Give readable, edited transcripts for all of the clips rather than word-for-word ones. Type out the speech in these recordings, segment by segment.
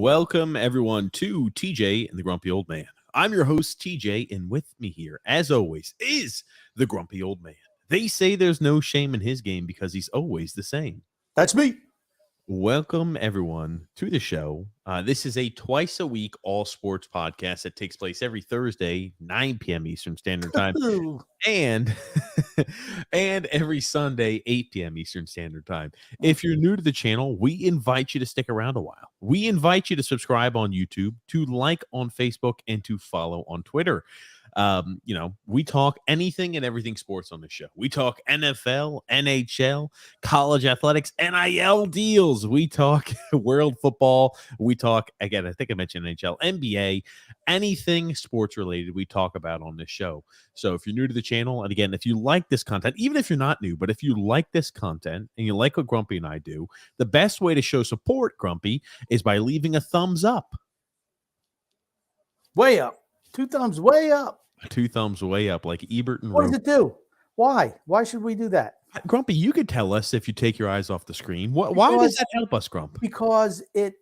Welcome, everyone, to TJ and the Grumpy Old Man. I'm your host, TJ, and with me here, as always, is the Grumpy Old Man. They say there's no shame in his game because he's always the same. That's me. Welcome, everyone, to the show. This is a twice-a-week all-sports podcast that takes place every Thursday, 9 p.m. Eastern Standard Time, and every Sunday, 8 p.m. Eastern Standard Time. If you're new to the channel, we invite you to stick around a while. We invite you to subscribe on YouTube, to like on Facebook, and to follow on Twitter. We talk anything and everything sports on this show. We talk NFL, NHL, college athletics, NIL deals. We talk world football. We talk, again, I think I mentioned NHL, NBA, anything sports related we talk about on this show. So if you're new to the channel, and again, if you like this content, even if you're not new, but if you like this content and you like what Grumpy and I do, the best way to show support, Grumpy, is by leaving a thumbs up. Way up. 2 thumbs way up. 2 thumbs way up, like Ebert and What does it do? Why? Why should we do that? Grumpy, you could tell us if you take your eyes off the screen. Why does that help us, Grump? Because it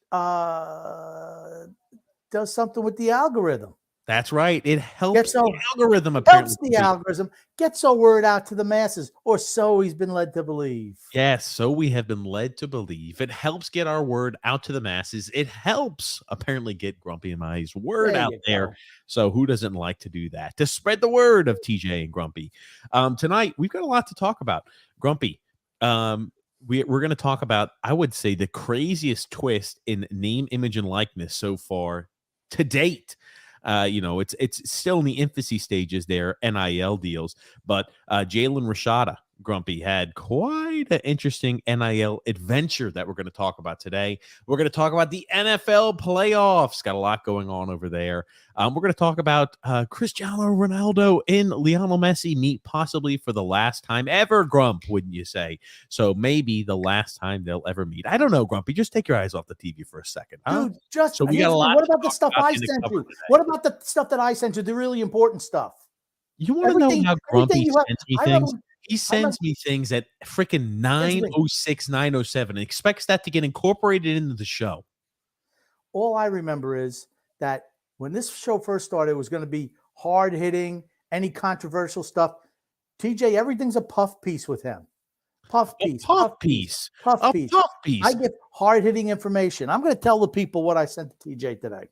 does something with the algorithm. That's right. It helps the algorithm. Helps the algorithm. Gets our word out to the masses, or so he's been led to believe. Yes, so we have been led to believe. It helps get our word out to the masses. It helps apparently get Grumpy and I's word out there. So who doesn't like to do that? To spread the word of TJ and Grumpy. Tonight, we've got a lot to talk about. Grumpy, we're going to talk about, I would say, the craziest twist in name, image, and likeness so far to date. It's still in the infancy stages there, NIL deals, but Jaden Rashada, Grumpy, had quite an interesting NIL adventure that we're going to talk about today. We're going to talk about the NFL playoffs. Got a lot going on over there. We're going to talk about Cristiano Ronaldo and Lionel Messi meet possibly for the last time ever, Grump, wouldn't you say? So maybe the last time they'll ever meet. I don't know, Grumpy. Just take your eyes off the TV for a second. Huh? Dude, so we got a lot. What about the stuff I sent you? What about the stuff that I sent you, the really important stuff? You want to know how Grumpy sends me things? He sends me things at freaking 9:06, 9:07 and expects that to get incorporated into the show. All I remember is that when this show first started, it was going to be hard-hitting, any controversial stuff. TJ, everything's a puff piece with him. Puff piece. Puff piece. I get hard-hitting information. I'm going to tell the people what I sent to TJ today.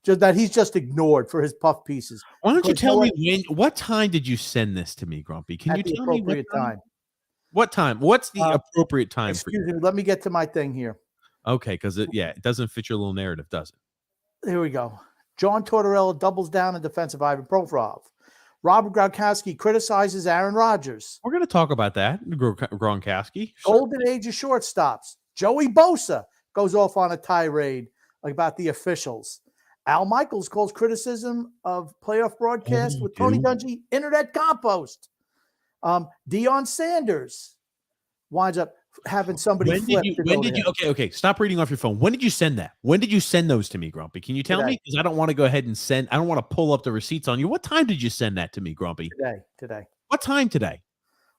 Just that he's just ignored for his puff pieces. Why don't you tell me what time did you send this to me, Grumpy? Can you tell me what time? What time? What's the appropriate time for you? Excuse me, let me get to my thing here. Okay, because it doesn't fit your little narrative, does it? Here we go. John Tortorella doubles down in defense of Ivan Provorov. Robert Gronkowski criticizes Aaron Rodgers. We're going to talk about that, Gronkowski. Golden age of shortstops. Joey Bosa goes off on a tirade about the officials. Al Michaels calls criticism of playoff broadcast with Tony Dungy internet compost. Deion Sanders winds up having somebody flip. Okay, stop reading off your phone. When did you send that? When did you send those to me, Grumpy? Can you tell me? Because I don't want to go ahead and send. I don't want to pull up the receipts on you. What time did you send that to me, Grumpy? Today. What time today?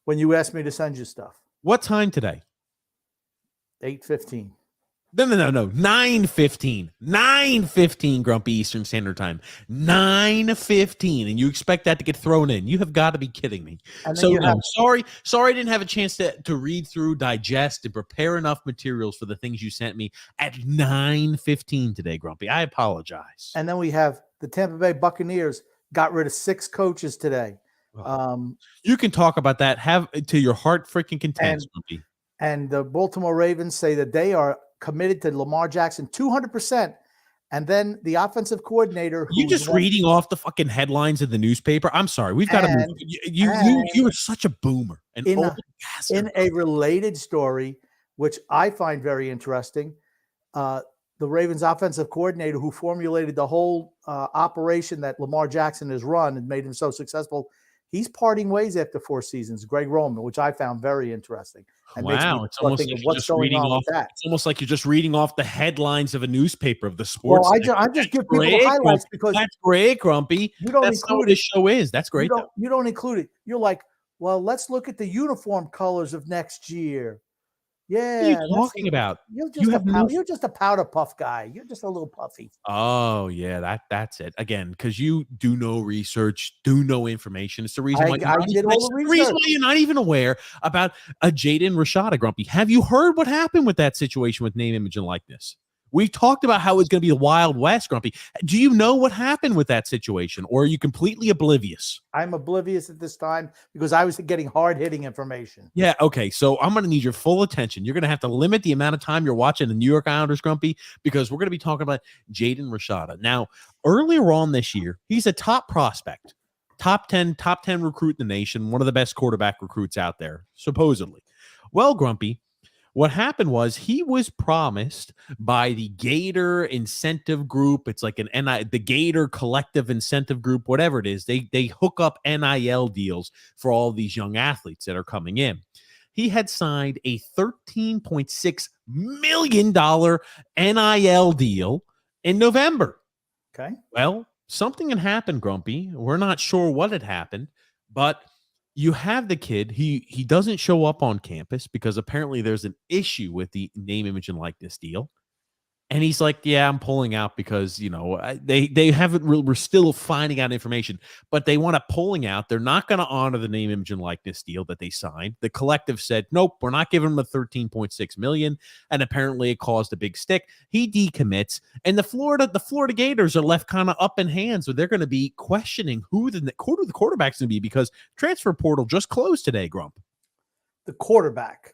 When you asked me to send you stuff. What time today? 8:15. No. 9:15. 9:15, Grumpy, Eastern Standard Time. 9:15, and you expect that to get thrown in? You have got to be kidding me. So sorry, I didn't have a chance to read through, digest, and prepare enough materials for the things you sent me at 9:15 today, Grumpy. I apologize. And then we have the Tampa Bay Buccaneers got rid of 6 coaches today. You can talk about that. Have to your heart freaking content, Grumpy. And the Baltimore Ravens say that they are committed to Lamar Jackson 200%. And then the offensive coordinator. You just reading off the fucking headlines of the newspaper. I'm sorry. We've got to move. You are such a boomer. In a related story, which I find very interesting, the Ravens offensive coordinator who formulated the whole operation that Lamar Jackson has run and made him so successful, he's parting ways after 4 seasons. Greg Roman, which I found very interesting. And wow, it's almost like what's going on with that. It's almost like you're just reading off the headlines of a newspaper of the sports. Well, I just give people the highlights because that's great, Grumpy. That's not what this show is. That's great. You don't include it. You're like, well, let's look at the uniform colors of next year. What are you Yeah, talking about? you're You just a have no you're just a powder puff guy. You're just a little puffy. Oh, yeah, that's it. Again, because you do no research, do no information. It's the reason why I did all the research. you're not even aware about a Jaden Rashada, Grumpy. Have you heard what happened with that situation with name, image, and likeness? We talked about how it's going to be the Wild West, Grumpy. Do you know what happened with that situation, or are you completely oblivious? I'm oblivious at this time because I was getting hard-hitting information. Yeah, okay. So I'm going to need your full attention. You're going to have to limit the amount of time you're watching the New York Islanders, Grumpy, because we're going to be talking about Jaden Rashada. Now, earlier on this year, he's a top prospect, top 10 recruit in the nation, one of the best quarterback recruits out there, supposedly. Well, Grumpy, what happened was he was promised by the Gator Incentive Group. It's like the Gator Collective Incentive Group, whatever it is. They hook up NIL deals for all these young athletes that are coming in. He had signed a $13.6 million NIL deal in November. Okay. Well, something had happened, Grumpy. We're not sure what had happened, but you have the kid. He doesn't show up on campus because apparently there's an issue with the name, image, and likeness deal. And he's like, yeah, I'm pulling out because, they haven't really, we're still finding out information, but they want to pulling out. They're not going to honor the name, image, and likeness deal that they signed. The collective said, nope, we're not giving him the 13.6 million. And apparently it caused a big stick. He decommits. And the Florida Gators are left kind of up in hands. So they're going to be questioning who the quarterback's going to be because transfer portal just closed today, Grump. The quarterback.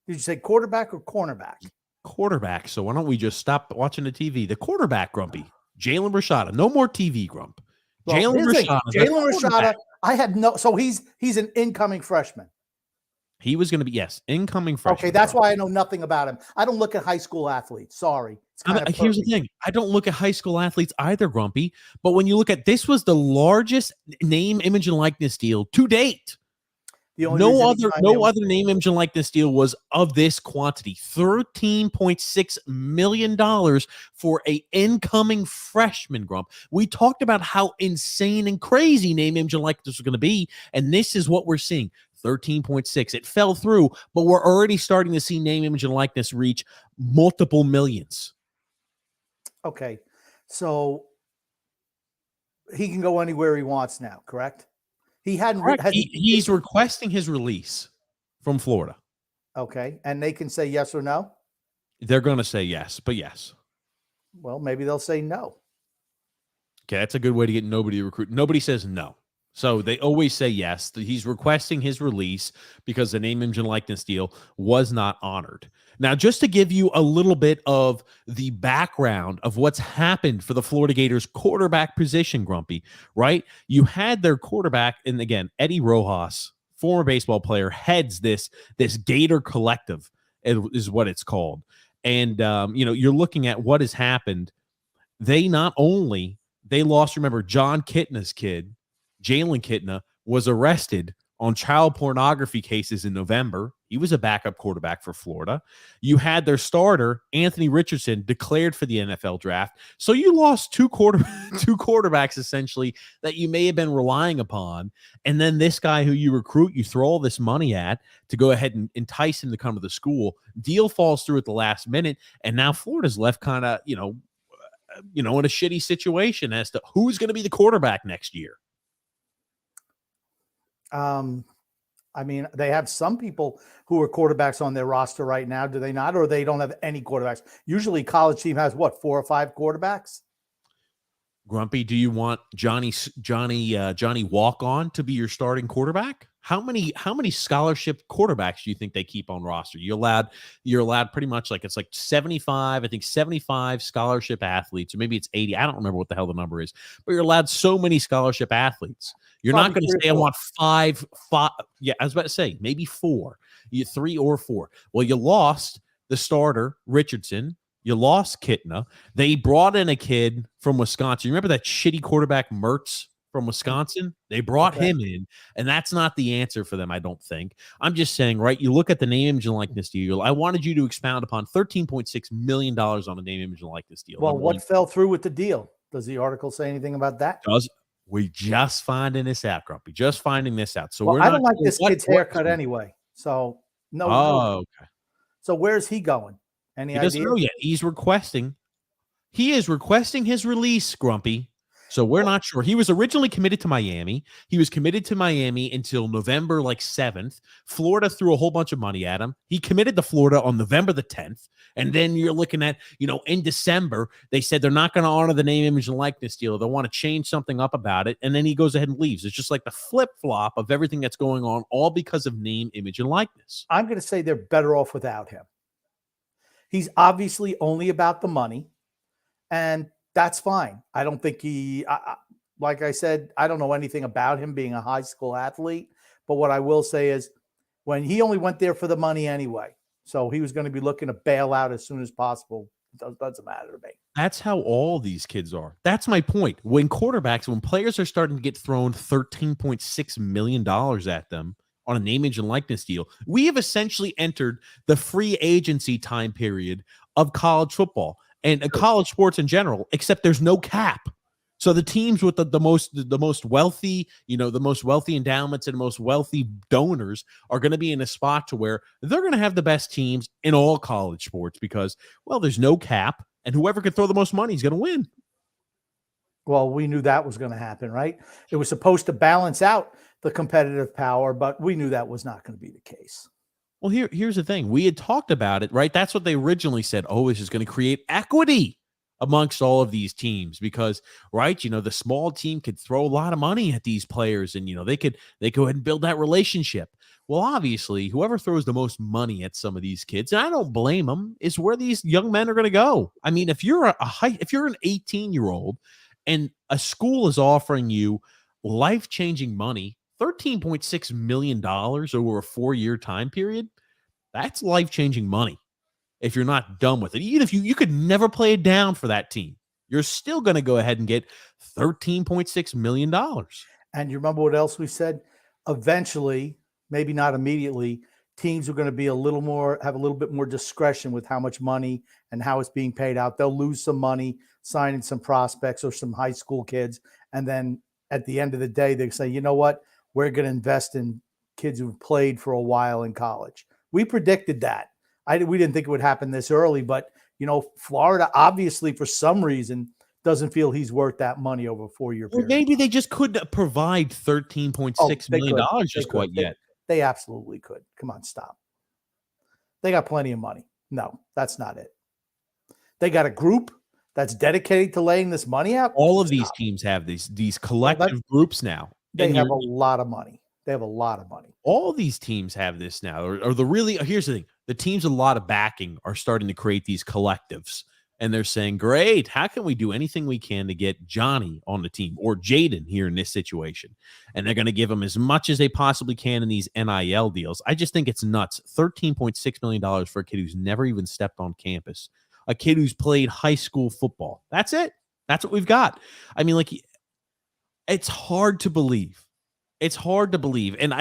Did you say quarterback or cornerback? Quarterback. So why don't we just stop watching the TV? The quarterback, Grumpy. Jalen Rashada. No more TV, Grump. Well, Jalen Rashada. I had no. So he's an incoming freshman. He was going to be, yes, incoming freshman. Okay, that's why I know nothing about him. I don't look at high school athletes. Sorry. Here's the thing. I don't look at high school athletes either, Grumpy. But when you look at this was the largest name, image, and likeness deal to date. No other name, image, and likeness deal was of this quantity. $13.6 million for an incoming freshman, Grump. We talked about how insane and crazy name, image, and likeness was going to be, and this is what we're seeing. 13.6. It fell through, but we're already starting to see name, image, and likeness reach multiple millions. Okay. So he can go anywhere he wants now, correct? He's requesting his release from Florida. Okay. And they can say yes or no? They're going to say yes, but yes. Well, maybe they'll say no. Okay, that's a good way to get nobody to recruit. Nobody says no. So they always say yes. He's requesting his release because the name, image, and likeness deal was not honored. Now, just to give you a little bit of the background of what's happened for the Florida Gators quarterback position, Grumpy, right? You had their quarterback, and again, Eddie Rojas, former baseball player, heads this Gator Collective, is what it's called. And, you're looking at what has happened. They lost, remember, John Kitna's kid, Jalen Kitna, was arrested on child pornography cases in November. He was a backup quarterback for Florida. You had their starter, Anthony Richardson, declared for the NFL draft. So you lost two quarterbacks, essentially, that you may have been relying upon. And then this guy who you recruit, you throw all this money at to go ahead and entice him to come to the school. Deal falls through at the last minute. And now Florida's left kind of, in a shitty situation as to who's going to be the quarterback next year. I mean, they have some people who are quarterbacks on their roster right now, do they not? Or they don't have any quarterbacks? Usually college team has what, 4 or 5 quarterbacks? Grumpy, do you want Johnny Walk-On to be your starting quarterback? How many scholarship quarterbacks do you think they keep on roster? You're allowed pretty much it's like 75, I think 75 scholarship athletes, or maybe it's 80. I don't remember what the hell the number is, but you're allowed so many scholarship athletes. You're not going to say, I want 5. Yeah, I was about to say maybe 4. 3 or 4. Well, you lost the starter, Richardson. You lost Kitna. They brought in a kid from Wisconsin. You remember that shitty quarterback Mertz from Wisconsin? They brought him in, and that's not the answer for them, I don't think. I'm just saying, right, you look at the name, image, and likeness deal. I wanted you to expound upon $13.6 million on the name, image, and likeness deal. Well, what fell through with the deal? Does the article say anything about that? We just finding this out, Grumpy. Just finding this out. So I don't like this kid's haircut anyway. So No. okay. So where's he going? Any He doesn't idea? know yet. He is requesting his release, Grumpy. So we're not sure. He was originally committed to Miami. He was committed to Miami until November 7th. Florida threw a whole bunch of money at him. He committed to Florida on November the 10th. And then you're looking at, in December, they said they're not going to honor the name, image, and likeness deal. They want to change something up about it. And then he goes ahead and leaves. It's just like the flip-flop of everything that's going on, all because of name, image, and likeness. I'm going to say they're better off without him. He's obviously only about the money, and that's fine. I don't think like I said, I don't know anything about him being a high school athlete, but what I will say is when he only went there for the money anyway, so he was going to be looking to bail out as soon as possible. It doesn't matter to me. That's how all these kids are. That's my point. When players are starting to get thrown $13.6 million at them on a name, image, and likeness deal, we have essentially entered the free agency time period of college football and college sports in general, except there's no cap. So the teams with the most wealthy, the most wealthy endowments and the most wealthy donors are going to be in a spot to where they're going to have the best teams in all college sports because, well, there's no cap, and whoever can throw the most money is going to win. Well, we knew that was going to happen, right? It was supposed to balance out the competitive power, but we knew that was not going to be the case. Well, here's the thing. We had talked about it, right? That's what they originally said. Oh, this is going to create equity amongst all of these teams because, right, the small team could throw a lot of money at these players and, they go ahead and build that relationship. Well, obviously, whoever throws the most money at some of these kids, and I don't blame them, is where these young men are going to go. I mean, if you're an 18-year-old and a school is offering you life-changing money, $13.6 million over a 4-year time period, that's life-changing money. If you're not done with it, even if you could never play it down for that team, you're still going to go ahead and get $13.6 million. And you remember what else we said? Eventually, maybe not immediately, teams are going to be have a little bit more discretion with how much money and how it's being paid out. They'll lose some money signing some prospects or some high school kids. And then at the end of the day, they say, you know what? We're going to invest in kids who've played for a while in college. We predicted that. We didn't think it would happen this early, but, Florida obviously for some reason doesn't feel he's worth that money over a 4-year period. Well, maybe they just couldn't provide $13.6 million just quite yet. They absolutely could. Come on, stop. They got plenty of money. No, that's not it. They got a group that's dedicated to laying this money out. All of these teams have these collective groups now. They have a lot of money. They have a lot of money. All these teams have this now. Here's the thing. The teams with a lot of backing are starting to create these collectives. And they're saying, great, how can we do anything we can to get Johnny on the team or Jaden here in this situation? And they're going to give them as much as they possibly can in these NIL deals. I just think it's nuts. $13.6 million for a kid who's never even stepped on campus. A kid who's played high school football. That's it. That's what we've got. I mean, it's hard to believe. It's hard to believe. And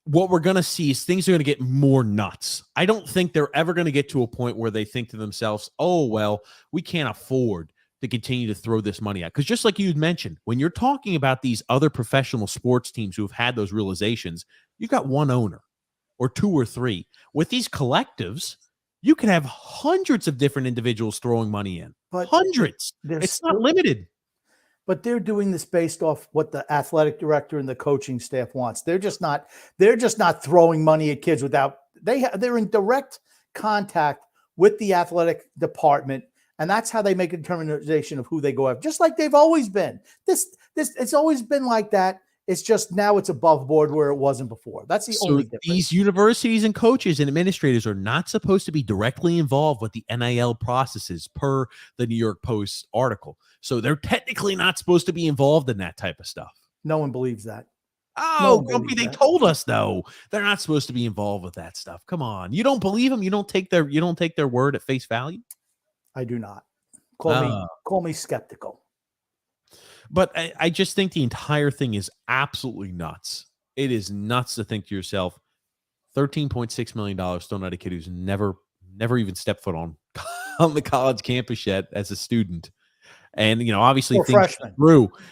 what we're going to see is things are going to get more nuts. I don't think they're ever going to get to a point where they think to themselves, oh, well, we can't afford to continue to throw this money out. Because just like you mentioned, when you're talking about these other professional sports teams who have had those realizations, you've got one owner or two or three. With these collectives, you can have hundreds of different individuals throwing money in. But hundreds. It's not limited. But they're doing this based off what the athletic director and the coaching staff wants. They're just not throwing money at kids without they're in direct contact with the athletic department, and that's how they make a determination of who they go after. Just like they've always been. It's always been like that. It's just now it's above board where it wasn't before. That's the only difference. These universities and coaches and administrators are not supposed to be directly involved with the NIL processes per the New York Post article. So they're technically not supposed to be involved in that type of stuff. No one believes that. Oh, Grumpy, they told us though. They're not supposed to be involved with that stuff. Come on. You don't believe them? You don't take their word at face value? I do not. Call me skeptical. But I just think the entire thing is absolutely nuts. It is nuts to think to yourself, $13.6 million thrown at a kid who's never even stepped foot on the college campus yet as a student. And, obviously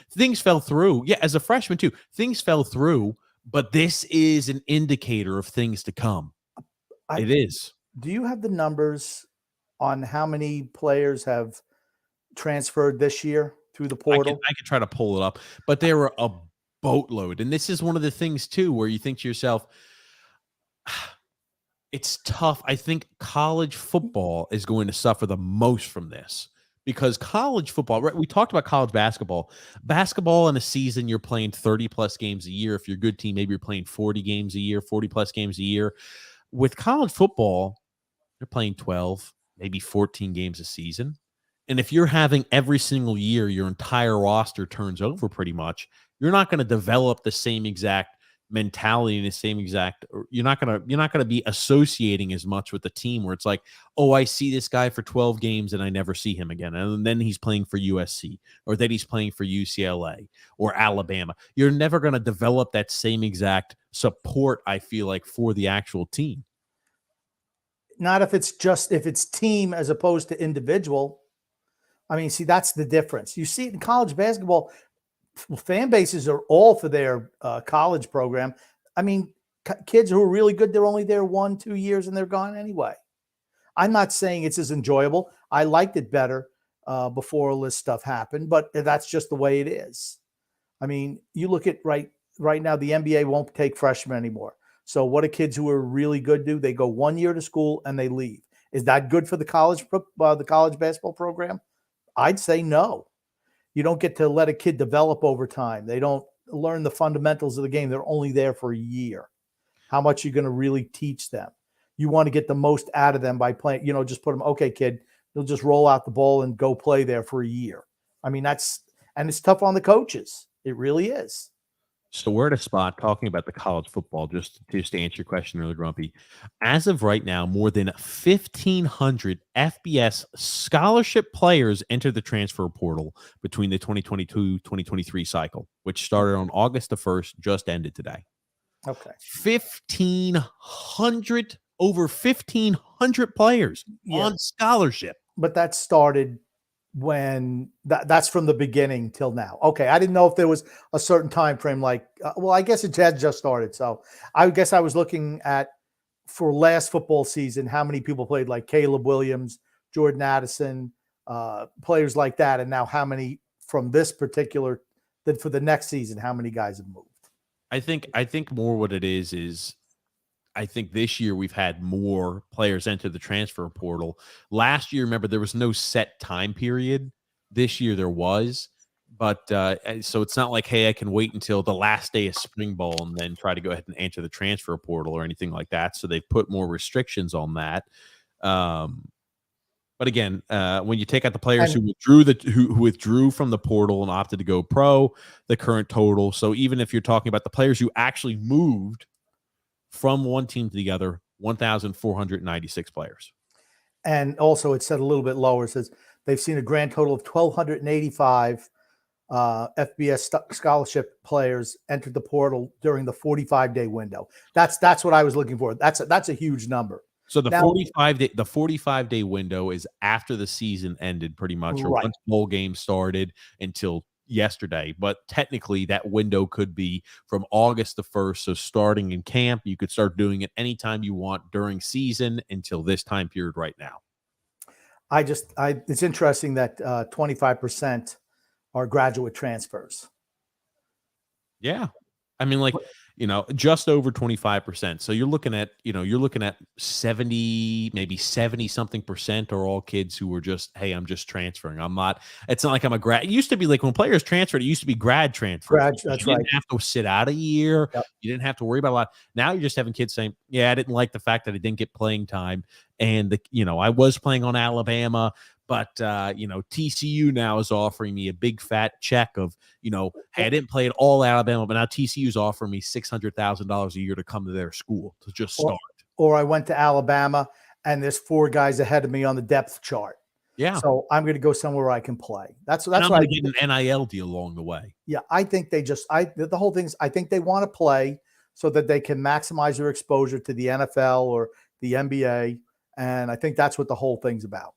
things fell through. Yeah, as a freshman too, things fell through, but this is an indicator of things to come. It is. Do you have the numbers on how many players have transferred this year through the portal? I could try to pull it up, but there were a boatload. And this is one of the things too where you think to yourself, it's tough. I think college football is going to suffer the most from this because college football, right? We talked about college basketball. Basketball in a season, you're playing 30 plus games a year. If you're a good team, maybe you're playing 40 games a year, 40 plus games a year. With college football, you're playing 12, maybe 14 games a season. And if you're having every single year, your entire roster turns over pretty much, you're not going to develop the same exact mentality and the same exact, you're not going to be associating as much with the team where it's like, oh, I see this guy for 12 games and I never see him again. And then he's playing for USC or that he's playing for UCLA or Alabama. You're never going to develop that same exact support, I feel like, for the actual team. Not if it's team as opposed to individual. I mean, see, that's the difference. You see it in college basketball. Fan bases are all for their college program. I mean, kids who are really good, they're only there 1-2 years and they're gone anyway. I'm not saying it's as enjoyable. I liked it better before all this stuff happened, but that's just the way it is. I mean, you look at right now, the NBA won't take freshmen anymore. So what do kids who are really good do? They go 1 year to school and they leave. Is that good for the college basketball program? I'd say no. You don't get to let a kid develop over time. They don't learn the fundamentals of the game. They're only there for a year. How much are you going to really teach them? You want to get the most out of them by playing, just put them, okay, kid, they'll just roll out the ball and go play there for a year. I mean, and it's tough on the coaches. It really is. So we're at a spot talking about the college football, just to answer your question really, Grumpy. As of right now, more than 1,500 FBS scholarship players entered the transfer portal between the 2022-2023 cycle, which started on August the 1st, just ended today. Okay. 1,500, over 1,500 players on scholarship. But that started when that's from the beginning till now. Okay, I didn't know if there was a certain time frame. Like, well, I guess it had just started. So I guess I was looking at for last football season how many people played, like Caleb Williams, Jordan Addison, players like that, and now how many from this particular that for the next season, how many guys have moved? I think more what it is. I think this year we've had more players enter the transfer portal. Last year, remember, there was no set time period. This year there was. But so it's not like, hey, I can wait until the last day of spring ball and then try to go ahead and enter the transfer portal or anything like that. So they've put more restrictions on that. But again, when you take out the players who withdrew from the portal and opted to go pro, the current total. So even if you're talking about the players who actually moved from one team to the other, 1,496 players. And also, it said a little bit lower. It says they've seen a grand total of 1,285 FBS scholarship players entered the portal during the 45-day window. That's what I was looking for. That's a huge number. So the 45-day window is after the season ended, pretty much, or once bowl game started until yesterday. But technically that window could be from August the 1st. So starting in camp, you could start doing it anytime you want during season until this time period right now. It's interesting that 25% are graduate transfers. Yeah. I mean, like, just over 25%. So you're looking at 70, maybe 70 something percent are all kids who were just, hey, I'm just transferring. It's not like I'm a grad. It used to be like when players transferred, it used to be grad transfer. That's right. You didn't have to sit out a year. Yep. You didn't have to worry about a lot. Now you're just having kids saying, yeah, I didn't like the fact that I didn't get playing time. And I was playing on Alabama, but TCU now is offering me a big fat check of, hey, I didn't play at all Alabama, but now TCU is offering me $600,000 a year to come to their school to just start. Or I went to Alabama and there's 4 guys ahead of me on the depth chart. Yeah. So I'm going to go somewhere where I can play. That's what I get an NIL deal along the way. Yeah, I think the whole thing is I think they want to play so that they can maximize their exposure to the NFL or the NBA, and I think that's what the whole thing's about.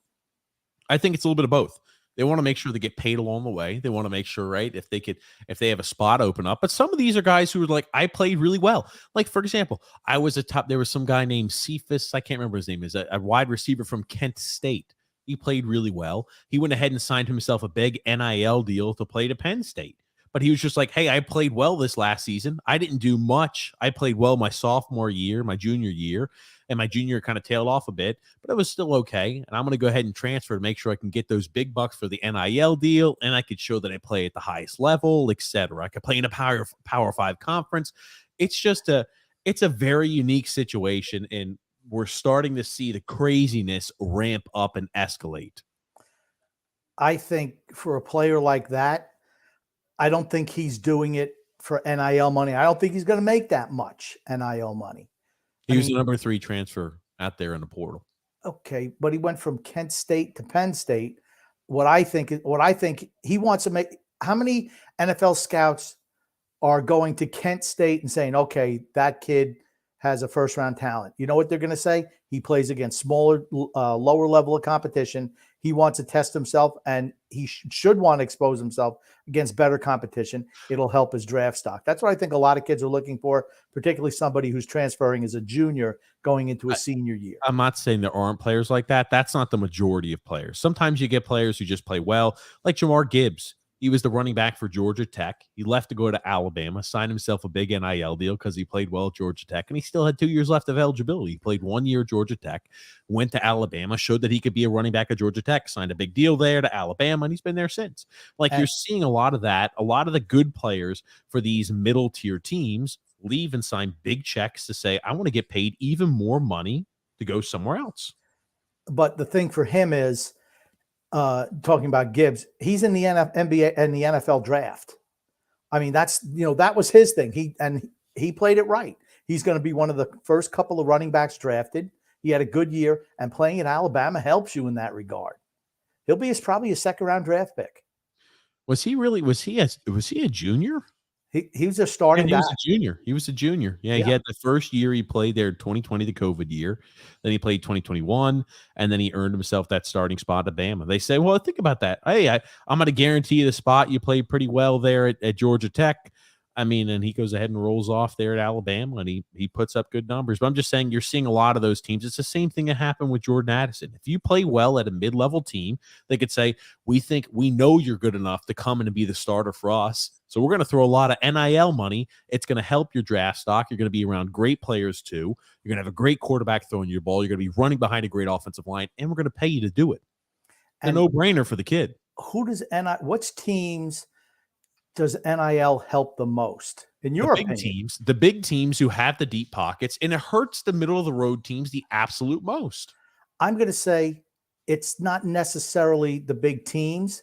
I think it's a little bit of both. They want to make sure they get paid along the way. They want to make sure, right, if they have a spot open up. But some of these are guys who are like, I played really well. Like, for example, there was some guy named Cephas, I can't remember his name, is a wide receiver from Kent State. He played really well. He went ahead and signed himself a big NIL deal to play to Penn State. But he was just like, hey, I played well this last season. I didn't do much. I played well my sophomore year, my junior year, and my junior kind of tailed off a bit, but it was still okay. And I'm going to go ahead and transfer to make sure I can get those big bucks for the NIL deal, and I could show that I play at the highest level, etc. I could play in a Power 5 conference. It's a very unique situation, and we're starting to see the craziness ramp up and escalate. I think for a player like that, I don't think he's doing it for NIL money. I don't think he's going to make that much NIL money. He was the number 3 transfer out there in the portal. Okay, but he went from Kent State to Penn State. What I think he wants to make. How many NFL scouts are going to Kent State and saying, okay, that kid has a first-round talent? You know what they're going to say? He plays against smaller, lower level of competition. He wants to test himself, and he should want to expose himself against better competition. It'll help his draft stock. That's what I think a lot of kids are looking for, particularly somebody who's transferring as a junior going into a senior year. I'm not saying there aren't players like that. That's not the majority of players. Sometimes you get players who just play well, like Jamar Gibbs. He was the running back for Georgia Tech. He left to go to Alabama, signed himself a big NIL deal because he played well at Georgia Tech, and he still had 2 years left of eligibility. He played 1 year at Georgia Tech, went to Alabama, showed that he could be a running back at Georgia Tech, signed a big deal there to Alabama, and he's been there since. Like, you're seeing a lot of that. A lot of the good players for these middle-tier teams leave and sign big checks to say, I want to get paid even more money to go somewhere else. But the thing for him is, talking about Gibbs, he's in the NBA and the NFL draft. I mean, that was his thing. He played it right. He's going to be one of the first couple of running backs drafted. He had a good year, and playing at Alabama helps you in that regard. He'll be probably a second-round draft pick. Was he a junior? He was a starting back. He was a junior. Yeah, he had the first year he played there, 2020, the COVID year. Then he played 2021, and then he earned himself that starting spot at Bama. They say, well, think about that. Hey, I'm going to guarantee you the spot. You played pretty well there at Georgia Tech. I mean, and he goes ahead and rolls off there at Alabama, and he puts up good numbers. But I'm just saying, you're seeing a lot of those teams. It's the same thing that happened with Jordan Addison. If you play well at a mid-level team, they could say, we know you're good enough to come in and be the starter for us. So we're going to throw a lot of NIL money. It's going to help your draft stock. You're going to be around great players too. You're going to have a great quarterback throwing your ball. You're going to be running behind a great offensive line, and we're going to pay you to do it. It's a no-brainer for the kid. Which teams does NIL help the most, in your opinion? The big teams who have the deep pockets, and it hurts the middle-of-the-road teams the absolute most. I'm going to say it's not necessarily the big teams.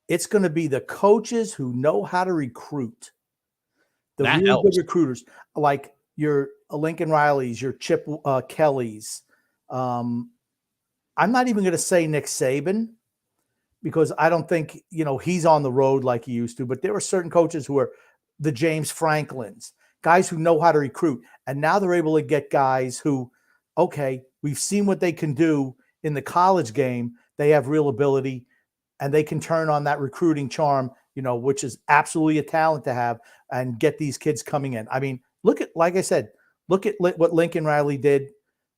It's going to be the coaches who know how to recruit. The really good recruiters, like your Lincoln Rileys, your Chip Kellys. I'm not even going to say Nick Saban, because I don't think, he's on the road like he used to. But there are certain coaches who are the James Franklins, guys who know how to recruit. And now they're able to get guys who, okay, we've seen what they can do in the college game. They have real ability, and they can turn on that recruiting charm, which is absolutely a talent to have, and get these kids coming in. I mean, like I said, look at what Lincoln Riley did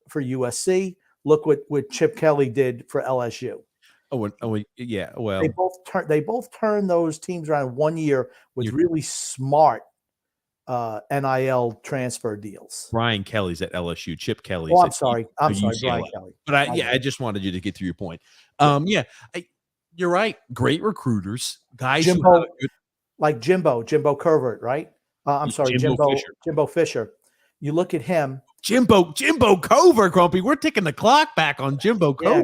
for USC. Look what Chip Kelly did for LSU. Yeah. Well, they both turned those teams around 1 year with really smart NIL transfer deals. Brian Kelly's at LSU. Chip Kelly's. Oh, I'm sorry, Brian Kelly. But I just wanted you to get through your point. You're right. Great recruiters, guys. Like Jimbo Curvert, right? Jimbo Fisher. You look at him. Jimbo Cover, Grumpy. We're ticking the clock back on Jimbo Cover.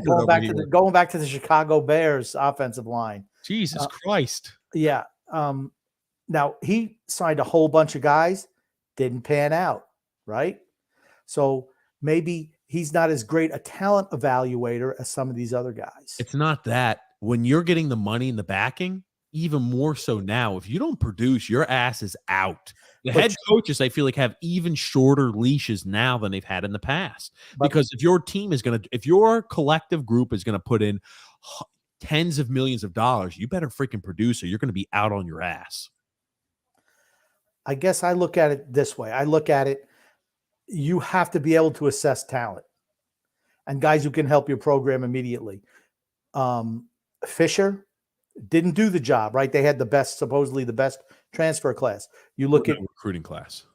Going back to the Chicago Bears offensive line. Jesus Christ. Yeah. Now he signed a whole bunch of guys, didn't pan out, right? So maybe he's not as great a talent evaluator as some of these other guys. It's not that. When you're getting the money and the backing, even more so now, if you don't produce, your ass is out. The head coaches, I feel like, have even shorter leashes now than they've had in the past. Because if your team is if your collective group is going to put in tens of millions of dollars, you better freaking produce or you're going to be out on your ass. I guess I look at it this way. I look at it, you have to be able to assess talent and guys who can help your program immediately. Fisher didn't do the job, right? They had supposedly the best transfer class. You look at recruiting class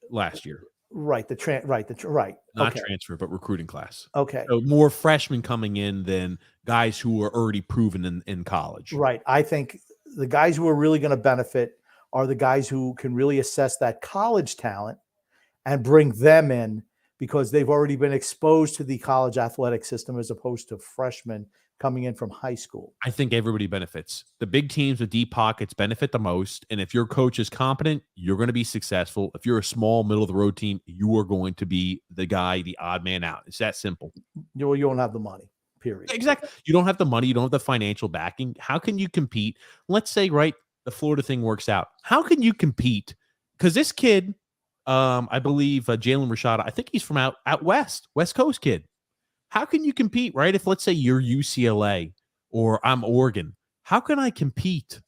last year. Right. Right. Not transfer, but recruiting class. Okay. So more freshmen coming in than guys who are already proven in college. Right. I think the guys who are really going to benefit are the guys who can really assess that college talent and bring them in because they've already been exposed to the college athletic system as opposed to freshmen coming in from high school. I think everybody benefits. The big teams with deep pockets benefit the most. And if your coach is competent, you're going to be successful. If you're a small, middle of the road team, you are going to be the guy, the odd man out. It's that simple. You don't have the money, period. Exactly. You don't have the money. You don't have the financial backing. How can you compete? Let's say, right, the Florida thing works out. How can you compete? Because this kid, I believe Jaden Rashada, I think he's from out west Coast kid. How can you compete, right? If let's say you're UCLA or I'm Oregon, how can I compete?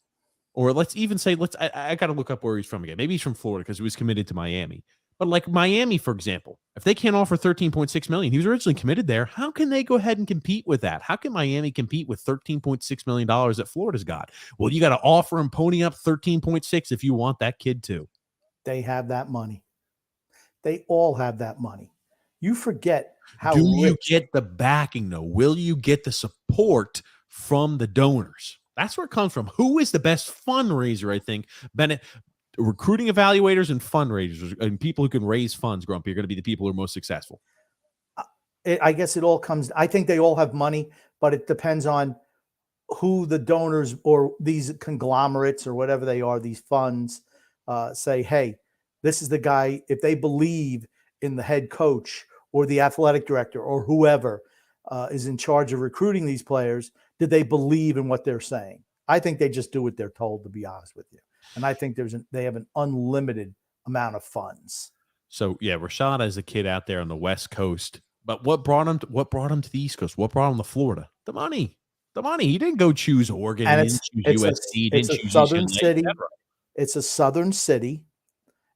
Or let's even say, I got to look up where he's from again. Maybe he's from Florida because he was committed to Miami. But like Miami, for example, if they can't offer $13.6 million, he was originally committed there. How can they go ahead and compete with that? How can Miami compete with $13.6 million that Florida's got? Well, you got to offer and pony up 13.6 if you want that kid to. They have that money. They all have that money. You forget how do you get the backing though? Will you get the support from the donors? That's where it comes from. Who is the best fundraiser? I think recruiting evaluators and fundraisers and people who can raise funds, Grumpy, are going to be the people who are most successful. I guess it all comes. I think they all have money, but it depends on who the donors or these conglomerates or whatever they are, these funds say, hey, this is the guy. If they believe in the head coach or the athletic director or whoever is in charge of recruiting these players, did they believe in what they're saying? I think they just do what they're told, to be honest with you. And I think they have an unlimited amount of funds. So yeah, Rashada is a kid out there on the West Coast. But what brought him to the East Coast? What brought him to Florida? The money. He didn't go choose Oregon. And he didn't choose USC. It's a southern city. It's a southern city.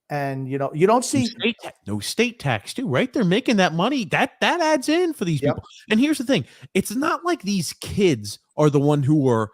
And you don't see no state tax too, right? They're making that money. That adds in for these people. And here's the thing: it's not like these kids are the one who are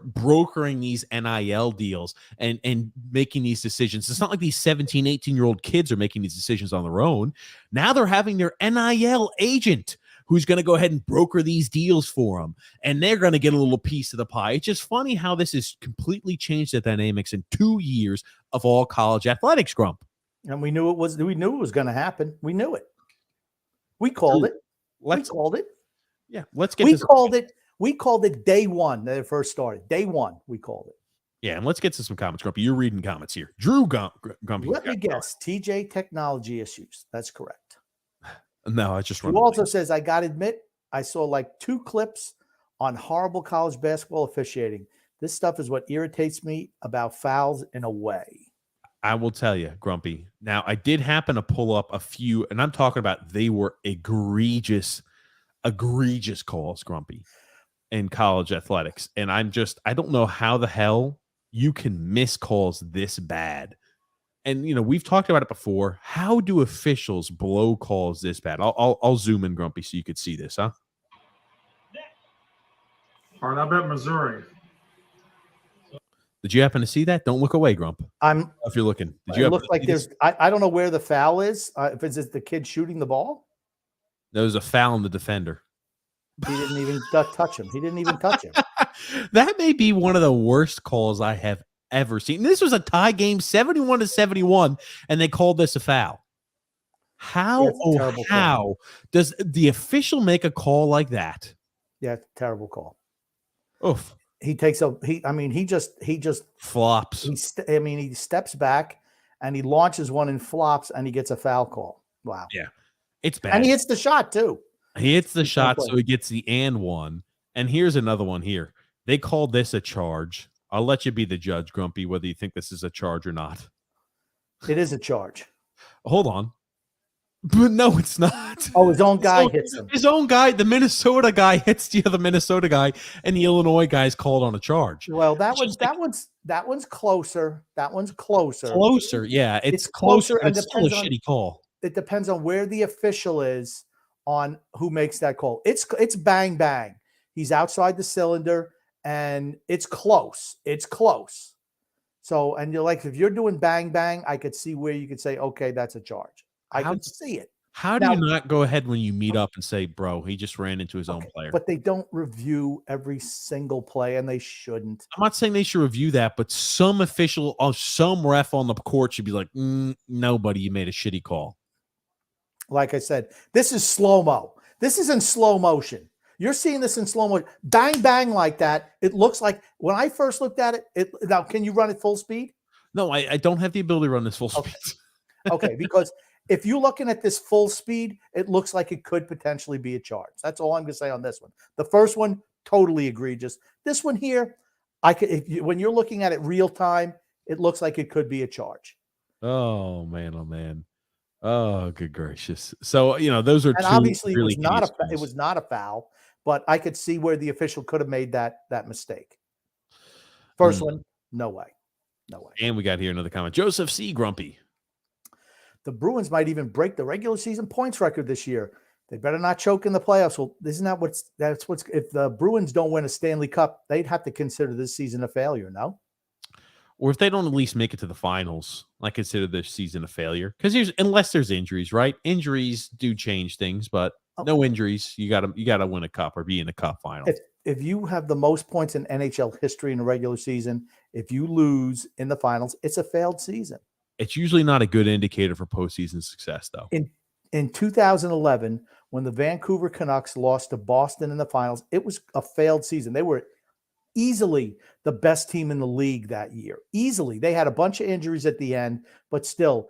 brokering these NIL deals and making these decisions. It's not like these 17, 18-year-old kids are making these decisions on their own. Now they're having their NIL agent who's going to go ahead and broker these deals for them, and they're going to get a little piece of the pie. It's just funny how this has completely changed the dynamics in 2 years of all college athletics, Grump. And we knew it was going to happen. We knew it. We called it. Yeah, let's get. We called it day one that it first started. Day one, we called it. Yeah, and let's get to some comments, Grumpy. You're reading comments here. Drew Grumpy. Let me guess. TJ technology issues. That's correct. No, I just. He also says, I got to admit, I saw like 2 clips on horrible college basketball officiating. This stuff is what irritates me about fouls in a way. I will tell you, Grumpy. Now, I did happen to pull up a few, and I'm talking about they were egregious calls, Grumpy, in college athletics. And I don't know how the hell you can miss calls this bad. And, we've talked about it before. How do officials blow calls this bad? I'll zoom in, Grumpy, so you could see this, huh? All right, I bet Missouri. Did you happen to see that? Don't look away, Grump. If you're looking. It looks like there's. I don't know where the foul is. If it's the kid shooting the ball. There was a foul on the defender. He didn't even touch him. That may be one of the worst calls I have ever seen. This was a tie game, 71-71, and they called this a foul. How does the official make a call like that? Yeah, it's a terrible call. Oof. He just flops. He steps back and he launches one and flops and he gets a foul call. Wow. Yeah. It's bad. And he hits the shot too. He hits the shot, so he gets the and one. And here's another one here. They called this a charge. I'll let you be the judge, Grumpy, whether you think this is a charge or not. It is a charge. Hold on. But no, it's not. Oh, his own guy hits him. His own guy, the Minnesota guy, hits the other Minnesota guy, and the Illinois guy's called on a charge. Well, that one's closer. That one's closer. Closer, yeah, it's closer, and it's still a shitty call. It depends on where the official is on who makes that call. It's bang bang. He's outside the cylinder, and it's close. It's close. So, and you're like, if you're doing bang bang, I could see where you could say, okay, that's a charge. I could see it. How do you not go ahead when you meet up and say, bro, he just ran into his own player? But they don't review every single play, and they shouldn't. I'm not saying they should review that, but some official or some ref on the court should be like, nobody, you made a shitty call. Like I said, this is slow-mo. This is in slow motion. You're seeing this in slow motion. Bang, bang like that. It looks like, when I first looked at it, now, can you run it full speed? No, I don't have the ability to run this full speed. Okay, because if you're looking at this full speed, it looks like it could potentially be a charge. That's all I'm going to say on this one. The first one, totally egregious. This one here, when you're looking at it real time, it looks like it could be a charge. Oh, man. Oh, man. Oh, good gracious. So, those are and two obviously really it was not a foul, but I could see where the official could have made that mistake. First one, no way. No way. And we got here another comment. Joseph C. Grumpy. The Bruins might even break the regular season points record this year. They better not choke in the playoffs. Well, isn't that what's if the Bruins don't win a Stanley Cup, they'd have to consider this season a failure, no? Or if they don't at least make it to the finals, I consider this season a failure. Because unless there's injuries, right? Injuries do change things, but no injuries. You gotta win a cup or be in a cup final. If you have the most points in NHL history in a regular season, if you lose in the finals, it's a failed season. It's usually not a good indicator for postseason success, though. In 2011, when the Vancouver Canucks lost to Boston in the finals, it was a failed season. They were easily the best team in the league that year. Easily. They had a bunch of injuries at the end, but still,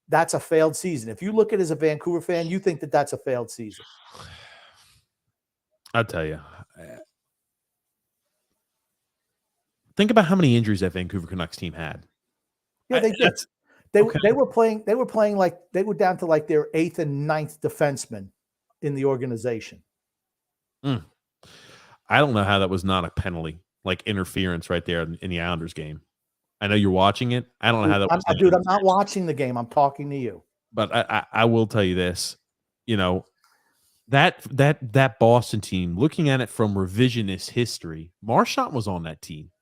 that's a failed season. If you look at it as a Vancouver fan, you think that that's a failed season. I'll tell you. Think about how many injuries that Vancouver Canucks team had. Yeah, they did. They were playing like they were down to like their 8th and 9th defenseman in the organization. I don't know how that was not a penalty, like interference right there in the Islanders game. I know you're watching it. I don't know how that was. Dude, I'm not watching the game. I'm talking to you. But I will tell you this, that Boston team, looking at it from revisionist history, Marchand was on that team.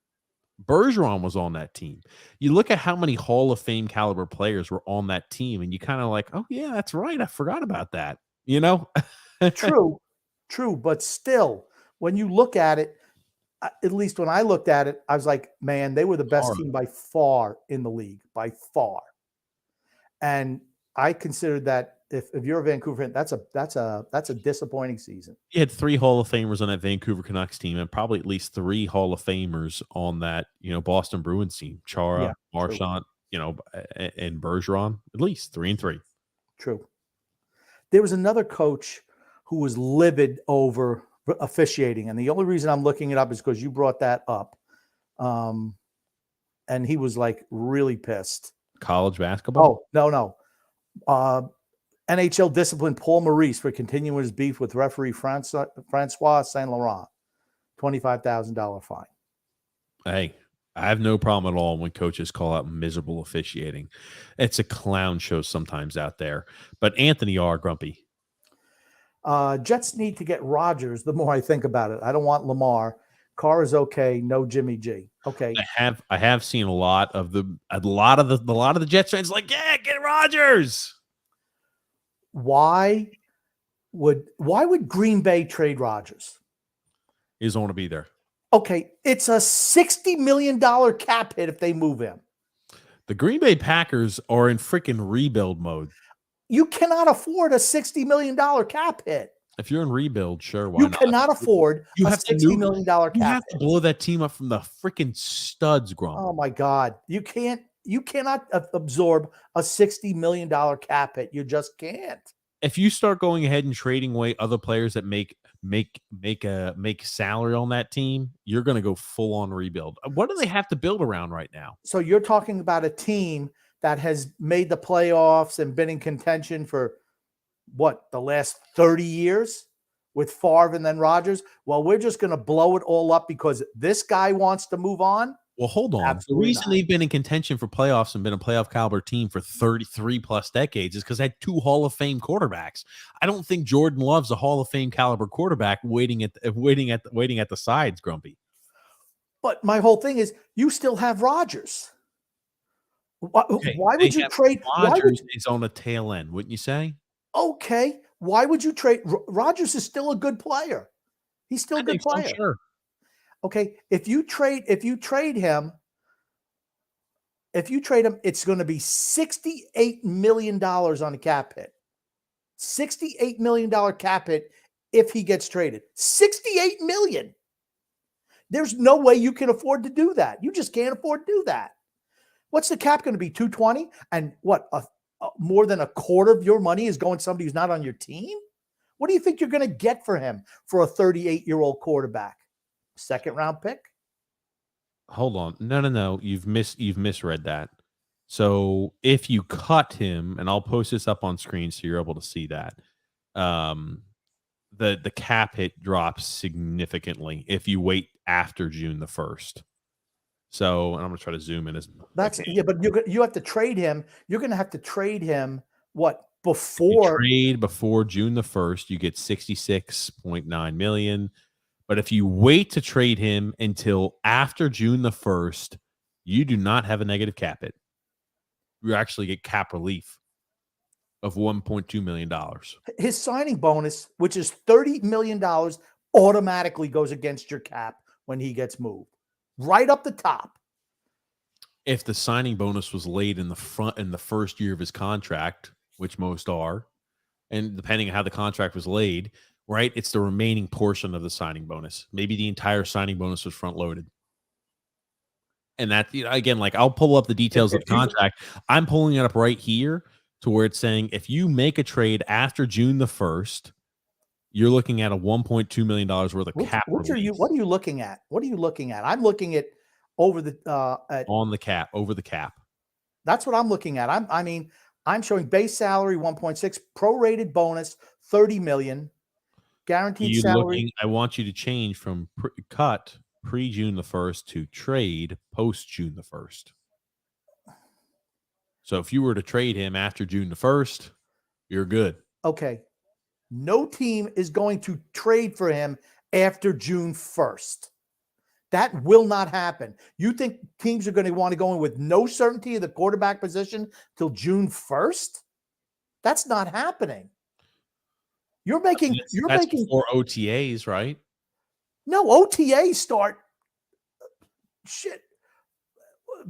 Bergeron was on that team. You look at how many Hall of Fame caliber players were on that team, and you kind of like, oh yeah, that's right. I forgot about that. True, but still, when you look at it, at least when I looked at it, I was like, man, they were the best team by far in the league, by far. And I considered that if you're a Vancouver fan, that's a disappointing season. You had 3 Hall of Famers on that Vancouver Canucks team, and probably at least 3 Hall of Famers on that Boston Bruins team. Chara, Marchand, and Bergeron, at least 3 and 3. True. There was another coach who was livid over officiating, and the only reason I'm looking it up is because you brought that up. And he was like really pissed. College basketball? Oh, no. NHL disciplined Paul Maurice for continuing his beef with referee Francois Saint Laurent. $25,000 fine. Hey, I have no problem at all when coaches call out miserable officiating. It's a clown show sometimes out there. But Anthony R. Grumpy. Jets need to get Rodgers. The more I think about it, I don't want Lamar. Carr is okay. No Jimmy G. Okay. I have seen a lot of the Jets fans like, yeah, get Rodgers. Why would Green Bay trade Rodgers? He doesn't want to be there. Okay, it's a $60 million cap hit if they move him. The Green Bay Packers are in freaking rebuild mode. You cannot afford a $60 million cap hit. If you're in rebuild, sure, why not? You cannot afford a $60 million cap hit. You have to blow that team up from the freaking studs, Grom. Oh, my God. You cannot absorb a $60 million cap hit. You just can't. If you start going ahead and trading away other players that make salary on that team, you're going to go full on rebuild. What do they have to build around right now? So you're talking about a team that has made the playoffs and been in contention for the last 30 years with Favre and then Rodgers? Well, we're just going to blow it all up because this guy wants to move on. Well, hold on. Absolutely the reason not. they've been in contention for playoffs and been a playoff caliber team for 33 plus decades is because they had 2 Hall of Fame quarterbacks. I don't think Jordan Love's a Hall of Fame caliber quarterback waiting at the sides, Grumpy. But my whole thing is, you still have Rodgers. Why would you trade? Rodgers is on the tail end, wouldn't you say? Okay, why would you trade? Rodgers is still a good player. He's still a good player. So, sure. Okay, if you trade him, it's going to be $68 million on the cap hit. $68 million cap hit if he gets traded. $68 million. There's no way you can afford to do that. You just can't afford to do that. What's the cap going to be? 220? And what? More than a quarter of your money is going to somebody who's not on your team? What do you think you're going to get for him for a 38-year-old quarterback? Second round pick? Hold on. No. You've misread that. So if you cut him, and I'll post this up on screen so you're able to see that, the cap hit drops significantly if you wait after June the 1st. So, and I'm going to try to zoom in as that's yeah, but you have to trade him. You're going to have to trade him before June the 1st, you get 66.9 million. But if you wait to trade him until after June the 1st, you do not have a negative cap hit. You actually get cap relief of $1.2 million. His signing bonus, which is $30 million, automatically goes against your cap when he gets moved. Right up the top. If the signing bonus was laid in the first year of his contract, which most are, and depending on how the contract was laid, right, it's the remaining portion of the signing bonus. Maybe the entire signing bonus was front loaded. And that, again, like I'll pull up the details of the contract. I'm pulling it up right here to where it's saying if you make a trade after June the 1st, you're looking at a $1.2 million worth of cap. What are you looking at? What are you looking at? I'm looking at over the over the cap. That's what I'm looking at. I'm showing base salary 1.6, prorated bonus 30 million, guaranteed salary. I want you to change from cut pre-June the 1st to trade post-June the 1st. So if you were to trade him after June the 1st, you're good. Okay. No team is going to trade for him after June 1st. That will not happen. You think teams are going to want to go in with no certainty of the quarterback position till June 1st? That's not happening. That's before OTAs, right? No, OTAs start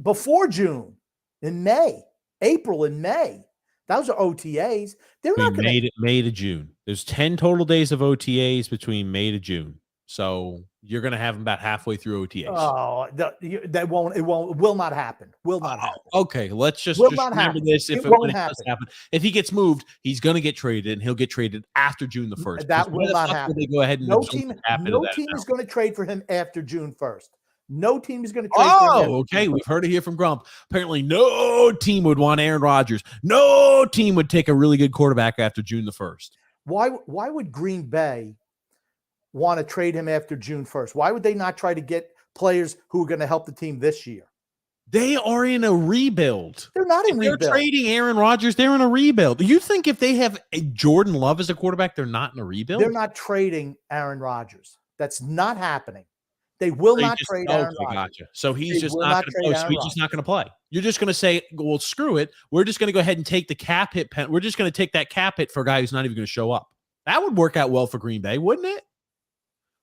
before June, in May, April and May. Those are OTAs. They're not going to May to June. There's 10 total days of OTAs between May to June. So you're going to have them about halfway through OTAs. Oh, that will not happen. Will not happen. Okay, let's just remember this. If it does happen, if he gets moved, he's going to get traded, and he'll get traded after June the 1st. That will not happen. They go ahead and no team is going to trade for him after June 1st. No team is going to trade for him. Okay. We've heard it here from Grump. Apparently, no team would want Aaron Rodgers. No team would take a really good quarterback after June the 1st. Why would Green Bay want to trade him after June 1st? Why would they not try to get players who are going to help the team this year? They are in a rebuild. They're not in rebuild. They're trading Aaron Rodgers. They're in a rebuild. Do you think if they have a Jordan Love as a quarterback, they're not in a rebuild? They're not trading Aaron Rodgers. That's not happening. They will not trade Aaron Rodgers. Gotcha. So he's just not going to play. You're just going to say, well, screw it. We're just going to go ahead and take the cap hit. We're just going to take that cap hit for a guy who's not even going to show up. That would work out well for Green Bay, wouldn't it?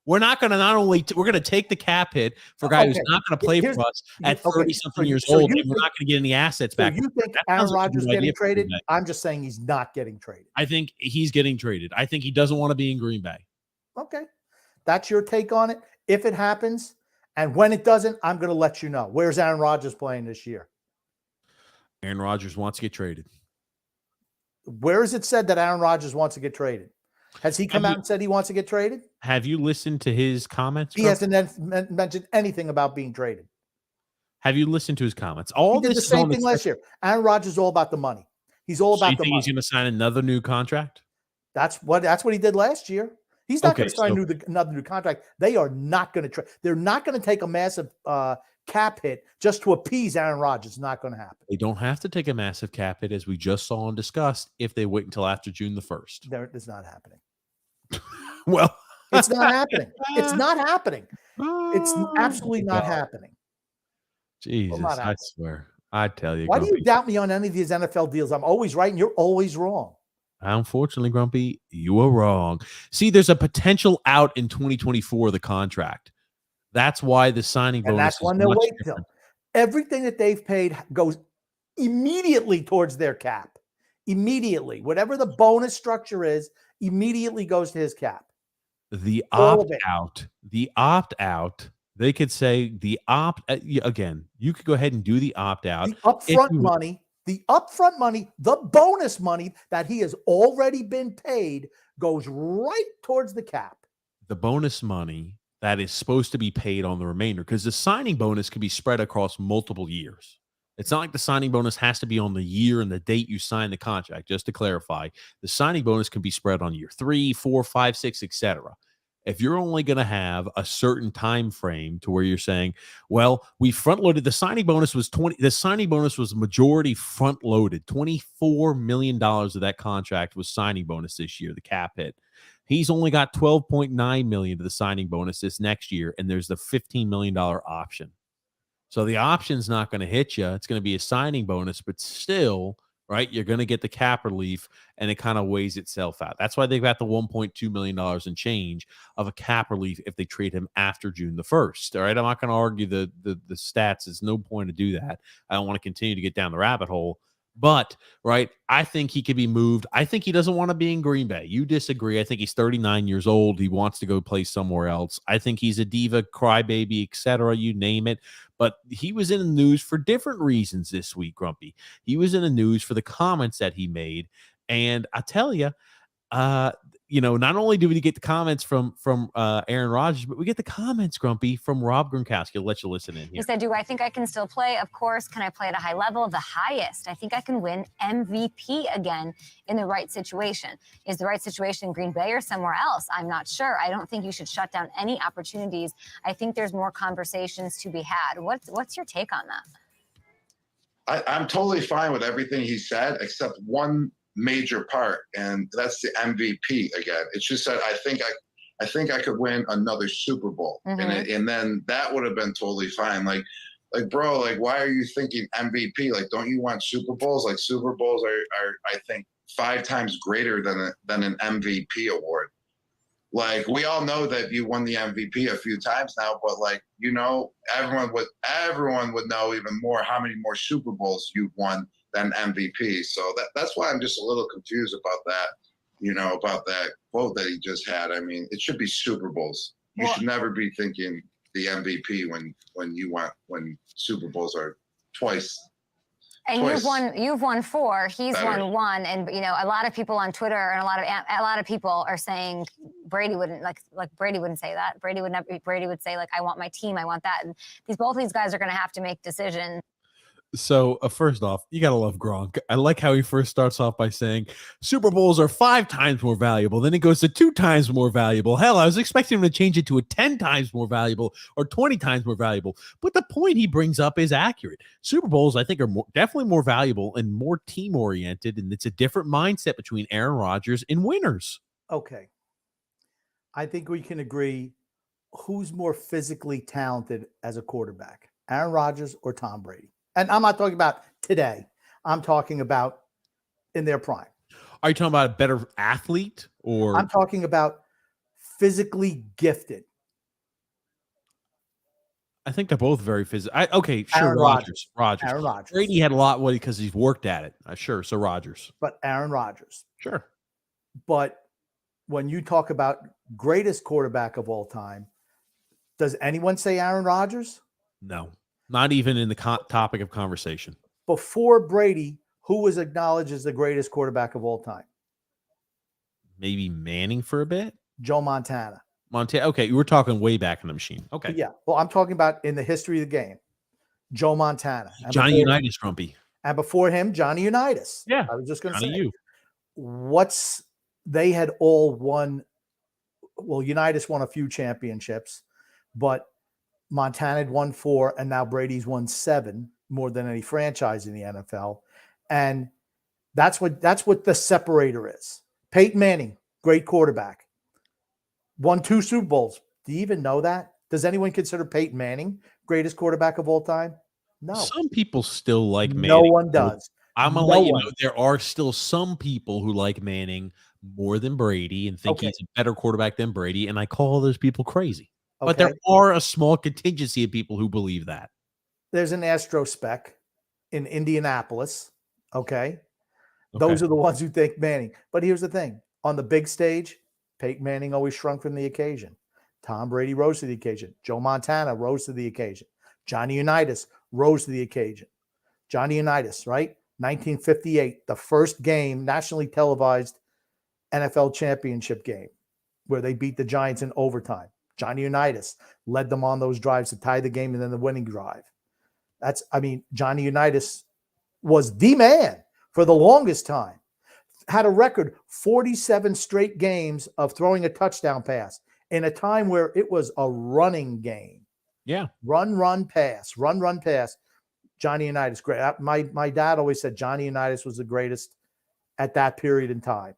We're not going to we're going to take the cap hit for a guy who's not going to play for us at 30-something years old, and we're not going to get any assets back. You think Aaron Rodgers getting traded? I'm just saying he's not getting traded. I think he's getting traded. I think he doesn't want to be in Green Bay. Okay. That's your take on it. If it happens, and when it doesn't, I'm going to let you know. Where's Aaron Rodgers playing this year? Aaron Rodgers wants to get traded. Where is it said that Aaron Rodgers wants to get traded? Has he come out and said he wants to get traded? Have you listened to his comments? He hasn't mentioned anything about being traded. Have you listened to his comments? He did the same thing last year. Aaron Rodgers is all about the money. He's all about the money. He's going to sign another new contract? That's what he did last year. He's not going to sign another new contract. They are not going to they're not going to take a massive cap hit just to appease Aaron Rodgers. It's not going to happen. They don't have to take a massive cap hit, as we just saw and discussed, if they wait until after June the 1st. It's not happening. Well, it's not happening. It's not happening. It's absolutely not happening. Jesus, I swear. I tell you. Why do you doubt me on any of these NFL deals? I'm always right and you're always wrong. Unfortunately, Grumpy, you are wrong. See, there's a potential out in 2024 of the contract. That's why the signing bonus. And that's when they'll wait till everything that they've paid goes immediately towards their cap. Immediately. Whatever the bonus structure is, immediately goes to his cap. The opt-out, they could say again, you could go ahead and do the opt-out. The upfront money, the bonus money that he has already been paid goes right towards the cap. The bonus money that is supposed to be paid on the remainder, because the signing bonus can be spread across multiple years. It's not like the signing bonus has to be on the year and the date you sign the contract. Just to clarify, the signing bonus can be spread on year 3, 4, 5, 6, etc. If you're only going to have a certain time frame to where you're saying, well, we front loaded, the signing bonus was majority front loaded. $24 million of that contract was signing bonus this year, the cap hit. He's only got $12.9 million to the signing bonus this next year, and there's the $15 million option. So the option's not going to hit you. It's going to be a signing bonus, but still, right, you're going to get the cap relief, and it kind of weighs itself out. That's why they've got the $1.2 million and change of a cap relief if they trade him after June the 1st. All right, I'm not going to argue the stats. There's no point to do that. I don't want to continue to get down the rabbit hole. But, right, I think he could be moved. I think he doesn't want to be in Green Bay. You disagree. I think he's 39 years old. He wants to go play somewhere else. I think he's a diva, crybaby, etc. You name it. But he was in the news for different reasons this week, Grumpy. He was in the news for the comments that he made. And I tell you, not only do we get the comments from Aaron Rodgers, but we get the comments, Grumpy, from Rob Gronkowski. I'll let you listen in here. He said, do I think I can still play? Of course. Can I play at a high level? The highest. I think I can win MVP again in the right situation. Is the right situation in Green Bay or somewhere else? I'm not sure. I don't think you should shut down any opportunities. I think there's more conversations to be had. What's your take on that? I'm totally fine with everything he said, except one major part, and that's the MVP again. It's just that I think I could win another Super Bowl, and then that would have been totally fine. Like bro, like why are you thinking MVP? Like, don't you want Super Bowls? Like Super Bowls are I think 5 times greater than an MVP award. Like, we all know that you won the MVP a few times now, but everyone would know even more how many more Super Bowls you've won than MVP. So that's why I'm just a little confused about that, about that quote that he just had. I mean, it should be Super Bowls. You should never be thinking the MVP when Super Bowls are twice. And you've won 4. He's won 1, and a lot of people on Twitter and a lot of people are saying Brady wouldn't like Brady wouldn't say that. Brady would say, like, I want my team, I want that. And both these guys are going to have to make decisions. So first off, you got to love Gronk. I like how he first starts off by saying Super Bowls are 5 times more valuable. Then it goes to 2 times more valuable. Hell, I was expecting him to change it to a 10 times more valuable or 20 times more valuable. But the point he brings up is accurate. Super Bowls, I think, are definitely more valuable and more team-oriented, and it's a different mindset between Aaron Rodgers and winners. Okay. I think we can agree who's more physically talented as a quarterback, Aaron Rodgers or Tom Brady? And I'm not talking about today. I'm talking about in their prime. Are you talking about a better athlete, or? I'm talking about physically gifted. I think they're both very physical. Okay, sure. Aaron Rodgers. Aaron Rodgers. Brady had a lot because he's worked at it. Sure. So Rodgers. But Aaron Rodgers. Sure. But when you talk about greatest quarterback of all time, does anyone say Aaron Rodgers? No. Not even in the topic of conversation. Before Brady, who was acknowledged as the greatest quarterback of all time? Maybe Manning for a bit? Joe Montana. Okay, you were talking way back in the machine. Okay. Yeah. Well, I'm talking about in the history of the game. Joe Montana. Johnny Unitas, Grumpy. And before him, Johnny Unitas. Yeah. I was just going to say. What's they had all won. Well, Unitas won a few championships, but Montana had won 4, and now Brady's won 7, more than any franchise in the NFL. And that's what the separator is. Peyton Manning, great quarterback, won 2 Super Bowls. Do you even know that? Does anyone consider Peyton Manning greatest quarterback of all time? No. Some people still like Manning. No one does. I'm gonna let you know there are still some people who like Manning more than Brady and think he's a better quarterback than Brady, and I call those people crazy. But there are a small contingency of people who believe that. There's an Astro spec in Indianapolis. Okay. Those are the ones who think Manning. But here's the thing. On the big stage, Peyton Manning always shrunk from the occasion. Tom Brady rose to the occasion. Joe Montana rose to the occasion. Johnny Unitas rose to the occasion. Johnny Unitas, right? 1958, the first game, nationally televised NFL championship game where they beat the Giants in overtime. Johnny Unitas led them on those drives to tie the game and then the winning drive. Johnny Unitas was the man for the longest time. Had a record 47 straight games of throwing a touchdown pass in a time where it was a running game. Yeah. Run, pass. Run, pass. Johnny Unitas, great. My dad always said Johnny Unitas was the greatest at that period in time.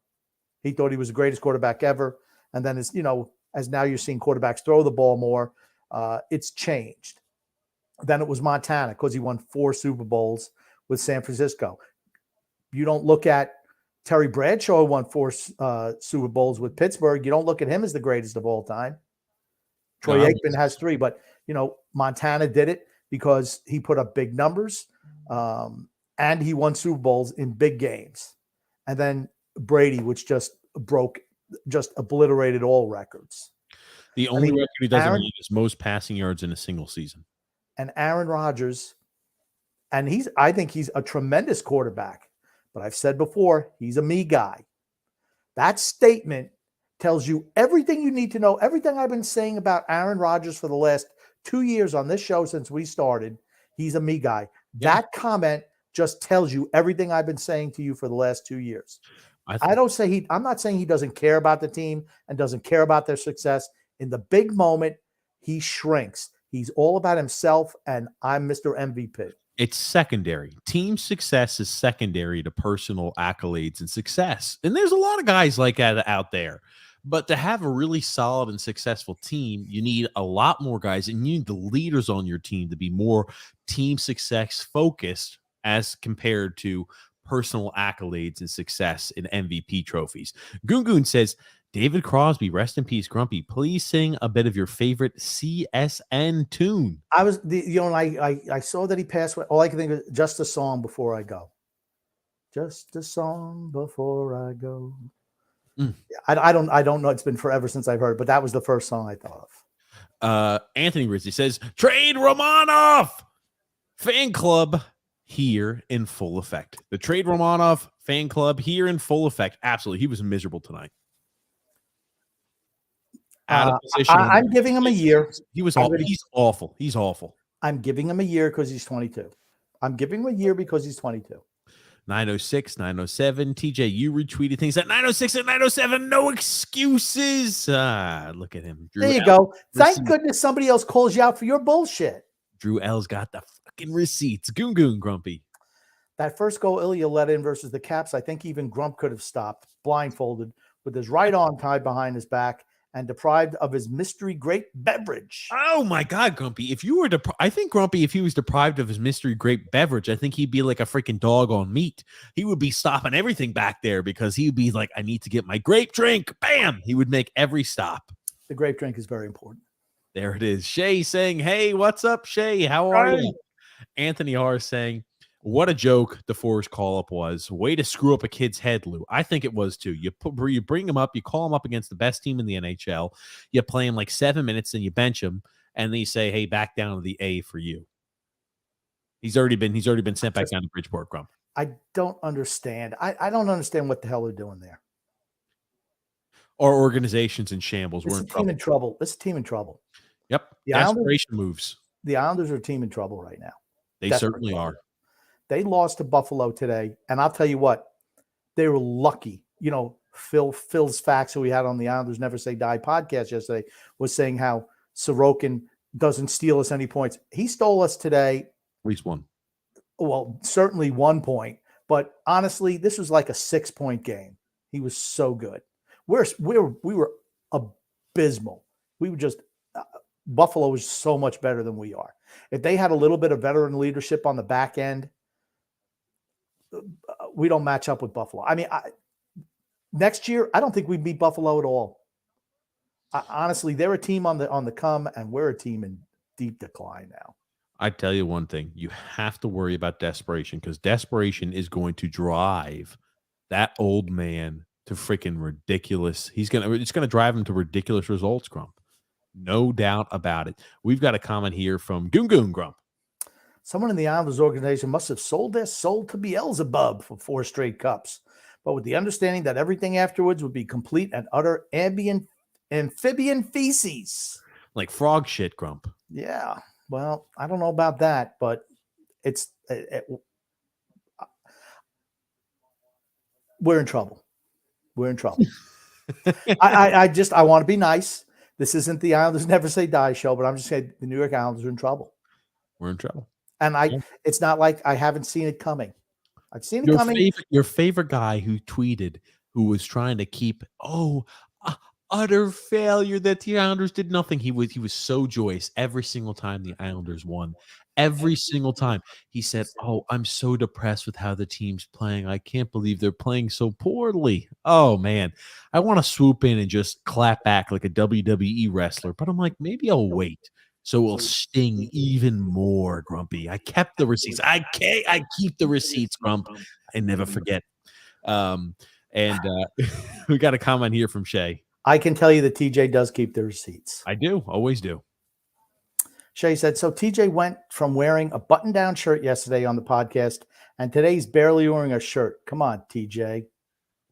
He thought he was the greatest quarterback ever. And then, as now you're seeing quarterbacks throw the ball more, it's changed. Then it was Montana because he won 4 Super Bowls with San Francisco. You don't look at Terry Bradshaw, who won 4 Super Bowls with Pittsburgh. You don't look at him as the greatest of all time. Troy Aikman has 3, but Montana did it because he put up big numbers, and he won Super Bowls in big games. And then Brady, which just obliterated all records. The only record he doesn't lead is most passing yards in a single season. And Aaron Rodgers, and I think he's a tremendous quarterback, but I've said before, he's a me guy. That statement tells you everything you need to know, everything I've been saying about Aaron Rodgers for the last 2 years on this show since we started. He's a me guy. Yeah. That comment just tells you everything I've been saying to you for the last 2 years. I'm not saying he doesn't care about the team and doesn't care about their success. In the big moment, he shrinks. He's all about himself, and I'm Mr. MVP. It's secondary. Team success is secondary to personal accolades and success. And there's a lot of guys like that out there. But to have a really solid and successful team, you need a lot more guys, and you need the leaders on your team to be more team success focused as compared to personal accolades and success in MVP trophies. Goon says, David Crosby, rest in peace, Grumpy. Please sing a bit of your favorite CSN tune. I saw that he passed away. All I can think of is Just a Song Before I Go. Just a song before I go. Yeah, I don't know. It's been forever since I've heard it, but that was the first song I thought of. Anthony Rizzi says, Trade Romanov fan club here in full effect. The Trade Romanov fan club here in full effect. Absolutely. He was miserable tonight. Out of position. I'm giving him a year. He was awful. He's awful. He's awful. I'm giving him a year because he's 22. I'm giving him a year because he's 22. 906, 907. TJ, you retweeted things at 906 and 907. No excuses. Look at him. Drew there you go. Thank goodness somebody else calls you out for your bullshit. Drew L's got the fucking receipts. Goon Grumpy. That first goal Ilya let in versus the Caps, I think even Grump could have stopped, blindfolded, with his right arm tied behind his back and deprived of his mystery grape beverage. Oh my God, Grumpy. If you were I think Grumpy, if he was deprived of his mystery grape beverage, I think he'd be like a freaking dog on meat. He would be stopping everything back there because he would be like, I need to get my grape drink. Bam. He would make every stop. The grape drink is very important. There it is. Shay saying, hey, what's up, Shay? How are you? Anthony R saying, what a joke DeForest call-up was. Way to screw up a kid's head, Lou. I think it was too. You bring him up, you call him up against the best team in the NHL. You play him like 7 minutes, and you bench him, and then you say, hey, back down to the A for you. He's already been sent back down to Bridgeport, Grump. I don't understand. I don't understand what the hell they're doing there. Our organization's in shambles. We're in trouble. Team in trouble. This is a team in trouble. Yep. Desperation moves. The Islanders are a team in trouble right now. They certainly are. They lost to Buffalo today, and I'll tell you what, they were lucky. Phil's Facts, who we had on the Islanders Never Say Die podcast yesterday, was saying how Sorokin doesn't steal us any points. He stole us today. At least one. Well, certainly 1 point, but honestly, this was like a 6-point game. He was so good. We were abysmal. We were just Buffalo was so much better than we are. If they had a little bit of veteran leadership on the back end, we don't match up with Buffalo. I mean, next year, I don't think we beat Buffalo at all. Honestly, they're a team on the come, and we're a team in deep decline now. I tell you one thing, you have to worry about desperation, because desperation is going to drive that old man to freaking ridiculous. It's going to drive him to ridiculous results, Grump. No doubt about it. We've got a comment here from Goon Goon Grump. Someone in the Islanders organization must have sold their soul to Beelzebub for 4 straight cups, but with the understanding that everything afterwards would be complete and utter amphibian feces. Like frog shit, Grump. Yeah. Well, I don't know about that, but we're in trouble. We're in trouble. I want to be nice. This isn't the Islanders Never Say Die show, but I'm just saying the New York Islanders are in trouble. We're in trouble. And it's not like I haven't seen it coming. I've seen it coming. Your favorite guy who tweeted, who was trying to keep, utter failure that the Islanders did nothing. He was so joyous every single time the Islanders won. Every single time. He said, I'm so depressed with how the team's playing. I can't believe they're playing so poorly. Oh, man. I want to swoop in and just clap back like a WWE wrestler. But I'm like, maybe I'll wait. So it will sting even more, Grumpy. I kept the receipts. I keep the receipts, Grump. I never forget. And we got a comment here from Shay. I can tell you that TJ does keep the receipts. I do. Always do. Shay said, so TJ went from wearing a button-down shirt yesterday on the podcast, and today he's barely wearing a shirt. Come on, TJ.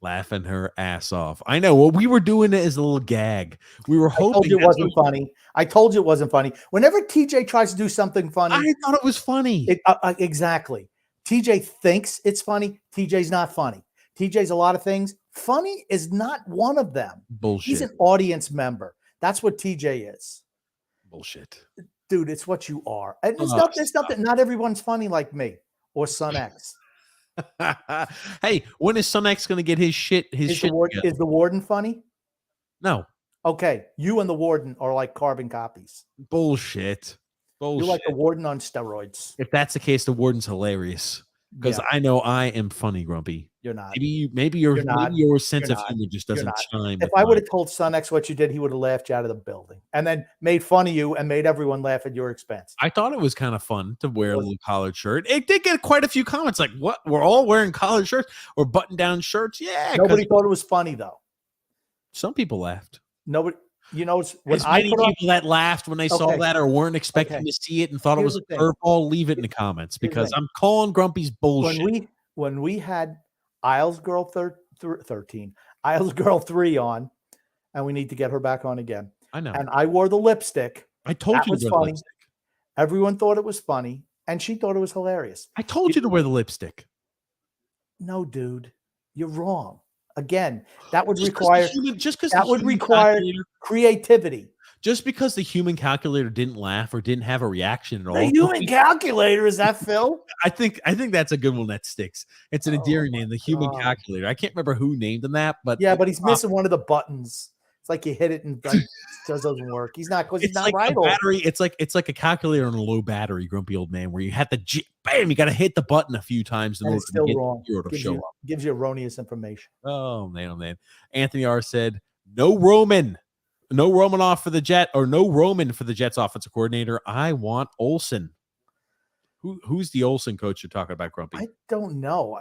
Laughing her ass off. I know. Well, we were doing it as a little gag. We were hoping. I told you it wasn't funny. I told you it wasn't funny. Whenever TJ tries to do something funny. I thought it was funny. Exactly. TJ thinks it's funny. TJ's not funny. TJ's a lot of things. Funny is not one of them. Bullshit. He's an audience member. That's what TJ is. Bullshit. Dude, it's what you are. And it's not everyone's funny like me or Son X. Hey, when is Son X going to get his shit? Is the warden funny? No. Okay. You and the warden are like carbon copies. Bullshit. You're like the warden on steroids. If that's the case, the warden's hilarious. Because I know I am funny, Grumpy. You're not. Maybe your sense of humor just doesn't chime. If I would have told Son X what you did, he would have laughed you out of the building and then made fun of you and made everyone laugh at your expense. I thought it was kind of fun to wear a little collared shirt. It did get quite a few comments like, what? We're all wearing collared shirts or button-down shirts? Yeah. Nobody thought it was funny, though. Some people laughed. Nobody. You know, when people that laughed when they saw that or weren't expecting to see it and thought it was a curveball, leave it in the comments because I'm calling Grumpy's bullshit. When we had Isles Girl 13, Isles Girl 3 on, and we need to get her back on again. I know. And I wore the lipstick. I told you to wear the lipstick. Everyone thought it was funny, and she thought it was hilarious. I told you to wear the lipstick. No, dude, you're wrong. Again, that would require creativity. Just because the human calculator didn't laugh or didn't have a reaction at all. The human calculator, is that Phil? I think that's a good one that sticks. It's an endearing name, the human calculator. I can't remember who named him that, but yeah, but he's missing one of the buttons. It's like you hit it and it doesn't work. He's not because he's not right. Battery. It's like a calculator on a low battery, grumpy old man, where you have to bam, you got to hit the button a few times in order to get wrong. Gives you erroneous information. Oh man. Anthony R said no Roman off for the Jet, or no Roman for the Jets offensive coordinator. I want Olsen. Who's the Olsen coach you're talking about, Grumpy? I don't know.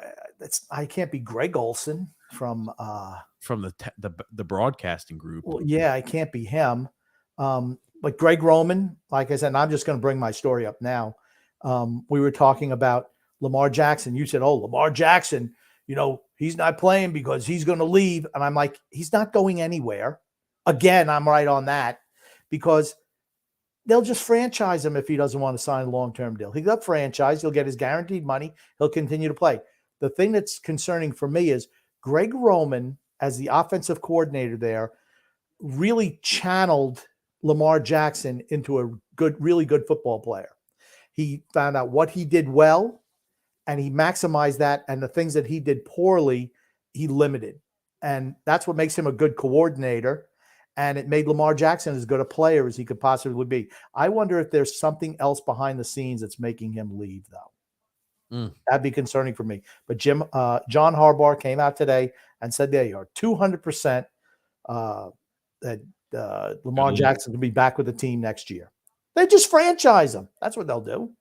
I can't be Greg Olsen from the broadcasting group. Well, yeah, I can't be him. But Greg Roman, like I said, and I'm just going to bring my story up now. We were talking about Lamar Jackson. You said, Lamar Jackson, he's not playing because he's going to leave. And I'm like, he's not going anywhere. Again, I'm right on that because they'll just franchise him if he doesn't want to sign a long-term deal. He'll get franchised. He'll get his guaranteed money. He'll continue to play. The thing that's concerning for me is Greg Roman as the offensive coordinator there, really channeled Lamar Jackson into a really good football player. He found out what he did well, and he maximized that, and the things that he did poorly, he limited. And that's what makes him a good coordinator. And it made Lamar Jackson as good a player as he could possibly be. I wonder if there's something else behind the scenes that's making him leave, though. That'd be concerning for me. But John Harbaugh came out today and said they are 200% that Lamar Jackson will be back with the team next year. They just franchise him. That's what they'll do.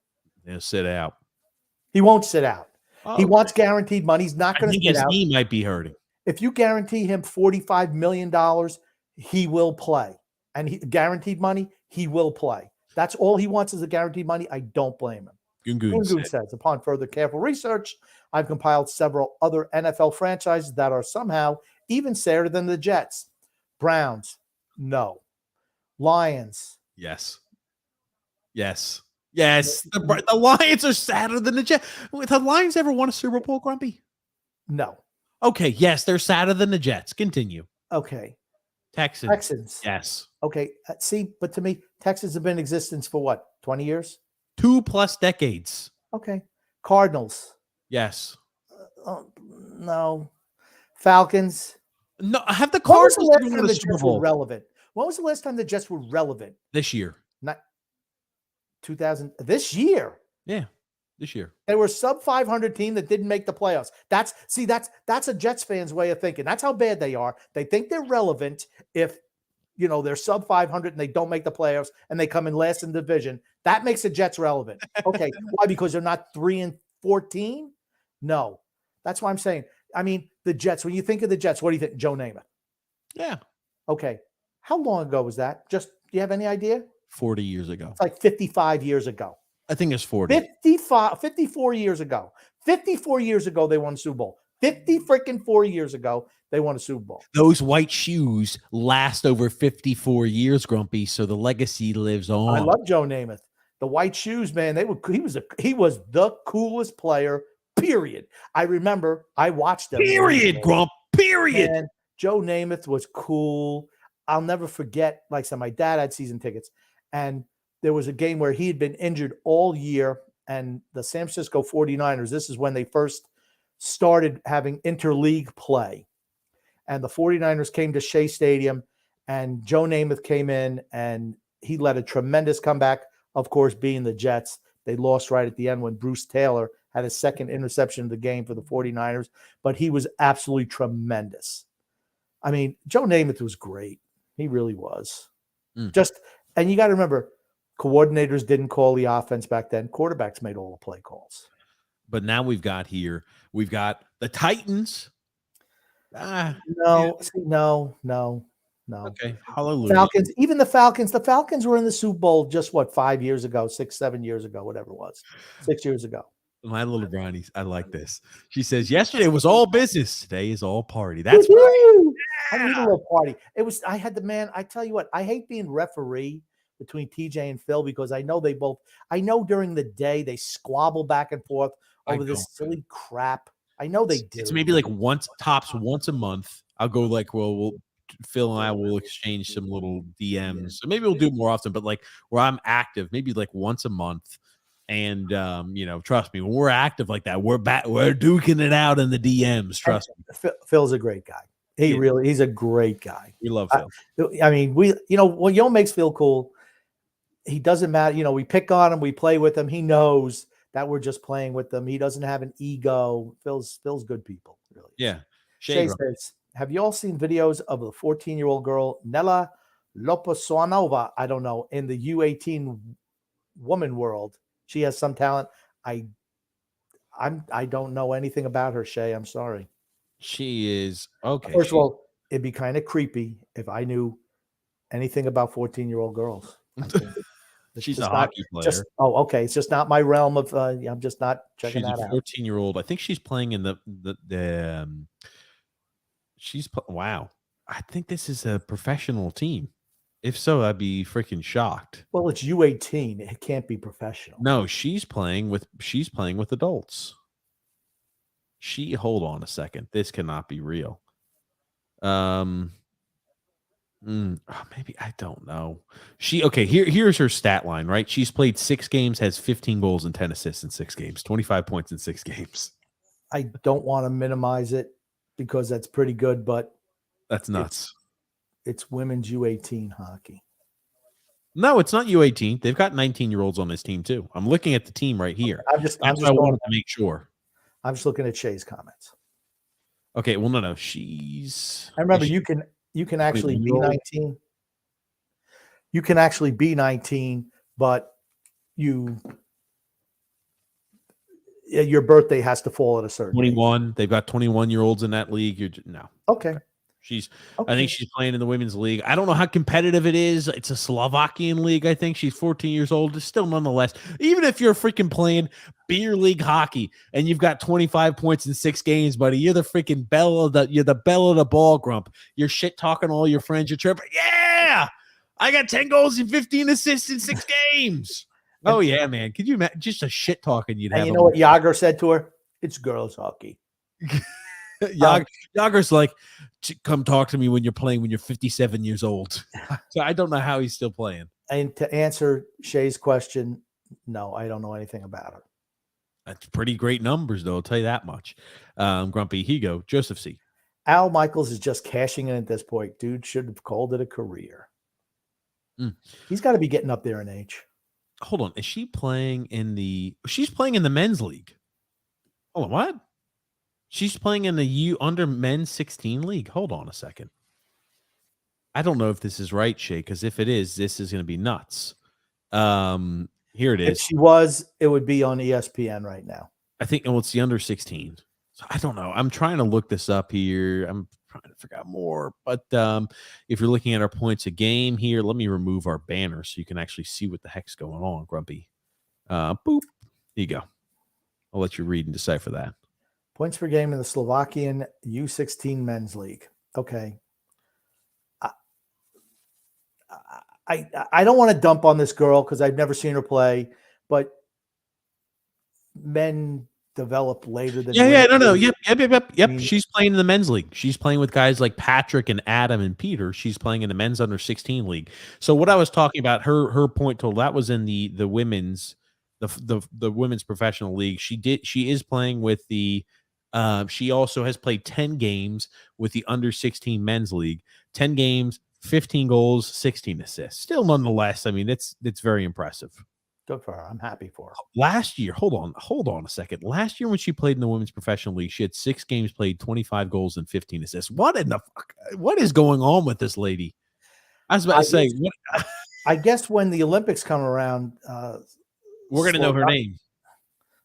They'll sit out. He won't sit out. Oh, he wants guaranteed money. He's not going to sit out. His knee might be hurting. If you guarantee him $45 million, he will play. And guaranteed money, he will play. That's all he wants is the guaranteed money. I don't blame him. Gungun says, upon further careful research, I've compiled several other NFL franchises that are somehow even sadder than the Jets. Browns, no. Lions, yes. Yes. Yes. The Lions are sadder than the Jets. The Lions ever won a Super Bowl, Grumpy? No. Okay. Yes, they're sadder than the Jets. Continue. Okay. Texans. Yes. Okay. See, but to me, Texans have been in existence for what? 20 years? 2+ decades. Okay. Cardinals. Yes. No. Falcons. No, I have the Cardinals won the Super Bowl. Relevant. When was the last time the Jets were relevant? This year. Not 2000. This year. Yeah. This year. They were sub 500 team that didn't make the playoffs. That's a Jets fan's way of thinking. That's how bad they are. They think they're relevant if they're sub 500 and they don't make the playoffs and they come in last in the division. That makes the Jets relevant. Okay. Why? Because they're not 3-14? No. That's why I'm saying. I mean, the Jets, when you think of the Jets, what do you think? Joe Namath. Yeah. Okay. How long ago was that? Do you have any idea? 40 years ago. It's like 55 years ago. I think it's 40. 54 years ago. 54 years ago, they won a Super Bowl. 4 years ago, they won a Super Bowl. Those white shoes last over 54 years, Grumpy, so the legacy lives on. I love Joe Namath. The white shoes, man, he was the coolest player, period. I remember I watched them. Period, Grump. Period. And Joe Namath was cool. I'll never forget, like I said, my dad had season tickets, and there was a game where he had been injured all year, and the San Francisco 49ers, this is when they first started having interleague play. And the 49ers came to Shea Stadium, and Joe Namath came in, and he led a tremendous comeback, of course, being the Jets. They lost right at the end when Bruce Taylor had his second interception of the game for the 49ers, but he was absolutely tremendous. I mean, Joe Namath was great. He really was. And you got to remember, coordinators didn't call the offense back then. Quarterbacks made all the play calls. But now we've got the Titans. No. Okay. Hallelujah. Falcons, even the Falcons were in the Super Bowl just 5 years ago, 6-7 years ago, whatever it was, 6 years ago. My little brownie, I like this. She says, yesterday was all business. Today is all party. That's right. I need a little party. I tell you what, I hate being referee between TJ and Phil because I know during the day they squabble back and forth over this silly crap. I know they do. It's maybe like once a month. I'll go Phil and I will exchange some little DMs. Yeah. So maybe we'll do more often, but like where I'm active, maybe like once a month. And trust me, when we're active like that, we're duking it out in the DMs. Trust me. Phil's a great guy. He's a great guy. We love Phil. I mean, what makes Phil cool, he doesn't matter. We pick on him, we play with him. He knows that we're just playing with them. He doesn't have an ego. Phil's good people, really. Yeah. Shay says, have you all seen videos of the 14-year-old girl, Nella Loposonova, I don't know, in the U18 woman world? She has some talent. I don't know anything about her, Shay. I'm sorry. She is okay. First of all, it'd be kind of creepy if I knew anything about 14-year-old girls. She's a hockey player. Okay. It's just not my realm of. I'm just not checking that out. 14-year-old. I think she's playing in the. Wow. I think this is a professional team. If so, I'd be freaking shocked. Well, it's U18. It can't be professional. No, she's playing with adults. Hold on a second. This cannot be real. Maybe I don't know. Here's her stat line, right? She's played 6 games, has 15 goals and 10 assists in 6 games, 25 points in 6 games. I don't want to minimize it because that's pretty good, but that's nuts. It's women's U18 hockey. No, it's not U18. They've got 19-year-olds on this team too. I'm looking at the team right here. I wanted to make sure. I'm just looking at Shay's comments. Okay, well, no. She's. I remember you can actually be 19. You can actually be 19, but your birthday has to fall at a certain 21. age. They've got 21-year-olds in that league. Okay. I think she's playing in the women's league. I don't know how competitive it is. It's a Slovakian league. I think she's 14 years old. It's still nonetheless, even if you're freaking playing beer league hockey and you've got 25 points in 6 games, buddy, you're the freaking you're the belle of the ball, Grump. You're shit talking all your friends. You're tripping. Yeah, I got 10 goals and 15 assists in 6 games. Oh yeah, man. Could you imagine just a shit talking you'd have? And you know what Yager said to her? It's girls hockey. Yager's like, come talk to me when you're playing when you're 57 years old. So I don't know how he's still playing. And to answer Shay's question, no, I don't know anything about her. That's pretty great numbers, though. I'll tell you that much. Grumpy, here you go. Joseph C. Al Michaels is just cashing in at this point. Dude should have called it a career. He's got to be getting up there in age. Hold on. Is she playing in the... She's playing in the men's league. Hold on, what? She's playing in the under men's 16 league. Hold on a second. I don't know if this is right, Shay, because if it is, this is going to be nuts. Here it is. If she was, it would be on ESPN right now. I think, well, it's the under 16. So I don't know. I'm trying to look this up here. I'm trying to figure out more. But if you're looking at our points a game here, let me remove our banner so you can actually see what the heck's going on, Grumpy. Boop. Here you go. I'll let you read and decipher that. Points per game in the Slovakian U16 men's league. Okay. I don't want to dump on this girl because I've never seen her play, but men develop later than no. Yep. She's playing in the men's league. She's playing with guys like Patrick and Adam and Peter. She's playing in the men's under 16 league. So what I was talking about, her point total, that was in the women's the women's professional league. She is playing with the she also has played 10 games with the under 16 men's league. 10 games, 15 goals, 16 assists. Still, nonetheless, I mean, it's very impressive. Good for her. I'm happy for her. Last year, hold on a second. Last year when she played in the women's professional league, she had 6 games played, 25 goals and 15 assists. What in the fuck? What is going on with this lady? I was about to say, I guess when the Olympics come around, we're going to know her name.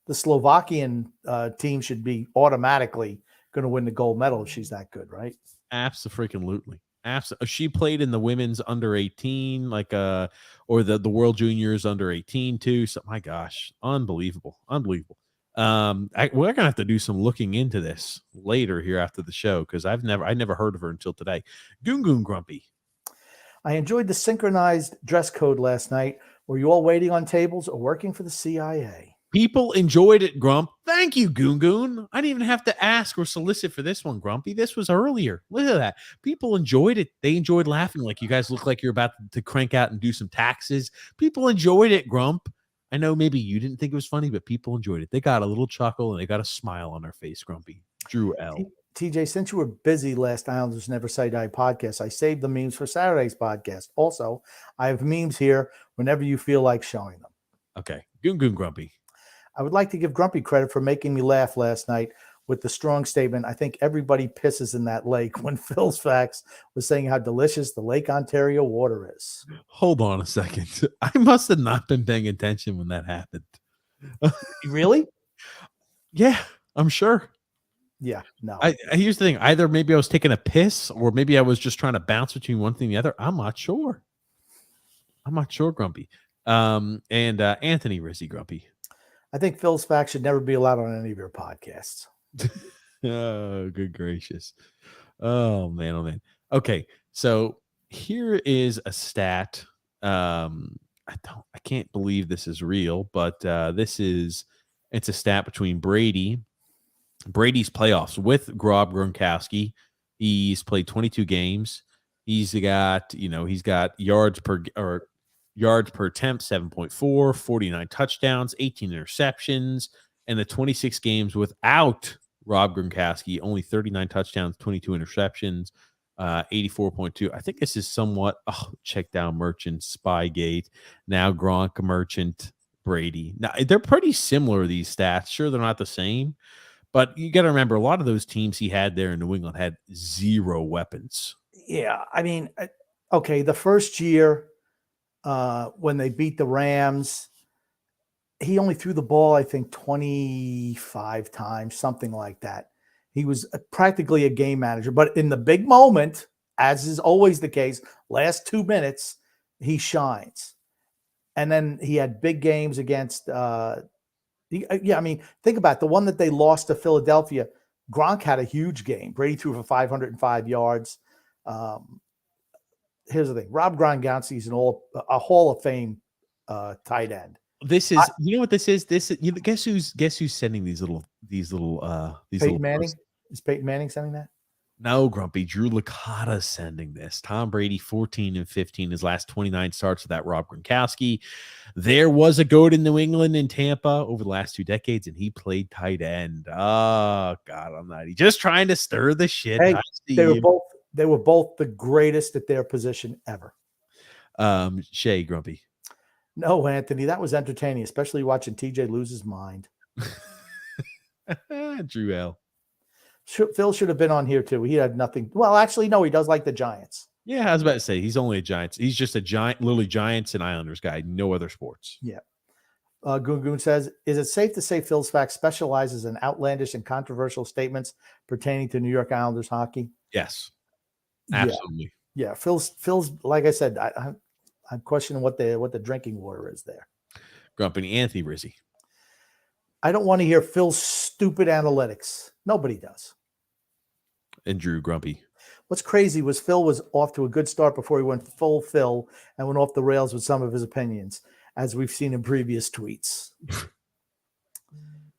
The Slovakian team should be automatically going to win the gold medal if she's that good, right? Absolutely. She played in the women's under 18, or the World Juniors under 18 too. So my gosh, unbelievable. We're gonna have to do some looking into this later here after the show because I never heard of her until today. Goon Grumpy. I enjoyed the synchronized dress code last night. Were you all waiting on tables or working for the CIA? People enjoyed it, Grump. Thank you, Goon. I didn't even have to ask or solicit for this one, Grumpy. This was earlier. Look at that. People enjoyed it. They enjoyed laughing like you guys look like you're about to crank out and do some taxes. People enjoyed it, Grump. I know maybe you didn't think it was funny, but people enjoyed it. They got a little chuckle and they got a smile on their face, Grumpy. Drew L. TJ, since you were busy last Islanders Never Say Die podcast, I saved the memes for Saturday's podcast. Also, I have memes here whenever you feel like showing them. Okay. Goon Grumpy. I would like to give Grumpy credit for making me laugh last night with the strong statement, I think everybody pisses in that lake, when Phil's Facts was saying how delicious the Lake Ontario water is. Hold on a second. I must have not been paying attention when that happened. Really? Yeah, I'm sure. Yeah, no. Here's the thing. Either maybe I was taking a piss or maybe I was just trying to bounce between one thing and the other. I'm not sure. Grumpy. And Anthony Rizzi, Grumpy. I think Phil's Facts should never be allowed on any of your podcasts. Oh, good gracious. Oh man. Okay, so here is a stat. I can't believe this is real, but it's a stat between Brady's playoffs with Grob Gronkowski He's played 22 games. He's got yards per attempt 7.4, 49 touchdowns, 18 interceptions, and the 26 games without Rob Gronkowski, only 39 touchdowns, 22 interceptions, 84.2. I think this is somewhat check down Merchant, Spygate, now Gronk, Merchant, Brady. Now they're pretty similar, these stats. Sure, they're not the same, but you got to remember a lot of those teams he had there in New England had zero weapons. Yeah, I mean, okay, the first year when they beat the Rams, he only threw the ball, I think, 25 times, something like that. He was practically a game manager. But in the big moment, as is always the case, last 2 minutes, he shines. And then he had big games against I mean, think about it. The one that they lost to Philadelphia. Gronk had a huge game. Brady threw for 505 yards. Here's the thing: Rob Gronkowski is a Hall of Fame tight end. This is, you know what this is? Guess who's sending these little Peyton Manning? posts? Is Peyton Manning sending that? No, Grumpy. Drew Licata sending this. Tom Brady 14-15, his last 29 starts with that Rob Gronkowski. There was a GOAT in New England and Tampa over the last 2 decades, and he played tight end. Oh God, I'm not just trying to stir the shit. Hey, they were both the greatest at their position ever. Shay, Grumpy. No, Anthony, that was entertaining, especially watching TJ lose his mind. Drew L. Phil should have been on here too. He had nothing. Well, actually, no, he does like the Giants. Yeah, I was about to say he's only a Giants. He's just a giant, literally Giants and Islanders guy. No other sports. Yeah. Goon says, is it safe to say Phil's Facts specializes in outlandish and controversial statements pertaining to New York Islanders hockey? Yes, absolutely. Yeah. Phil's like I said, I'm questioning what the drinking water is there. Grumpy Anthony Rizzi. I don't want to hear Phil's stupid analytics. Nobody does. And Drew Grumpy. What's crazy was Phil was off to a good start before he went full Phil and went off the rails with some of his opinions, as we've seen in previous tweets.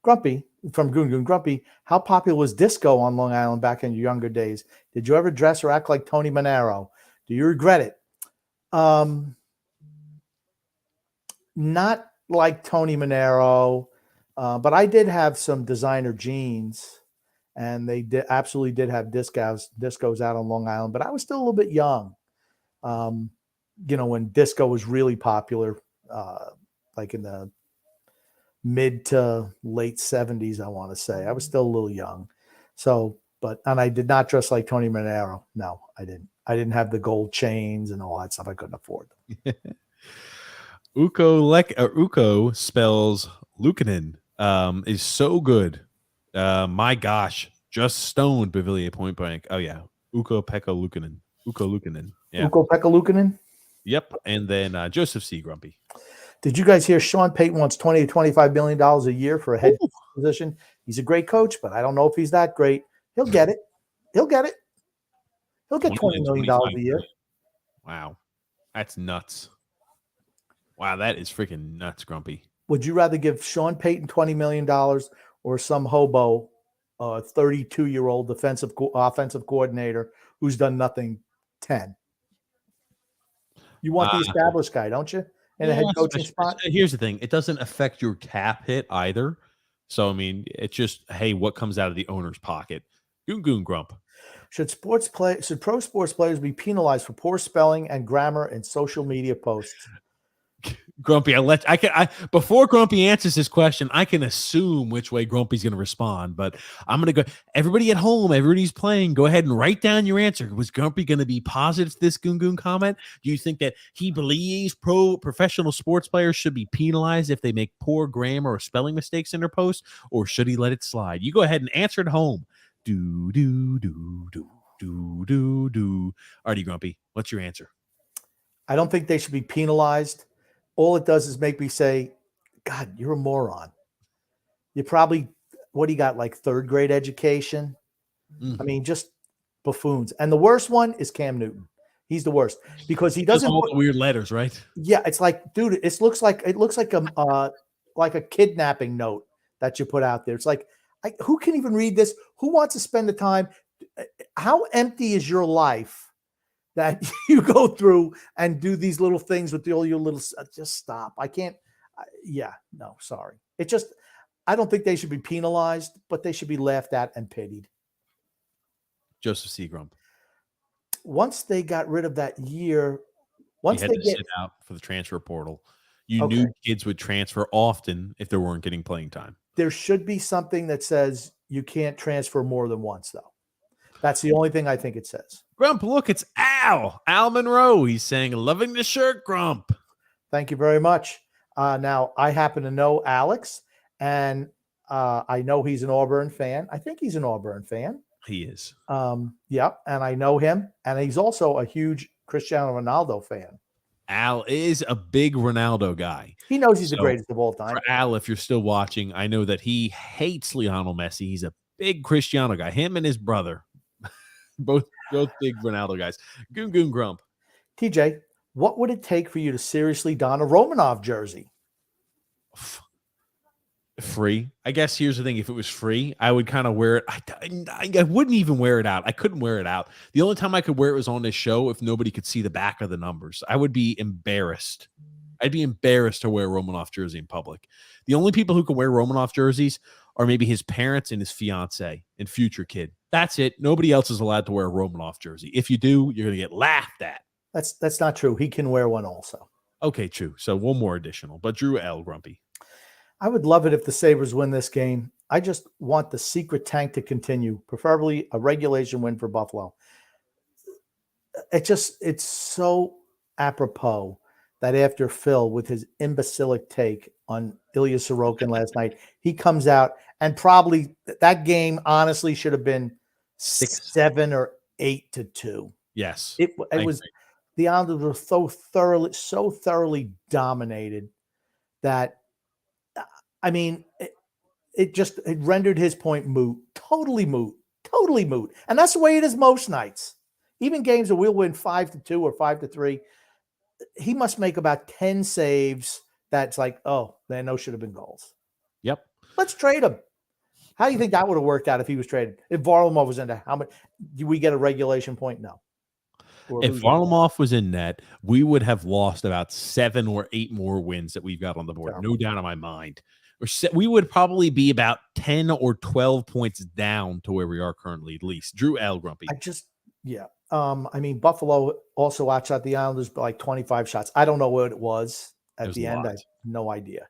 Grumpy, from Goon Grumpy, how popular was disco on Long Island back in your younger days? Did you ever dress or act like Tony Manero? Do you regret it? Not like Tony Manero, but I did have some designer jeans, and they absolutely did have discos out on Long Island, but I was still a little bit young. When disco was really popular, like in the mid to late 70s, I want to say. I was still a little young. And I did not dress like Tony Manero. No, I didn't. I didn't have the gold chains and all that stuff. I couldn't afford them. Uko spells Lukanen is so good. My gosh, just stoned Bavilier point blank. Oh yeah, Ukko-Pekka Luukkonen. Yeah. Ukko-Pekka Luukkonen? Yep. And then Joseph C. Grumpy. Did you guys hear Sean Payton wants $20 to $25 million a year for a head position? He's a great coach, but I don't know if he's that great. He'll get it. He'll get $20 million a year. Wow. That's nuts. Wow, that is freaking nuts, Grumpy. Would you rather give Sean Payton $20 million or some hobo, 32-year-old offensive coordinator who's done nothing, 10? You want the established guy, don't you? In a head coaching spot? Here's the thing. It doesn't affect your cap hit either. So, I mean, it's just, hey, what comes out of the owner's pocket? Goon Grump. Should pro sports players be penalized for poor spelling and grammar in social media posts? Grumpy, before Grumpy answers this question, I can assume which way Grumpy's going to respond, but I'm going to go. Everybody at home, everybody's playing, go ahead and write down your answer. Was Grumpy going to be positive to this Goon comment? Do you think that he believes professional sports players should be penalized if they make poor grammar or spelling mistakes in their posts, or should he let it slide? You go ahead and answer at home. Do. Alrighty, Grumpy, what's your answer? I don't think they should be penalized. All it does is make me say, God, you're a moron. You probably, what do you got, like third grade education? I mean, just buffoons. And the worst one is Cam Newton. He's the worst because he doesn't all the weird letters, right? Yeah, it's like, dude, it looks like a kidnapping note that you put out there. It's like, who can even read this? Who wants to spend the time How empty is your life that you go through and do these little things with all your little, just stop. I can't. No, sorry. I don't think they should be penalized, but they should be laughed at and pitied. Joseph Seagrump. Once they got rid of that year, He had to sit out for the transfer portal. You knew kids would transfer often if they weren't getting playing time. There should be something that says you can't transfer more than once, though. That's the only thing I think it says. Grump, look, it's Al Monroe. He's saying, loving the shirt, Grump. Thank you very much. Now, I happen to know Alex, and I know he's an Auburn fan. I think he's an Auburn fan. He is. Yep, and I know him, and he's also a huge Cristiano Ronaldo fan. Al is a big Ronaldo guy. He knows he's the greatest of all time. For Al, if you're still watching, I know that he hates Lionel Messi. He's a big Cristiano guy. Him and his brother, both big Ronaldo guys. Goon Goon Grump. TJ, what would it take for you to seriously don a Romanov jersey? Free. I guess here's the thing. If it was free, I would kind of wear it. I wouldn't even wear it out. I couldn't wear it out. The only time I could wear it was on this show if nobody could see the back of the numbers. I would be embarrassed. I'd be embarrassed to wear a Romanoff jersey in public. The only people who can wear Romanoff jerseys are maybe his parents and his fiance and future kid. That's it. Nobody else is allowed to wear a Romanoff jersey. If you do, you're going to get laughed at. That's not true. He can wear one also. Okay, true. So one more additional. But Drew L. Grumpy. I would love it if the Sabres win this game. I just want the secret tank to continue, preferably a regulation win for Buffalo. It's so apropos that after Phil, with his imbecilic take on Ilya Sorokin last night, he comes out and probably that game honestly should have been 7 or 8-2. Yes. It was the Islanders were so thoroughly dominated that, I mean, it rendered his point moot, totally moot. And that's the way it is most nights. Even games that we'll win 5-2 or 5-3, he must make about 10 saves. That's like, oh, man, those should have been goals. Yep. Let's trade him. How do you think that would have worked out if he was traded? If Varlamov was in there, how much do we get a regulation point? No. If Varlamov was in net, we would have lost about 7 or 8 more wins that we've got on the board. Terrible. No doubt in my mind. We would probably be about 10 or 12 points down to where we are currently, at least. Drew L. Grumpy. I mean, Buffalo also outshot the Islanders by like 25 shots. I don't know what it was at the end. I have no idea.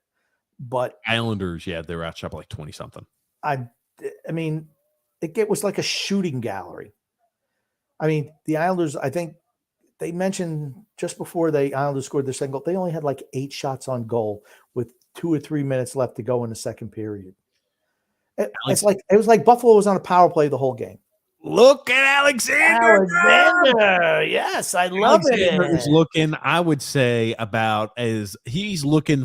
But Islanders, yeah, they were outshot by like 20 something. I mean, it was like a shooting gallery. I mean, the Islanders, I think they mentioned just before the Islanders scored their second goal, they only had like 8 shots on goal with 2 or 3 minutes left to go in the second period. It was like Buffalo was on a power play the whole game. Look at Alexander. Yes, I love it. Is looking, I would say, about as he's looking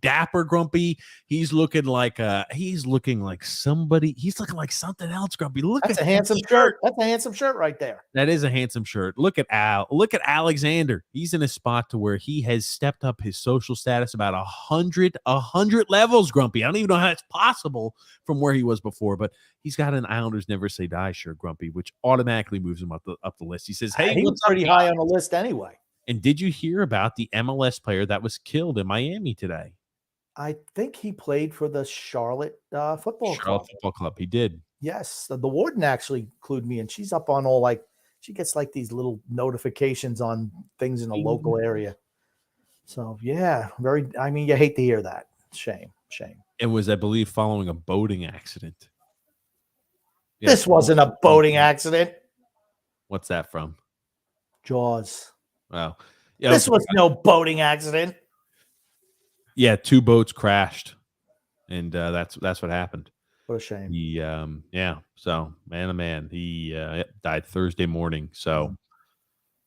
dapper, Grumpy. He's looking like somebody. He's looking like something else, Grumpy. That's a handsome shirt. That's a handsome shirt right there. That is a handsome shirt. Look at Al. Look at Alexander. He's in a spot to where he has stepped up his social status about 100 levels, Grumpy. I don't even know how that's possible from where he was before, but he's got an Islanders Never Say Die shirt, Grumpy, which automatically moves him up the list. He says, "Hey, he was pretty high on the list anyway." And did you hear about the MLS player that was killed in Miami today? I think he played for the Charlotte Football Club. He did. Yes, the warden actually clued me in. She's up on all she gets like these little notifications on things in the local area. So yeah, I mean, you hate to hear that. Shame. It was, I believe, following a boating accident. Yeah. This wasn't a boating accident. What's that from? Jaws. Wow. Yeah, this was no boating accident. Yeah, 2 boats crashed, and that's what happened. What a shame. So man, oh man, he died Thursday morning. So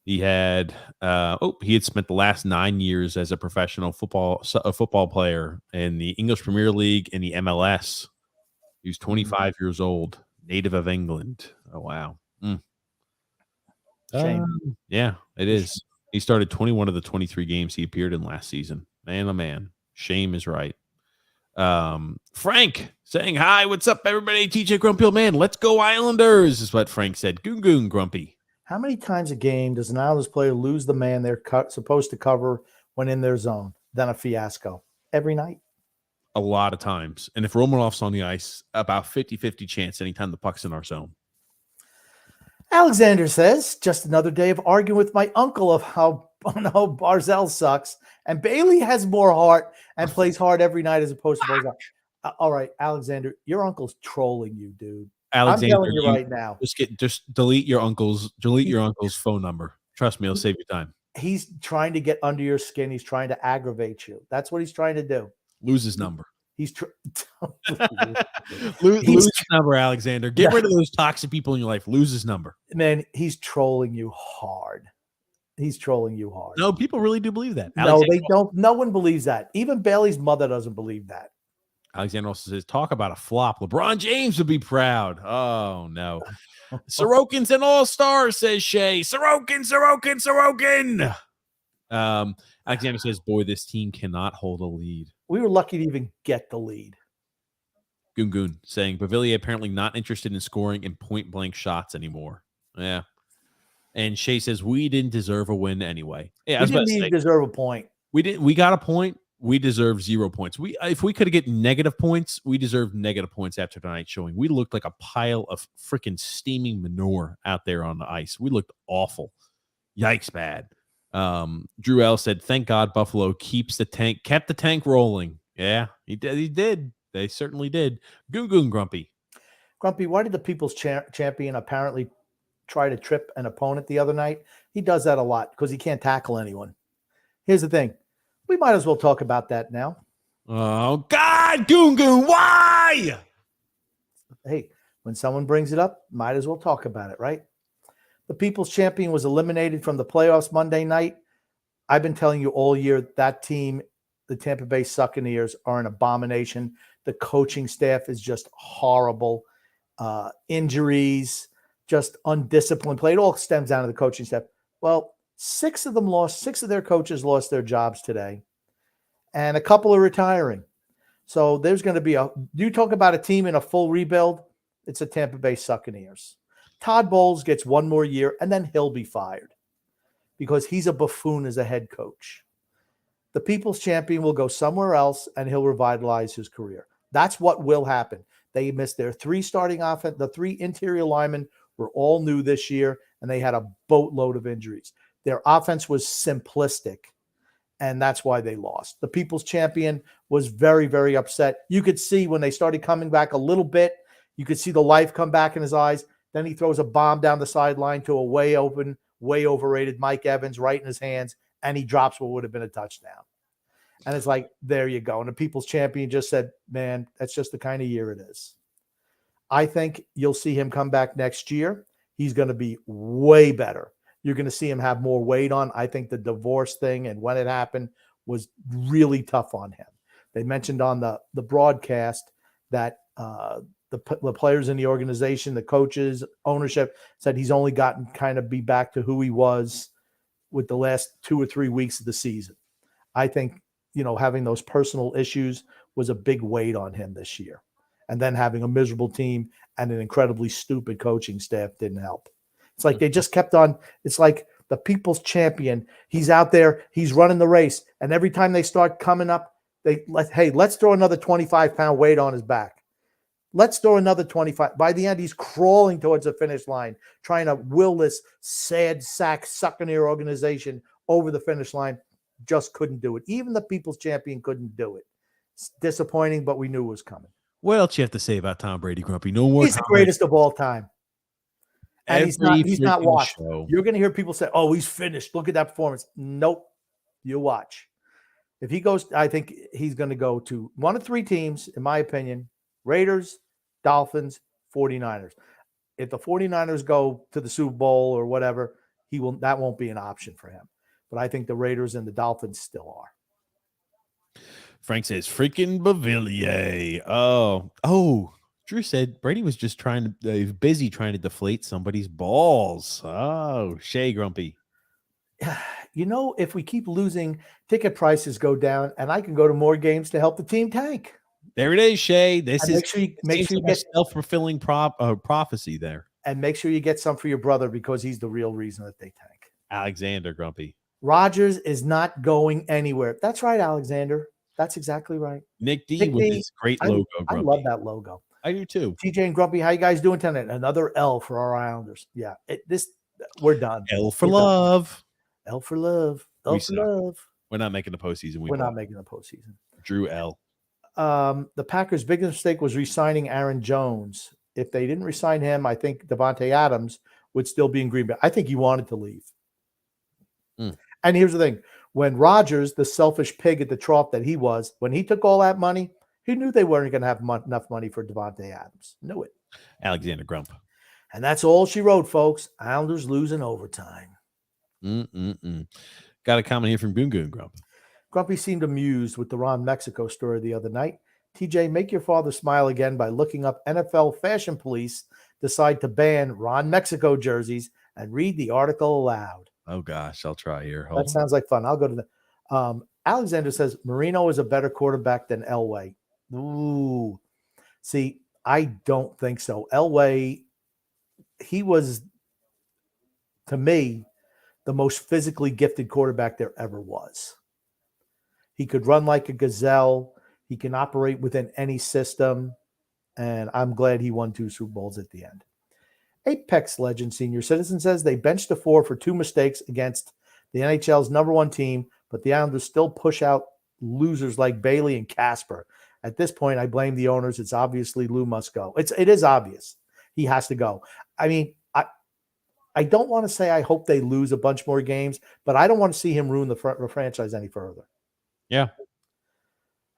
he had spent the last 9 years as a professional football player in the English Premier League and the MLS. He was 25 years old. Native of England. Oh, wow. Shame. Yeah, it is. He started 21 of the 23 games he appeared in last season. Man, oh, man. Shame is right. Frank saying, hi, what's up, everybody? TJ Grumpy Old Man. Let's go Islanders, is what Frank said. Goon Goon Grumpy. How many times a game does an Islanders player lose the man they're supposed to cover when in their zone? Then a fiasco. Every night. A lot of times. And if Romanov's on the ice, about 50-50 chance anytime the puck's in our zone. Alexander says, just another day of arguing with my uncle of how Barzell sucks. And Bailey has more heart and plays hard every night as opposed to Barzell. All right, Alexander, your uncle's trolling you, dude. Alexander, I'm telling you right now. Just delete your uncle's phone number. Trust me, it'll save you time. He's trying to get under your skin. He's trying to aggravate you. That's what he's trying to do. Lose his number. Lose his number, Alexander. Get rid of those toxic people in your life. Lose his number. Man, he's trolling you hard. He's trolling you hard. No, people really do believe that. No, they don't. No one believes that. Even Bailey's mother doesn't believe that. Alexander also says, talk about a flop. LeBron James would be proud. Oh, no. Sorokin's an all-star, says Shay. Sorokin. Alexander says, boy, this team cannot hold a lead. We were lucky to even get the lead. Goon saying, Bavillier apparently not interested in scoring in point-blank shots anymore. Yeah. And Shay says, we didn't deserve a win anyway. Yeah, we didn't even deserve a point. We didn't. We got a point. We deserve 0 points. If we could get negative points, we deserve negative points after tonight's showing. We looked like a pile of freaking steaming manure out there on the ice. We looked awful. Yikes, bad. Drew L said, thank God Buffalo kept the tank rolling. Yeah, he did. They certainly did. Goon Grumpy. Grumpy, why did the People's Champion apparently try to trip an opponent the other night? He does that a lot because he can't tackle anyone. Here's the thing. We might as well talk about that now. Oh, God, Goon, why? Hey, when someone brings it up, might as well talk about it, right? The People's Champion was eliminated from the playoffs Monday night. I've been telling you all year that team, the Tampa Bay Buccaneers, are an abomination. The coaching staff is just horrible. Injuries, just undisciplined play. It all stems down to the coaching staff. Well, six of their coaches lost their jobs today, and a couple are retiring. So there's going to be you talk about a team in a full rebuild, it's a Tampa Bay Buccaneers. Todd Bowles gets one more year, and then he'll be fired because he's a buffoon as a head coach. The People's Champion will go somewhere else, and he'll revitalize his career. That's what will happen. They missed their 3 starting offense. The 3 interior linemen were all new this year, and they had a boatload of injuries. Their offense was simplistic, and that's why they lost. The People's Champion was very, very upset. You could see when they started coming back a little bit, you could see the life come back in his eyes. Then he throws a bomb down the sideline to a way open, way overrated Mike Evans right in his hands, and he drops what would have been a touchdown. And it's like, there you go. And the People's Champion just said, man, that's just the kind of year it is. I think you'll see him come back next year. He's going to be way better. You're going to see him have more weight on. I think the divorce thing and when it happened was really tough on him. They mentioned on the broadcast that the players in the organization, the coaches, ownership said he's only gotten kind of be back to who he was with the last 2 or 3 weeks of the season. I think, having those personal issues was a big weight on him this year. And then having a miserable team and an incredibly stupid coaching staff didn't help. It's like they just kept on. It's like the People's Champion. He's out there. He's running the race. And every time they start coming up, let's throw another 25-pound weight on his back. Let's throw another 25. By the end, he's crawling towards the finish line, trying to will this sad sack Buccaneer organization over the finish line. Just couldn't do it. Even the People's Champion couldn't do it. It's disappointing, but we knew it was coming. What else you have to say about Tom Brady, Grumpy? No more. He's the greatest of all time. And he's not watched. Show. You're going to hear people say, oh, he's finished. Look at that performance. Nope. You watch. If he goes, I think he's going to go to one of 3 teams, in my opinion, Raiders, Dolphins, 49ers. If the 49ers go to the Super Bowl or whatever, that won't be an option for him. But I think the Raiders and the Dolphins still are. Frank says, freaking Bavillier. Oh, Drew said Brady was just busy trying to deflate somebody's balls. Oh, Shay Grumpy. If we keep losing, ticket prices go down, and I can go to more games to help the team tank. There it is, Shay. This And is make sure you get self-fulfilling prophecy there. and make sure you get some for your brother because he's the real reason that they tank. Alexander Grumpy. Rodgers is not going anywhere. That's right, Alexander. That's exactly right. Nick D Nick with D, his great logo. I Grumpy. love that logo. I do too. TJ and Grumpy, how you guys doing tonight? Another L for our Islanders. Yeah, we're done. L for We're love. done. L for love. L We for suck. love. We're not making the postseason. We're not making the postseason. Drew L. The Packers' biggest mistake was re-signing Aaron Jones. If they didn't re-sign him, I think Devontae Adams would still be in Green Bay. I think he wanted to leave. And here's the thing. When Rodgers, the selfish pig at the trough that he was, when he took all that money, he knew they weren't going to have enough money for Devontae Adams. Knew it. Alexander Grump. And that's all she wrote, folks. Islanders losing overtime. Got a comment here from Goon Goon Grump. Grumpy seemed amused with the Ron Mexico story the other night. TJ, make your father smile again by looking up NFL fashion police decide to ban Ron Mexico jerseys and read the article aloud. Oh, gosh. I'll try here. That sounds like fun. I'll go to the Alexander says Marino is a better quarterback than Elway. Ooh. See, I don't think so. Elway, he was, to me, the most physically gifted quarterback there ever was. He could run like a gazelle. He can operate within any system. And I'm glad he won 2 Super Bowls at the end. Apex Legend Senior Citizen says they benched a 4 for 2 mistakes against the NHL's #1 team, but the Islanders still push out losers like Bailey and Casper. At this point, I blame the owners. It's obviously Lou must go. It is obvious. He has to go. I mean, I don't want to say I hope they lose a bunch more games, but I don't want to see him ruin the franchise any further. Yeah.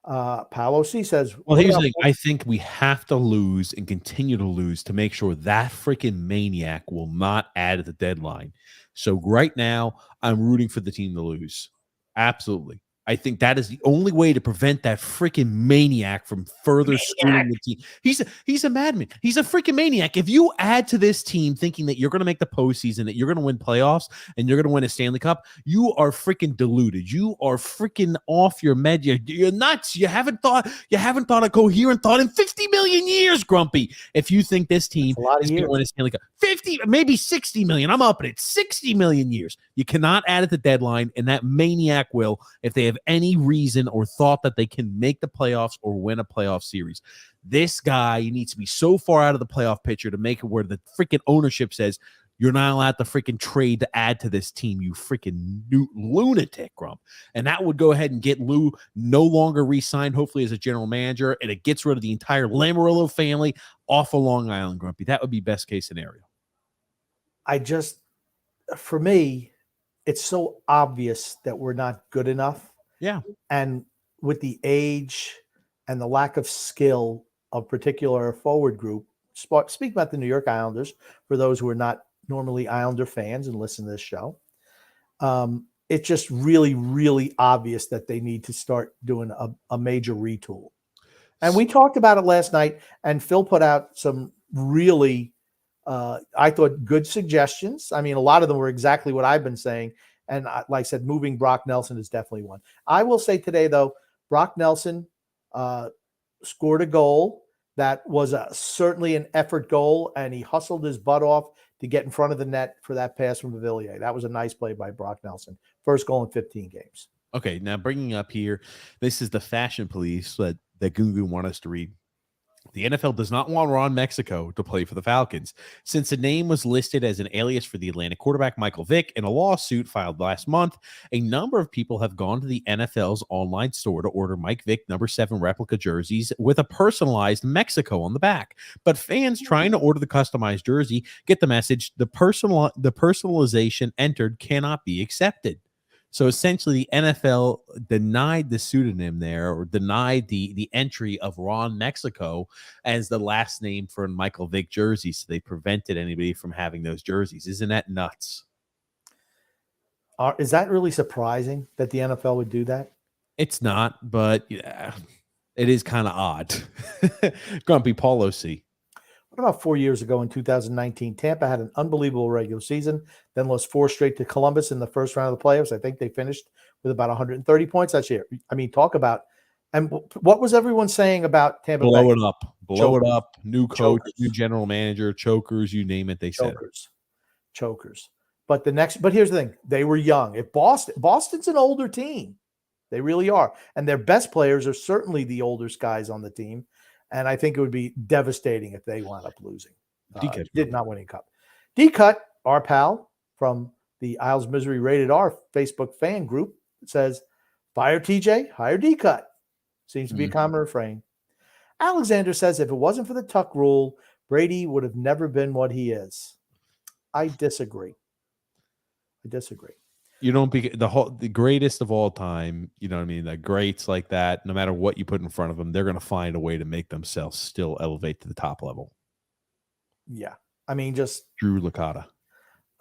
Paolo C says, well, here's the thing. I think we have to lose and continue to lose to make sure that freaking maniac will not add at the deadline. So right now, I'm rooting for the team to lose. Absolutely. I think that is the only way to prevent that freaking maniac from further screwing the team. He's a madman. He's a freaking maniac. If you add to this team thinking that you're going to make the postseason, that you're going to win playoffs, and you're going to win a Stanley Cup, you are freaking deluded. You are freaking off your med. You're nuts. You haven't thought a coherent thought in 50 million years, Grumpy. If you think this team is going to win a Stanley Cup, 50, maybe 60 million. I'm up at it. 60 million years. You cannot add at the deadline, and that maniac will if they have any reason or thought that they can make the playoffs or win a playoff series. This guy needs to be so far out of the playoff picture to make it where the freaking ownership says you're not allowed to freaking trade to add to this team, you freaking lunatic, Grump. And that would go ahead and get Lou no longer re-signed, hopefully as a general manager, and it gets rid of the entire Lamoriello family off of Long Island, Grumpy. That would be best case scenario. For me, it's so obvious that we're not good enough. Yeah. And with the age and the lack of skill of particular forward group, speak about the New York Islanders, for those who are not normally Islander fans and listen to this show, it's just really, really obvious that they need to start doing a major retool. And we talked about it last night, and Phil put out some really, I thought, good suggestions. I mean, a lot of them were exactly what I've been saying. And like I said, moving Brock Nelson is definitely one. I will say today, though, Brock Nelson scored a goal that was certainly an effort goal, and he hustled his butt off to get in front of the net for that pass from Villiers. That was a nice play by Brock Nelson. First goal in 15 games. Okay, now bringing up here, this is the fashion police that Gungun want us to read. The NFL does not want Ron Mexico to play for the Falcons, since the name was listed as an alias for the Atlanta quarterback Michael Vick in a lawsuit filed last month. A number of people have gone to the NFL's online store to order Mike Vick #7 replica jerseys with a personalized Mexico on the back. But fans trying to order the customized jersey get the message: the personalization entered cannot be accepted. So essentially, the NFL denied the pseudonym there, or denied the entry of Ron Mexico as the last name for Michael Vick jersey. So they prevented anybody from having those jerseys. Isn't that nuts? Is that really surprising that the NFL would do that? It's not, but yeah, it is kind of odd. Grumpy Paulo C. What about 4 years ago in 2019? Tampa had an unbelievable regular season, then lost 4 straight to Columbus in the first round of the playoffs. I think they finished with about 130 points that year. I mean, talk about And what was everyone saying about Tampa Blow Bay? it up. Blow it up. New coach, Chokers. new general manager, chokers, you name it, they said. Chokers. But here's the thing. They were young. If Boston's an older team. They really are. And their best players are certainly the older guys on the team. And I think it would be devastating if they wound up losing. Did not winning cup. D-Cut, our pal from the Isles Misery Rated R Facebook fan group, says, fire TJ, hire D-Cut. Seems to be a common refrain. Alexander says, if it wasn't for the tuck rule, Brady would have never been what he is. I disagree. You don't be the greatest of all time. You know what I mean? The greats like that, no matter what you put in front of them, they're going to find a way to make themselves still elevate to the top level. Yeah. I mean, just Drew Licata.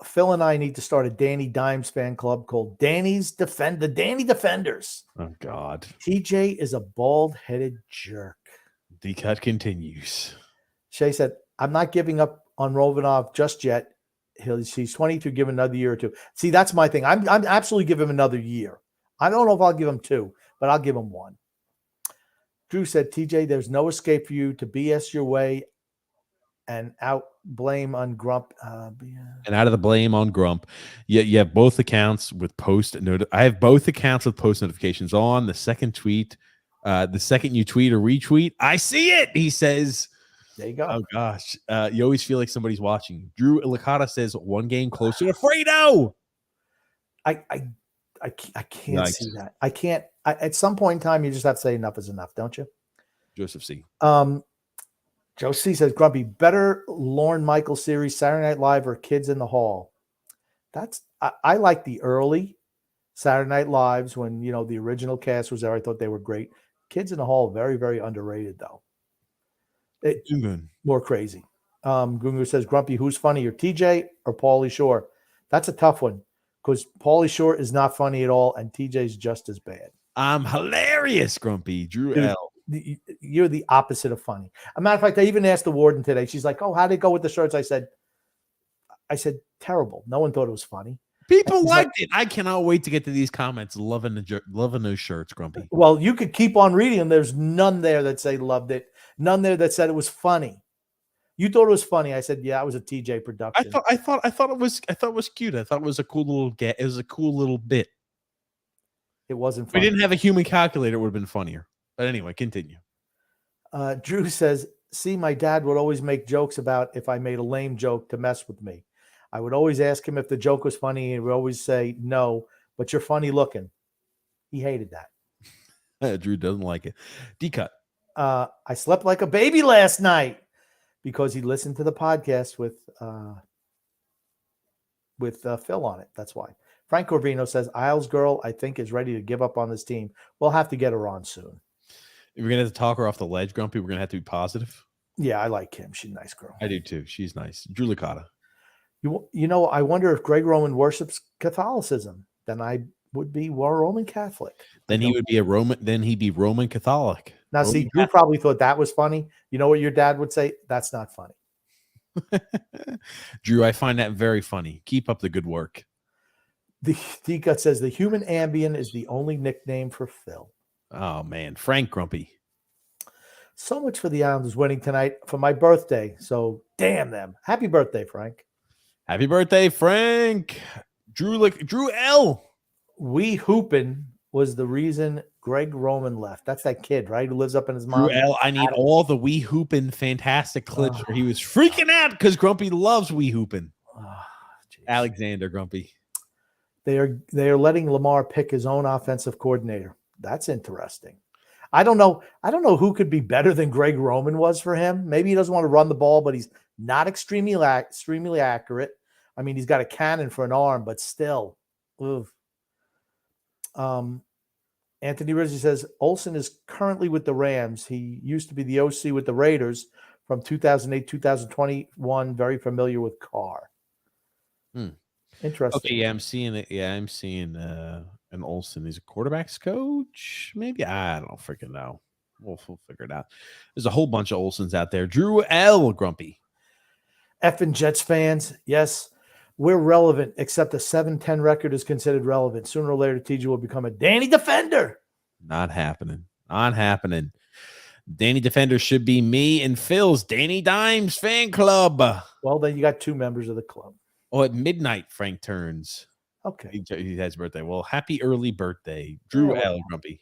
Phil and I need to start a Danny Dimes fan club called the Danny Defenders. Oh, God. TJ is a bald-headed jerk. D-Cut continues. Shay said, I'm not giving up on Romanov just yet. He's 22, give him another year or two. See, that's my thing. I'm absolutely give him another year. I don't know if I'll give him 2, but I'll give him 1. Drew said, TJ, there's no escape for you to BS your way and out blame on Grump. And out of the blame on Grump. You have both accounts with I have both accounts with post notifications on. The second tweet, the second you tweet or retweet, I see it. He says, there you go. Oh gosh. You always feel like somebody's watching. Drew Licata says 1 game closer to Fredo. I can't see that. I can't. At some point in time, you just have to say enough is enough, don't you? Joseph C. Joe C says, Grumpy, better Lorne Michaels series, Saturday Night Live or Kids in the Hall? I like the early Saturday Night Lives when, the original cast was there. I thought they were great. Kids in the Hall, very, very underrated, though. More crazy. Gungu says, Grumpy, who's funnier, TJ or Paulie Shore? That's a tough one because Paulie Shore is not funny at all, and TJ's just as bad. I'm hilarious, Grumpy. Drew L. You're the opposite of funny. As a matter of fact, I even asked the warden today. She's like, "Oh, how'd it go with the shirts?" I said, terrible. No one thought it was funny. People liked it. I cannot wait to get to these comments. Loving those shirts, Grumpy. Well, you could keep on reading them. There's none there that say loved it. None there that said it was funny. You thought it was funny. I said, yeah, it was a TJ production. I thought it was cute. I thought it was a cool little It was a cool little bit. It wasn't If funny. we didn't have a human calculator, it would have been funnier. But anyway, continue. Drew says, see, my dad would always make jokes about if I made a lame joke to mess with me. I would always ask him if the joke was funny, and he would always say, no, but you're funny looking. He hated that. Drew doesn't like it. D-Cut. I slept like a baby last night because he listened to the podcast with Phil on it. That's why. Frank Corvino says, Isles girl, I think, is ready to give up on this team. We'll have to get her on soon. If we're going to have to talk her off the ledge, Grumpy, we're going to have to be positive. Yeah, I like Kim. She's a nice girl. I do too. She's nice. Drew Licata. I wonder if Greg Roman worships Catholicism. Then I would be Roman Catholic. Then he would be he'd be Roman Catholic. Now, see, Drew probably thought that was funny. You know what your dad would say? That's not funny. Drew, I find that very funny. Keep up the good work. The D-Cut says the human Ambien is the only nickname for Phil. Oh, man. Frank Grumpy. So much for the Islanders winning tonight for my birthday. So, damn them. Happy birthday, Frank. Happy birthday, Frank. Drew L. We Hoopin' was the reason Greg Roman left. That's that kid, right? Who lives up in his mom. Drew L. I need all the Wee Hoopin' fantastic clips where he was freaking out because Grumpy loves Wee Hoopin'. Alexander Grumpy. They are letting Lamar pick his own offensive coordinator. That's interesting. I don't know who could be better than Greg Roman was for him. Maybe he doesn't want to run the ball, but he's not extremely accurate. I mean, he's got a cannon for an arm, but still. Oof. Anthony Rizzi says Olsen is currently with the Rams. He used to be the OC with the Raiders from 2008, 2021. Very familiar with Carr. Interesting. Okay, yeah, I'm seeing it. Yeah, I'm seeing an Olsen. He's a quarterback's coach. Maybe I don't freaking know. We'll figure it out. There's a whole bunch of Olsens out there. Drew L. Grumpy. Effing Jets fans, yes, we're relevant, except a 7-10 record is considered relevant. Sooner or later, TJ will become a Danny Defender. Not happening. Not happening. Danny Defender should be me and Phil's Danny Dimes fan club. Well, then you got 2 members of the club. Oh, at midnight, Frank turns. Okay. He has birthday. Well, happy early birthday, Drew L. Grumpy.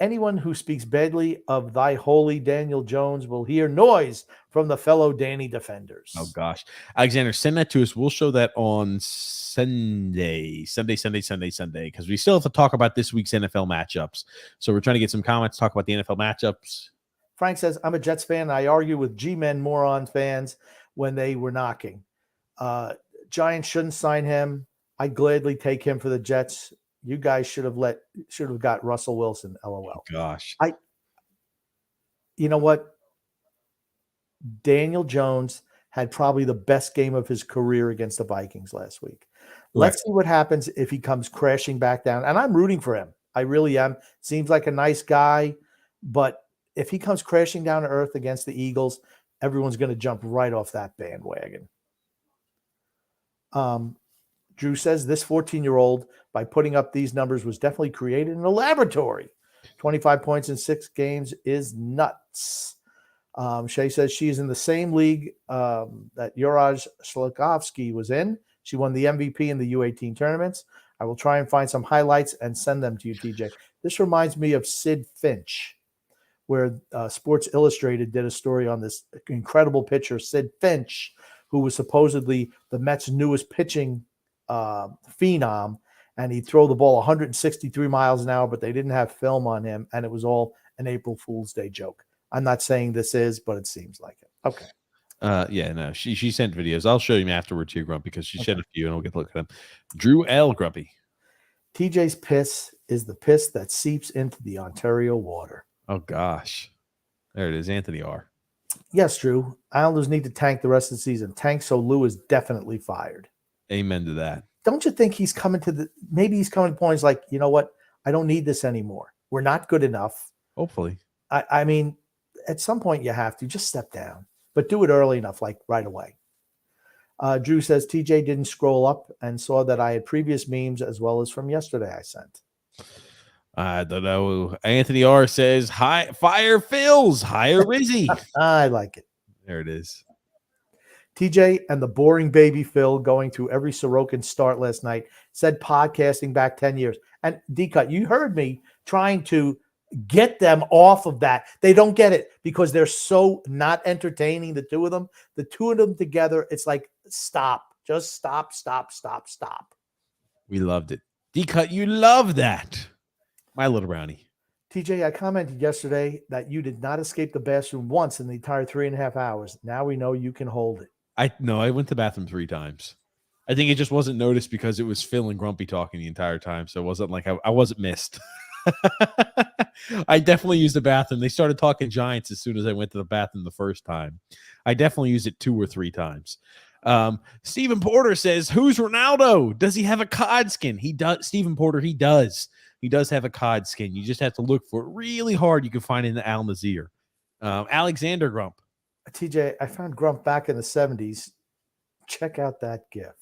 Anyone who speaks badly of thy holy Daniel Jones will hear noise from the fellow Danny Defenders. Oh, gosh. Alexander, send that to us. We'll show that on Sunday, because we still have to talk about this week's NFL matchups. So we're trying to get some comments, talk about the NFL matchups. Frank says, I'm a Jets fan. And I argue with G-Men moron fans when they were knocking. Giants shouldn't sign him. I'd gladly take him for the Jets. You guys should have got Russell Wilson, LOL. Gosh. You know what? Daniel Jones had probably the best game of his career against the Vikings last week. Let's see what happens if he comes crashing back down. And I'm rooting for him. I really am. Seems like a nice guy. But if he comes crashing down to earth against the Eagles, everyone's going to jump right off that bandwagon. Drew says this 14-year-old, by putting up these numbers, was definitely created in a laboratory. 25 points in 6 games is nuts. Shay says she's in the same league that Juraj Slafkovsky was in. She won the MVP in the U18 tournaments. I will try and find some highlights and send them to you, TJ. This reminds me of Sid Finch, where Sports Illustrated did a story on this incredible pitcher, Sid Finch, who was supposedly the Mets' newest pitching phenom, and he'd throw the ball 163 miles an hour, but they didn't have film on him, and it was all an April Fool's Day joke. I'm not saying this is, but it seems like it. Okay. Yeah, no, she sent videos. I'll show you afterwards here, Grumpy, because she sent a few, and we'll get to look at them. Drew L. Grumpy. TJ's piss is the piss that seeps into the Ontario water. Oh, gosh. There it is, Anthony R. Yes, Drew. Islanders need to tank the rest of the season. Tank so Lou is definitely fired. Amen to that. Don't you think he's coming to maybe he's coming to points like, you know what? I don't need this anymore. We're not good enough. Hopefully. I mean, at some point you have to just step down, but do it early enough, like right away. Drew says TJ didn't scroll up and saw that I had previous memes as well as from yesterday I sent. I don't know. Anthony R says, "Hi, fire Phil's, hire Rizzy." I like it. There it is. TJ and the boring baby Phil going through every Sorokin start last night said podcasting back 10 years. And D-Cut, you heard me trying to get them off of that. They don't get it because they're so not entertaining, the two of them. The two of them together, it's like, stop. Just stop. We loved it. D-Cut, you love that. My little brownie. TJ, I commented yesterday that you did not escape the bathroom once in the entire 3.5 hours. Now we know you can hold it. I went to the bathroom 3 times. I think it just wasn't noticed because it was Phil and Grumpy talking the entire time. So it wasn't like I wasn't missed. I definitely used the bathroom. They started talking Giants as soon as I went to the bathroom the first time. I definitely used it 2 or 3 times. Stephen Porter says, who's Ronaldo? Does he have a cod skin? He does. Stephen Porter, he does. He does have a cod skin. You just have to look for it really hard. You can find it in the Al Nazir. Alexander Grump. TJ, I found Grump back in the 70s. Check out that GIF.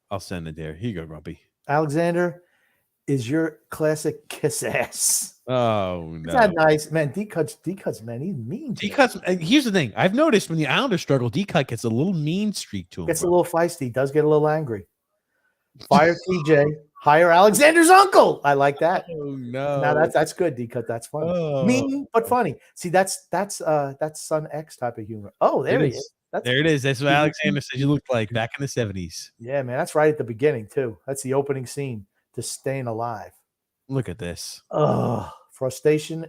I'll send it there. Here you go, Grumpy. Alexander is your classic kiss ass. Oh, no. Is that nice? Man, D-Cut's, man, he's mean. D-Cut's, here's the thing. I've noticed when the Islanders struggle, D-Cut gets a little mean streak to him. Gets a little feisty. He does get a little angry. Fire TJ. Hire Alexander's uncle. I like that. Oh, no. Now that's good, D-Cut. That's funny. Oh. Mean, but funny. See, that's Son X type of humor. Oh, there he is. There it is. That's what Alexander said you looked like back in the 70s. Yeah, man. That's right at the beginning, too. That's the opening scene to Staying Alive. Look at this. Oh, frustration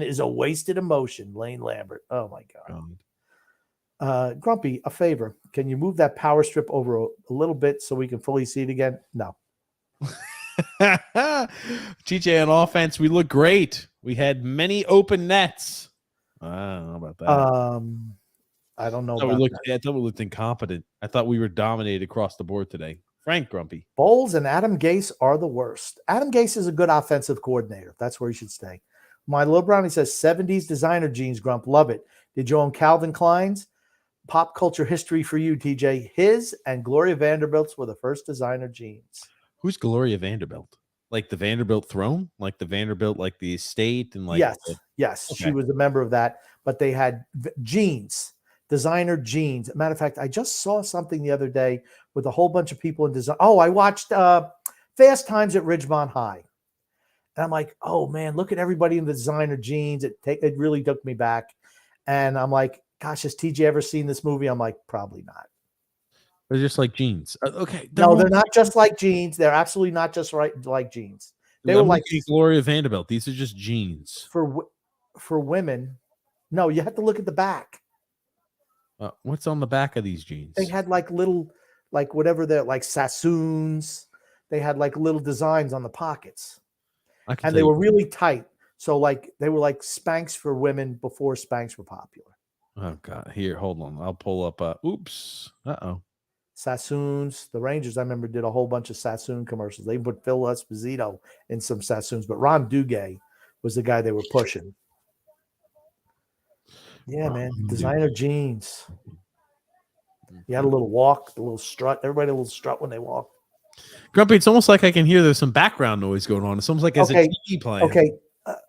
is a wasted emotion, Lane Lambert. Oh, my God. Grumpy, a favor. Can you move that power strip over a little bit so we can fully see it again? No. TJ, on offense, we look great. We had many open nets. I don't know about that. I don't know. I thought we looked incompetent. I thought we were dominated across the board today. Frank Grumpy. Bowles and Adam Gase are the worst. Adam Gase is a good offensive coordinator. That's where he should stay. My little brownie says 70s designer jeans, Grump. Love it. Did you own Calvin Klein's? Pop culture history for you, TJ. His and Gloria Vanderbilt's were the first designer jeans. Who's Gloria Vanderbilt? Like the Vanderbilt throne, like the Vanderbilt, like the estate, and like Yes, yes, she okay. was a member of that. But they had jeans, designer jeans. Matter of fact, I just saw something the other day with a whole bunch of people in design. Oh, I watched Fast Times at Ridgemont High, and I'm like, oh man, look at everybody in the designer jeans. It really took me back, and I'm like, gosh, has TJ ever seen this movie? I'm like, probably not. They're just like jeans. Okay, No, they're not just like jeans. They're absolutely not just like jeans. They were like Gloria Vanderbilt. These are just jeans for women. No, you have to look at the back. What's on the back of these jeans? They had like little, like whatever they're like Sassoons. They had like little designs on the pockets, and they were really tight. So like they were like Spanx for women before Spanx were popular. Oh God! Here, hold on. I'll pull up. Oops. Uh-oh. Sassoons. The Rangers, I remember, did a whole bunch of Sassoon commercials. They put Phil Esposito in some Sassoons, but Ron Duguay was the guy they were pushing. Yeah, man. Designer jeans. You had a little walk, a little strut. Everybody had a little strut when they walk. Grumpy, it's almost like I can hear there's some background noise going on. It's almost like there's a TV playing.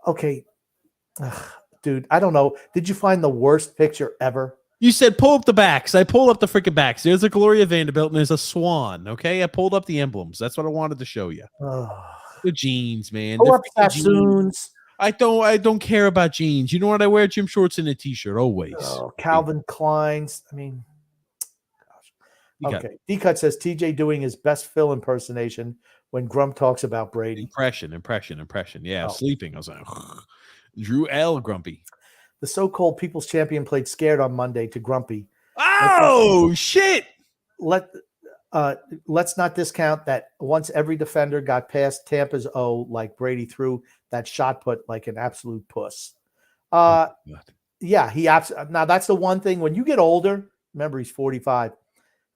Okay. Ugh, dude, I don't know. Did you find the worst picture ever? You said pull up the backs. I pulled up the freaking backs. There's a Gloria Vanderbilt and there's a swan. Okay, I pulled up the emblems. That's what I wanted to show you. The jeans, man. Pull up Sassoons. I don't care about jeans. You know what I wear? Gym shorts and a t-shirt always. Calvin Klein's. I mean, gosh. Okay. D-Cut says TJ doing his best Phil impersonation when Grump talks about Brady. Impression. Yeah, sleeping. I was like, Drew L. Grumpy. The so-called People's Champion played scared on Monday to Grumpy. Oh, shit. Let's not discount that once every defender got past Tampa's O, like Brady threw that shot put like an absolute puss. Yeah, he absolutely. Now that's the one thing when you get older. Remember, he's 45.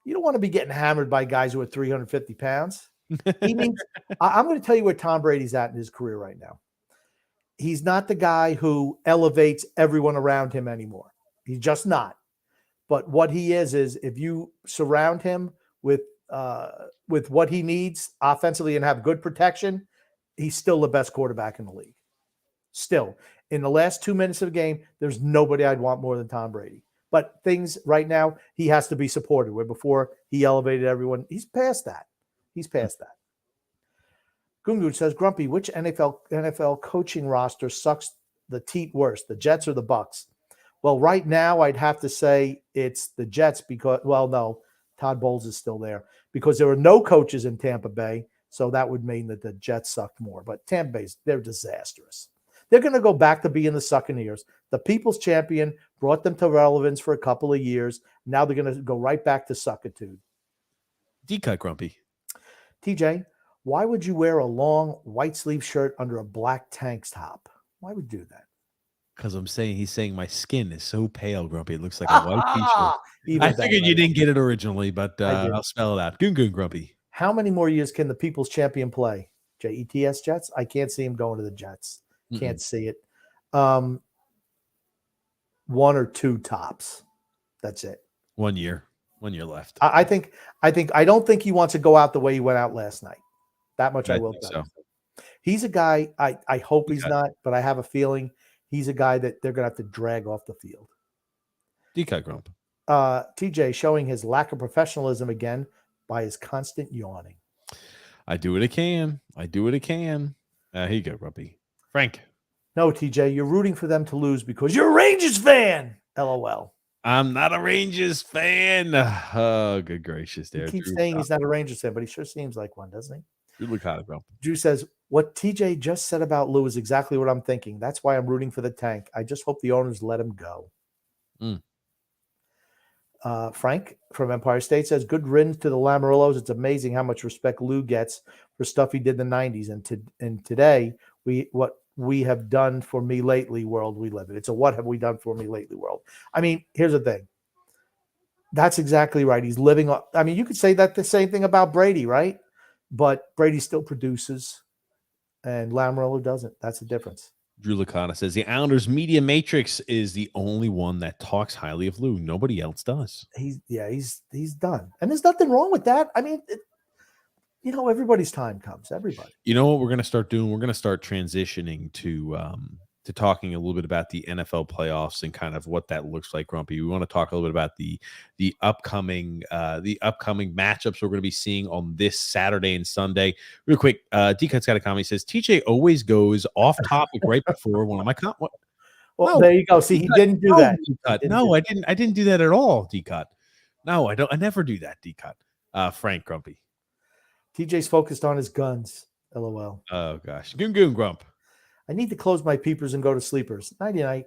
You don't want to be getting hammered by guys who are 350 pounds. I'm going to tell you where Tom Brady's at in his career right now. He's not the guy who elevates everyone around him anymore. He's just not. But what he is if you surround him with what he needs offensively and have good protection, he's still the best quarterback in the league. Still, in the last 2 minutes of the game, there's nobody I'd want more than Tom Brady. But things right now, he has to be supported. Where before he elevated everyone, he's past that. Gungu says, Grumpy, which NFL coaching roster sucks the teat worse, the Jets or the Bucks? Well, right now, I'd have to say it's the Jets because, well, no, Todd Bowles is still there because there are no coaches in Tampa Bay. So that would mean that the Jets sucked more. But Tampa Bay's, they're disastrous. They're going to go back to being the Succaneers. The People's Champion brought them to relevance for a couple of years. Now they're going to go right back to suckitude. D-Cut Grumpy. TJ, why would you wear a long white sleeve shirt under a black tank top? Why would you do that? Because he's saying my skin is so pale, Grumpy. It looks like a white t-shirt. I figured you didn't get it originally, but I'll spell it out. Goon Grumpy. How many more years can the People's Champion play? Jets Jets? I can't see him going to the Jets. Can't see it. 1 or 2 tops. That's it. 1 year. 1 year left. I don't think he wants to go out the way he went out last night. That much I will tell you. He's a guy, I hope he's not, but I have a feeling he's a guy that they're going to have to drag off the field. D-Cut Grump. TJ showing his lack of professionalism again by his constant yawning. I do what I can. Here you go, Grumpy. Frank. No, TJ, you're rooting for them to lose because you're a Rangers fan. LOL. I'm not a Rangers fan. Oh, good gracious. There. He keeps saying he's not a Rangers fan, but he sure seems like one, doesn't he? Drew Licata, bro. Drew says, what TJ just said about Lou is exactly what I'm thinking. That's why I'm rooting for the tank. I just hope the owners let him go. Frank from Empire State says, good riddance to the Lamarillos. It's amazing how much respect Lou gets for stuff he did in the 90s. And today, what we have done for me lately world we live in. It's a what have we done for me lately world. I mean, here's the thing. That's exactly right. He's living up. I mean, you could say that the same thing about Brady, right? But Brady still produces and Lamarillo doesn't. That's the difference. Drew Licata says the Islanders media matrix is the only one that talks highly of Lou. Nobody else does. He's done. And there's nothing wrong with that. I mean, everybody's time comes. Everybody. You know what we're going to start doing? We're going to start transitioning to talking a little bit about the NFL playoffs and kind of what that looks like, Grumpy. We want to talk a little bit about the upcoming matchups we're going to be seeing on this Saturday and Sunday. Real quick, D-Cut's got a comment. He says TJ always goes off topic right before one of my Well, there you go. See, he didn't do that. No, I didn't. I didn't do that at all, D-Cut. No, I don't. I never do that, D-Cut. Frank Grumpy. TJ's focused on his guns. LOL. Oh gosh, Goon Goon Grump. I need to close my peepers and go to sleepers. Nighty night.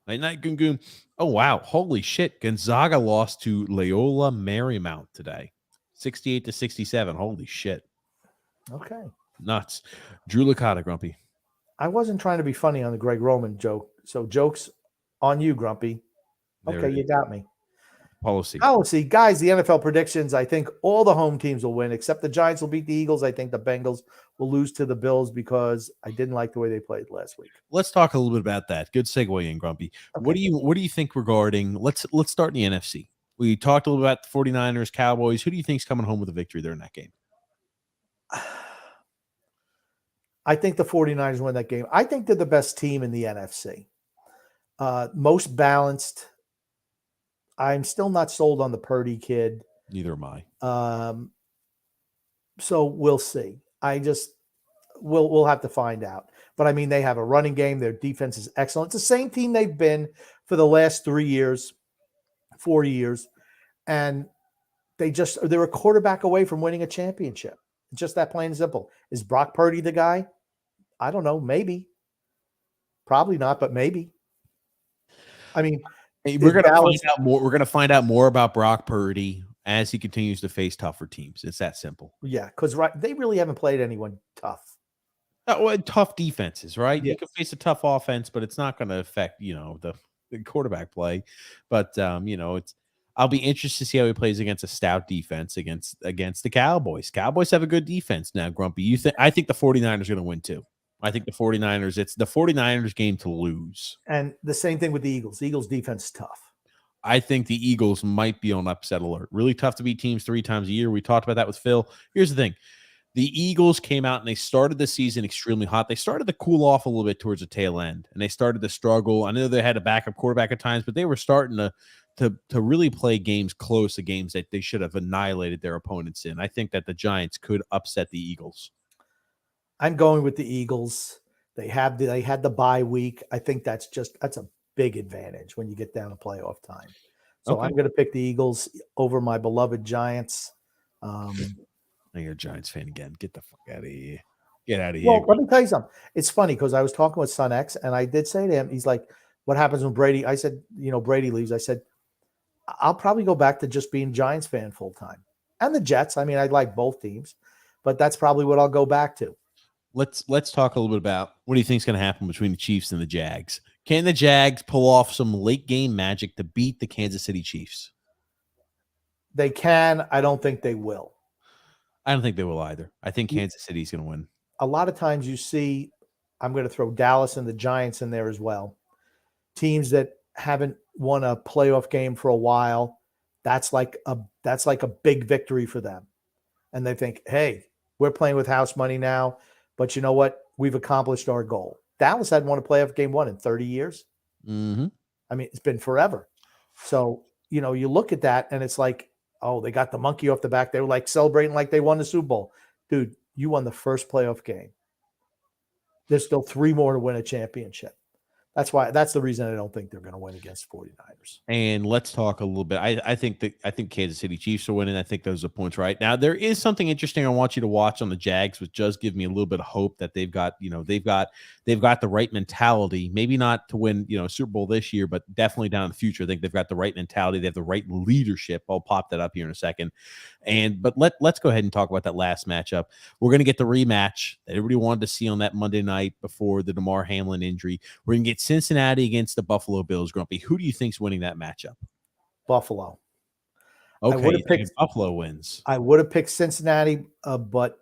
Night night, Goon Goon. Oh wow, holy shit! Gonzaga lost to Loyola Marymount today, 68-67. Holy shit. Okay. Nuts. Drew Licata, Grumpy. I wasn't trying to be funny on the Greg Roman joke. So jokes on you, Grumpy. Okay, you got me. Policy. Guys, the NFL predictions, I think all the home teams will win, except the Giants will beat the Eagles. I think the Bengals will lose to the Bills because I didn't like the way they played last week. Let's talk a little bit about that. Good segue in, Grumpy. Okay. What do you think regarding let's start in the NFC. We talked a little about the 49ers, Cowboys. Who do you think is coming home with a victory there in that game? I think the 49ers win that game. I think they're the best team in the NFC. Most balanced. I'm still not sold on the Purdy kid. Neither am I. So we'll see. We'll have to find out. But I mean, they have a running game. Their defense is excellent. It's the same team they've been for the last 4 years. And they're a quarterback away from winning a championship. Just that plain and simple. Is Brock Purdy the guy? I don't know. Maybe. Probably not, but maybe. I mean, we're going to find out more. We're going to find out more about Brock Purdy as he continues to face tougher teams. It's that simple. Yeah, because they really haven't played anyone tough. Tough defenses, right? Yeah. You can face a tough offense, but it's not going to affect the quarterback play. But I'll be interested to see how he plays against a stout defense against the Cowboys. Cowboys have a good defense now, Grumpy. I think the 49ers are going to win too. I think the 49ers, it's the 49ers game to lose. And the same thing with the Eagles. The Eagles defense is tough. I think the Eagles might be on upset alert. Really tough to beat teams 3 times a year. We talked about that with Phil. Here's the thing. The Eagles came out and they started the season extremely hot. They started to cool off a little bit towards the tail end, and they started to struggle. I know they had a backup quarterback at times, but they were starting to really play games close, the games that they should have annihilated their opponents in. I think that the Giants could upset the Eagles. I'm going with the Eagles. They had the bye week. I think that's a big advantage when you get down to playoff time. So okay. I'm going to pick the Eagles over my beloved Giants. You're a Giants fan again. Get the fuck out of here. Get out of here. Well, let me tell you something. It's funny because I was talking with Son X, and I did say to him, he's like, what happens when Brady? I said, Brady leaves. I said, I'll probably go back to just being Giants fan full time. And the Jets. I mean, I like both teams, but that's probably what I'll go back to. Let's talk a little bit about what do you think is going to happen between the Chiefs and the Jags? Can the Jags pull off some late game magic to beat the Kansas City Chiefs? They can. I don't think they will. I don't think they will either. I think Kansas City is going to win. A lot of times you see, I'm going to throw Dallas and the Giants in there as well. Teams that haven't won a playoff game for a while, that's like a big victory for them. And they think, hey, we're playing with house money now. But you know what? We've accomplished our goal. Dallas hadn't won a playoff game in 30 years. Mm-hmm. I mean, it's been forever. So, you look at that and it's like, oh, they got the monkey off the back. They were like celebrating like they won the Super Bowl. Dude, you won the first playoff game. There's still 3 more to win a championship. That's the reason I don't think they're going to win against 49ers. And let's talk a little bit. I think Kansas City Chiefs are winning. I think those are points right now. There is something interesting I want you to watch on the Jags, which does give me a little bit of hope that they've got the right mentality. Maybe not to win, Super Bowl this year, but definitely down in the future. I think they've got the right mentality. They have the right leadership. I'll pop that up here in a second. But let's go ahead and talk about that last matchup. We're going to get the rematch that everybody wanted to see on that Monday night before the Damar Hamlin injury. We're going to get Cincinnati against the Buffalo Bills, Grumpy. Who do you think's winning that matchup? Buffalo. Okay, Buffalo wins. I would have picked Cincinnati, but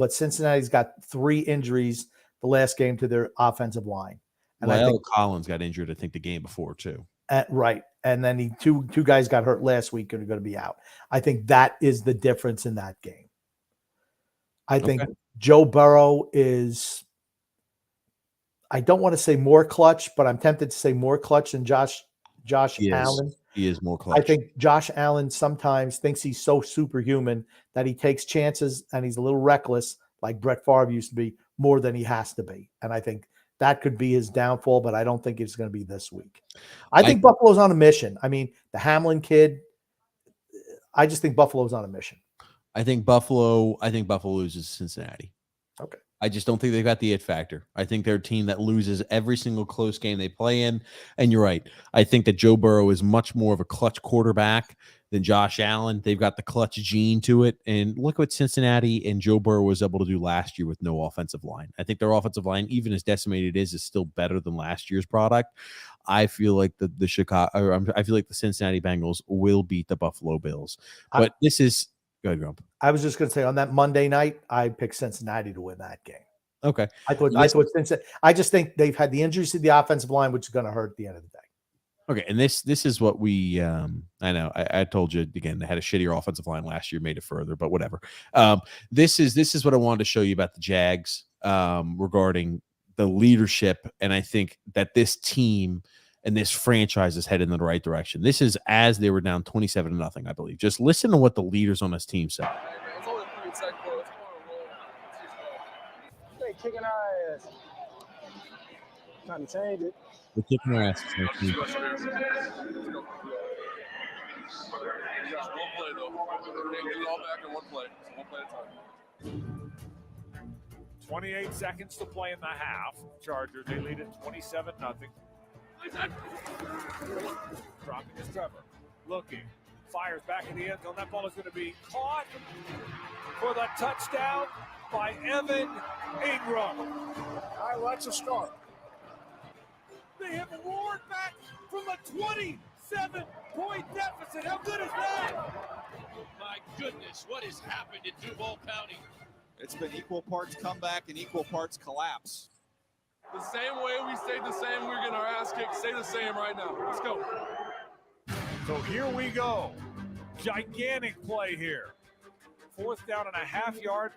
Cincinnati's got 3 injuries the last game to their offensive line. And I think Collins got injured, I think, the game before too. Right. And then two guys got hurt last week and are going to be out. I think that is the difference in that game. I think Joe Burrow is, I don't want to say more clutch, but I'm tempted to say more clutch than Josh Allen. He is more clutch. I think Josh Allen sometimes thinks he's so superhuman that he takes chances and he's a little reckless, like Brett Favre used to be, more than he has to be. And I think that could be his downfall, but I don't think it's going to be this week. I think Buffalo's on a mission. I mean, the Hamlin kid, I just think Buffalo's on a mission. I think Buffalo loses Cincinnati. Okay. I just don't think they've got the it factor. I think they're a team that loses every single close game they play in. And you're right. I think that Joe Burrow is much more of a clutch quarterback than Josh Allen. They've got the clutch gene to it. And look what Cincinnati and Joe Burrow was able to do last year with no offensive line. I think their offensive line, even as decimated it is still better than last year's product. I feel like the Cincinnati Bengals will beat the Buffalo Bills. But this is go ahead, Grump. I was just going to say on that Monday night, I picked Cincinnati to win that game. Okay. I thought Cincinnati. I just think they've had the injuries to the offensive line, which is going to hurt at the end of the day. Okay, and this is what we I know I told you again, they had a shittier offensive line last year, made it further, but whatever. This is what I wanted to show you about the Jags regarding the leadership, and I think that this team and this franchise is headed in the right direction. This is as they were down 27-0, I believe. Just listen to what the leaders on this team said. They kicking our ass. Trying to change it. We're kicking our asses. One play though. Get it all back in one play. It's one play at a time. 28 seconds to play in the half. Chargers, they lead it 27-0. Dropping is Trevor. Looking. Fires back in the end zone. That ball is going to be caught for the touchdown by Evan Ingram. All right, watch the start. They have roared back from a 27-point deficit. How good is that? My goodness, what has happened in Duval County? It's been equal parts comeback and equal parts collapse. The same way we stayed the same, we're getting our ass kicked. Stay the same right now. Let's go. So here we go. Gigantic play here. 4th down and a half yard.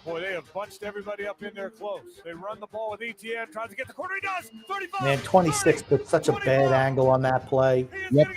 Boy, they have bunched everybody up in there close. They run the ball with ETN, tries to get the corner. He does. 35. Man, 26 put such a bad angle on that play. Yep.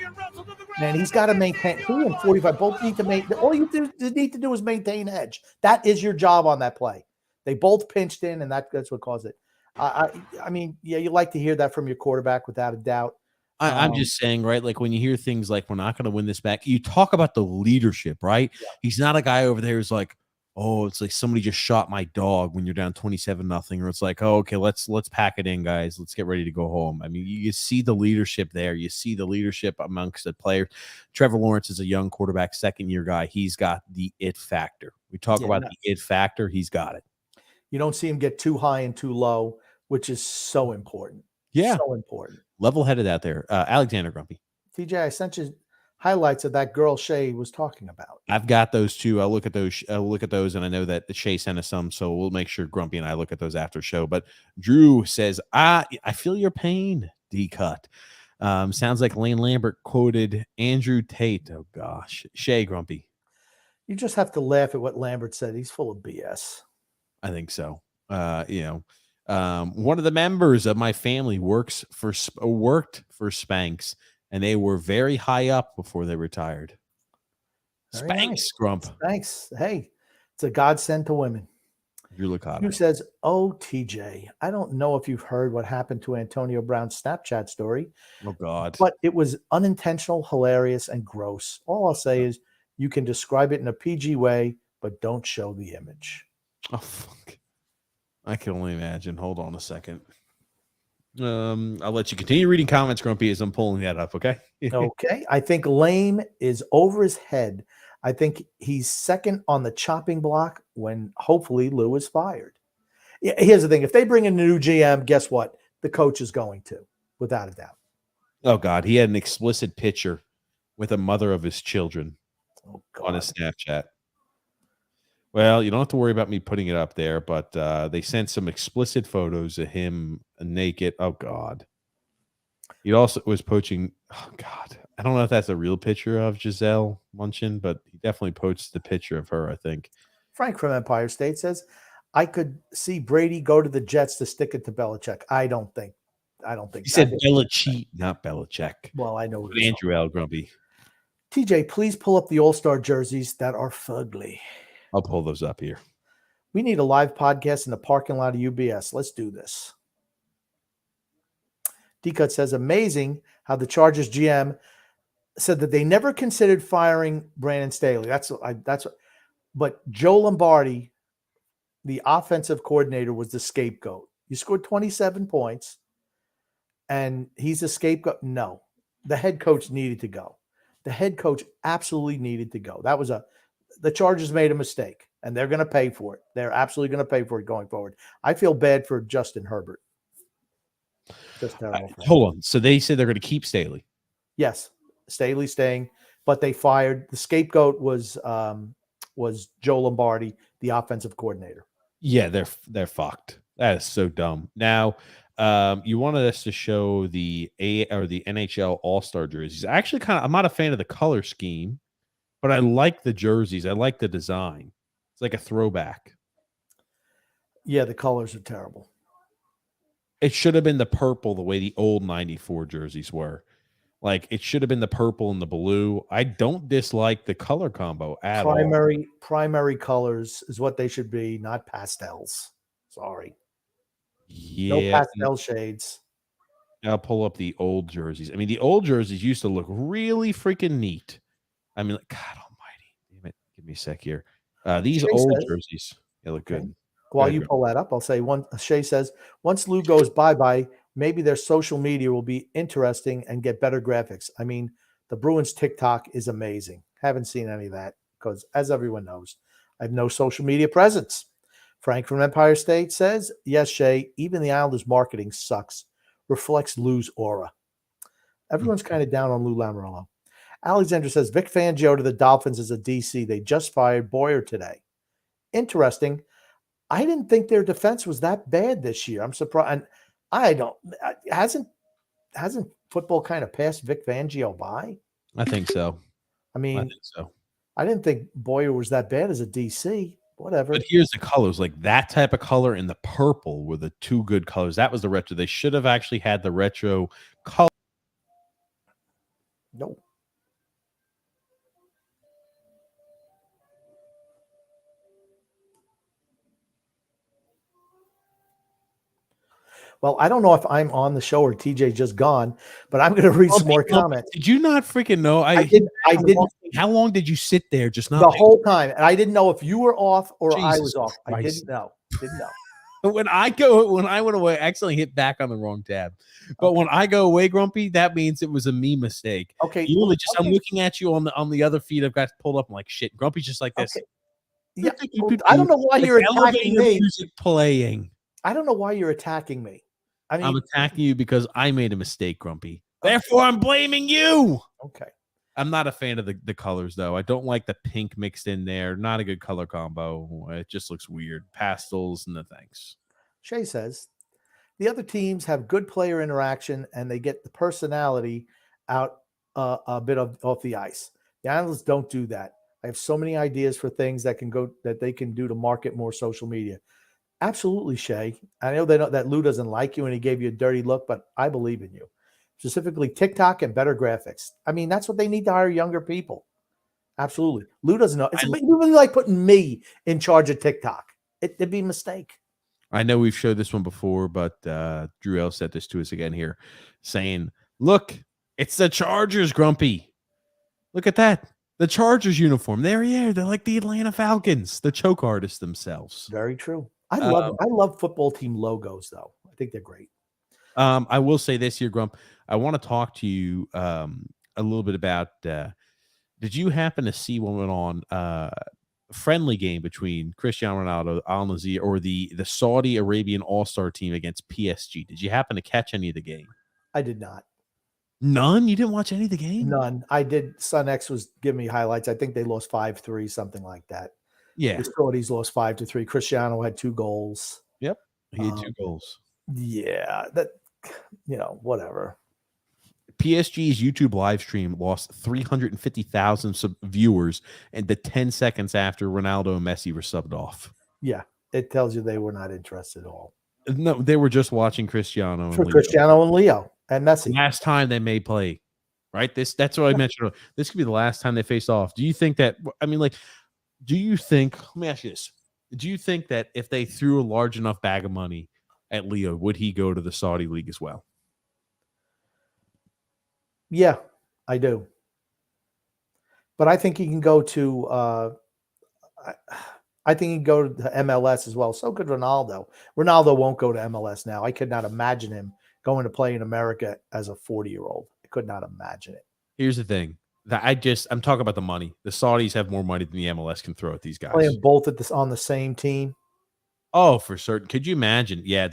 Man, he's got to maintain. He and 45 both need to maintain. All you need to do is maintain edge. That is your job on that play. They both pinched in, and that's what caused it. I mean, yeah, you like to hear that from your quarterback without a doubt. I'm just saying, right? Like when you hear things like we're not going to win this back, you talk about the leadership, right? Yeah. He's not a guy over there who's like, oh, it's like somebody just shot my dog when you're down 27-0, or it's like, oh, okay, let's pack it in, guys. Let's get ready to go home. I mean, you see the leadership there. You see the leadership amongst the players. Trevor Lawrence is a young quarterback, second-year guy. He's got the it factor. We talk about the it factor. He's got it. You don't see him get too high and too low, which is so important. Yeah. So important. Level-headed out there. Alexander Grumpy. TJ, I sent you highlights of that girl Shay was talking about. I've got those too. I'll look at those, and I know that Shay sent us some, so we'll make sure Grumpy and I look at those after show. But Drew says, I feel your pain, D-Cut. Sounds like Lane Lambert quoted Andrew Tate. Oh, gosh. Shay, Grumpy. You just have to laugh at what Lambert said. He's full of BS. I think so. One of the members of my family worked for Spanx, and they were very high up before they retired. Very Spanx, nice. Grump. Thanks. Hey, it's a godsend to women. Drew Licata. Who says, oh, TJ, I don't know if you've heard what happened to Antonio Brown's Snapchat story. Oh, God. But it was unintentional, hilarious, and gross. All I'll say is you can describe it in a PG way, but don't show the image. Oh, fuck. I can only imagine. Hold on a second. I'll let you continue reading comments, Grumpy, as I'm pulling that up, okay? Okay. I think Lame is over his head. I think he's second on the chopping block when hopefully Lou is fired. Yeah, here's the thing. If they bring in a new GM, guess what? The coach is going to, without a doubt. Oh, God. He had an explicit picture with a mother of his children on his Snapchat. Well, you don't have to worry about me putting it up there, but they sent some explicit photos of him naked. Oh, God. He also was poaching. Oh, God. I don't know if that's a real picture of Giselle Munchin, but he definitely poached the picture of her, I think. Frank from Empire State says, I could see Brady go to the Jets to stick it to Belichick. I don't think. He said Belichick, not Belichick. Well, I know what Andrew L. Grumpy. TJ, please pull up the All-Star jerseys that are fugly. I'll pull those up here. We need a live podcast in the parking lot of UBS. Let's do this. D-Cut says, amazing how the Chargers GM said that they never considered firing Brandon Staley. But Joe Lombardi, the offensive coordinator, was the scapegoat. You scored 27 points, and he's a scapegoat. No, the head coach needed to go. The head coach absolutely needed to go. The Chargers made a mistake, and they're going to pay for it. They're absolutely going to pay for it going forward. I feel bad for Justin Herbert. Just terrible. Hold on. So they said they're going to keep Staley. Yes, Staley's staying, but they fired. The scapegoat was Joe Lombardi, the offensive coordinator. Yeah, they're fucked. That is so dumb. Now, you wanted us to show the NHL All-Star jerseys. Actually, I'm not a fan of the color scheme, but I like the jerseys. I like the design. It's like a throwback. Yeah, the colors are terrible. It should have been the purple, the way the old 94 jerseys were. Like, it should have been the purple and the blue. I don't dislike the color combo at all. Primary colors is what they should be, not pastels. Sorry. Yeah. No pastel shades. I'll pull up the old jerseys. I mean, the old jerseys used to look really freaking neat. I mean, God almighty. Damn it. Give me a sec here. These old jerseys, they look good. While you pull that up, I'll say Shay says, once Lou goes bye-bye, maybe their social media will be interesting and get better graphics. I mean, the Bruins TikTok is amazing. Haven't seen any of that because, as everyone knows, I have no social media presence. Frank from Empire State says, yes, Shay, even the Islanders marketing sucks. Reflects Lou's aura. Everyone's kind of down on Lou Lamoriello. Alexander says, Vic Fangio to the Dolphins as a DC. They just fired Boyer today. Interesting. I didn't think their defense was that bad this year. I'm surprised. And hasn't football kind of passed Vic Fangio by? I think so. I mean, I think so. I didn't think Boyer was that bad as a DC. Whatever. But here's the colors. Like that type of color and the purple were the two good colors. That was the retro. They should have actually had the retro color. No. Well, I don't know if I'm on the show or TJ just gone, but I'm going to read some more comments. Did you not freaking know? I didn't. How long did you sit there? Just not the whole time, and I didn't know if you were off or Jesus I was off. Christ. I didn't know. When I went away, I accidentally hit back on the wrong tab. But when I go away, Grumpy, that means it was a me mistake. Okay, I'm looking at you on the other feed. I've got pulled up. I'm like, shit. Grumpy's just like this. Okay. Yeah, I don't know why you're attacking me. Music playing. I don't know why you're attacking me. I mean, I'm attacking you because I made a mistake, Grumpy. Therefore, I'm blaming you. Okay. I'm not a fan of the colors, though. I don't like the pink mixed in there. Not a good color combo. It just looks weird. Pastels, no thanks. Shay says, the other teams have good player interaction and they get the personality out a bit off the ice. The Islanders don't do that. I have so many ideas for things that they can do to market more social media. Absolutely, Shay. I know that Lou doesn't like you and he gave you a dirty look, but I believe in you. Specifically TikTok and better graphics. I mean, that's what they need to hire younger people. Absolutely. Lou doesn't know. It's really like putting me in charge of TikTok. It'd be a mistake. I know we've showed this one before, but Drew L sent this to us again here saying, look, it's the Chargers, Grumpy. Look at that. The Chargers uniform. They're like the Atlanta Falcons, the choke artists themselves. Very true. I love football team logos, though. I think they're great. I will say this here, Grump. I want to talk to you a little bit about did you happen to see what went on friendly game between Cristiano Ronaldo, Al Nassr, or the Saudi Arabian All-Star team against PSG? Did you happen to catch any of the game? I did not. None? You didn't watch any of the game? None. I did. Son X was giving me highlights. I think they lost 5-3, something like that. Yeah. The Saudis lost 5-3. Cristiano had 2 goals. Yep. He had 2 goals. Yeah. That, whatever. PSG's YouTube live stream lost 350,000 viewers and the 10 seconds after Ronaldo and Messi were subbed off. Yeah, it tells you they were not interested at all. No, they were just watching Cristiano and For Leo. Cristiano and Leo and Messi. Last time they may play, right? That's what I mentioned. This could be the last time they face off. Do you think that? I mean, like, do you think? Let me ask you this: do you think that if they threw a large enough bag of money at Leo, would he go to the Saudi league as well? Yeah, I do. But I think he can go to I think he can go to MLS as well. So could Ronaldo. Ronaldo won't go to MLS now. I could not imagine him going to play in America as a 40-year-old. I could not imagine it. Here's the thing. I'm talking about the money. The Saudis have more money than the MLS can throw at these guys. Playing both on the same team. Oh, for certain. Could you imagine? Yeah,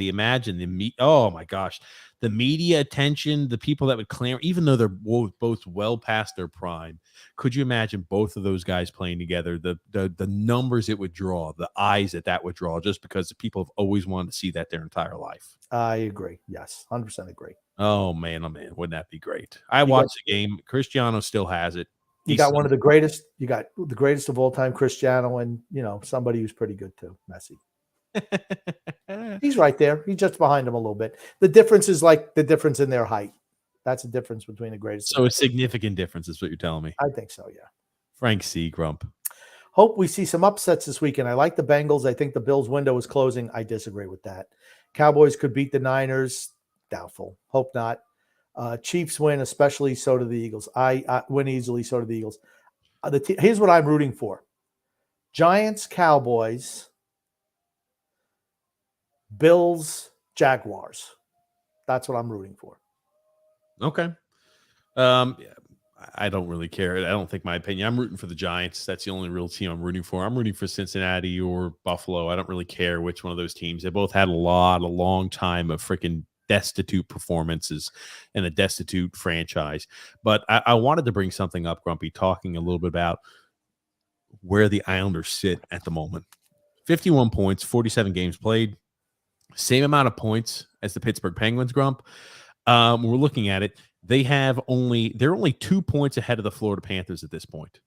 oh my gosh. The media attention, the people that would clamor, even though they're both well past their prime. Could you imagine both of those guys playing together? The numbers it would draw, the eyes that would draw, just because the people have always wanted to see that their entire life. I agree. Yes, 100% agree. Oh man, wouldn't that be great? I watched the game. Cristiano still has it. You got one of the greatest. You got the greatest of all time, Cristiano, and somebody who's pretty good too, Messi. He's right there. He's just behind him a little bit. The difference is like the difference in their height. That's the difference between the greatest. So a significant difference is what you're telling me. I think so, yeah. Frank C. Grump. Hope we see some upsets this weekend. I like the Bengals. I think the Bills' window is closing. I disagree with that. Cowboys could beat the Niners. Doubtful. Hope not. Chiefs win, especially so do the Eagles. I win easily, so do the Eagles. Here's what I'm rooting for. Giants, Cowboys, Bills, Jaguars. That's what I'm rooting for. Okay. I don't really care. I don't think my opinion. I'm rooting for the Giants. That's the only real team I'm rooting for. I'm rooting for Cincinnati or Buffalo. I don't really care which one of those teams. They both had a long time of freaking destitute performances and a destitute franchise. But I wanted to bring something up, Grumpy, talking a little bit about where the Islanders sit at the moment. 51 points, 47 games played. Same amount of points as the Pittsburgh Penguins, Grump. We're looking at it. They're only 2 points ahead of the Florida Panthers at this point.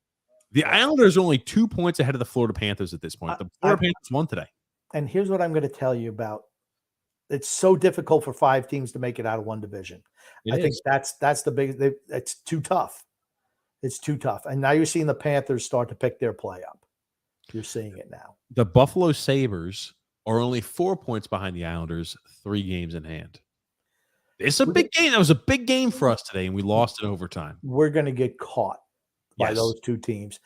The Islanders are only 2 points ahead of the Florida Panthers at this point. The Florida Panthers won today. And here's what I'm going to tell you about. It's so difficult for 5 teams to make it out of one division. I think that's the biggest. It's too tough. It's too tough. And now you're seeing the Panthers start to pick their play up. You're seeing it now. The Buffalo Sabres are only 4 points behind the Islanders, 3 games in hand. It's a big game. That was a big game for us today, and we lost in overtime. We're going to get caught by those 2 teams.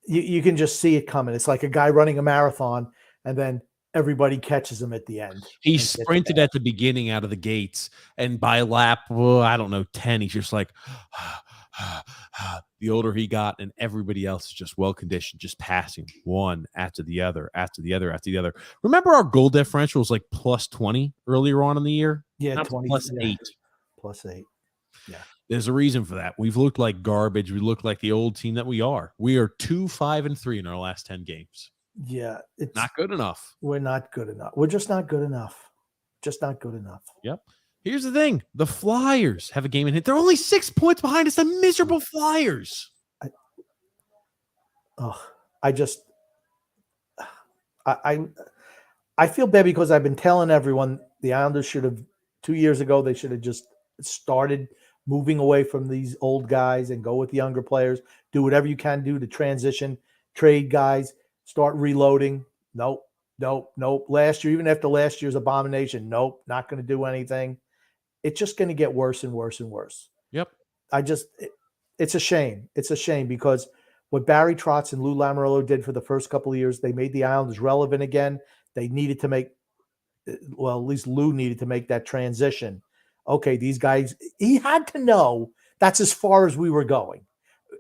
You can just see it coming. It's like a guy running a marathon, and then everybody catches him at the end. He sprinted at the beginning out of the gates, and by lap, 10, he's just like, the older he got, and everybody else is just well-conditioned, just passing one after the other, after the other, after the other. Remember our goal differential was like plus 20 earlier on in the year? Yeah, now 20. Plus 8. Plus 8. Yeah. There's a reason for that. We've looked like garbage. We look like the old team that we are. We are 2-5-3 in our last 10 games. Yeah. It's not good enough. We're not good enough. We're just not good enough. Just not good enough. Yep. Here's the thing. The Flyers have a game in hand. They're only 6 points behind us. The miserable Flyers. I feel bad because I've been telling everyone the Islanders should have 2 years ago. They should have just started moving away from these old guys and go with younger players. Do whatever you can do to transition, trade guys, start reloading. Nope. Last year, even after last year's abomination, nope, not going to do anything. It's just going to get worse and worse and worse. Yep. It's a shame. It's a shame because what Barry Trotz and Lou Lamoriello did for the first couple of years, they made the Islanders relevant again. They needed to make, well, at least Lou needed to make that transition. Okay, these guys, he had to know that's as far as we were going.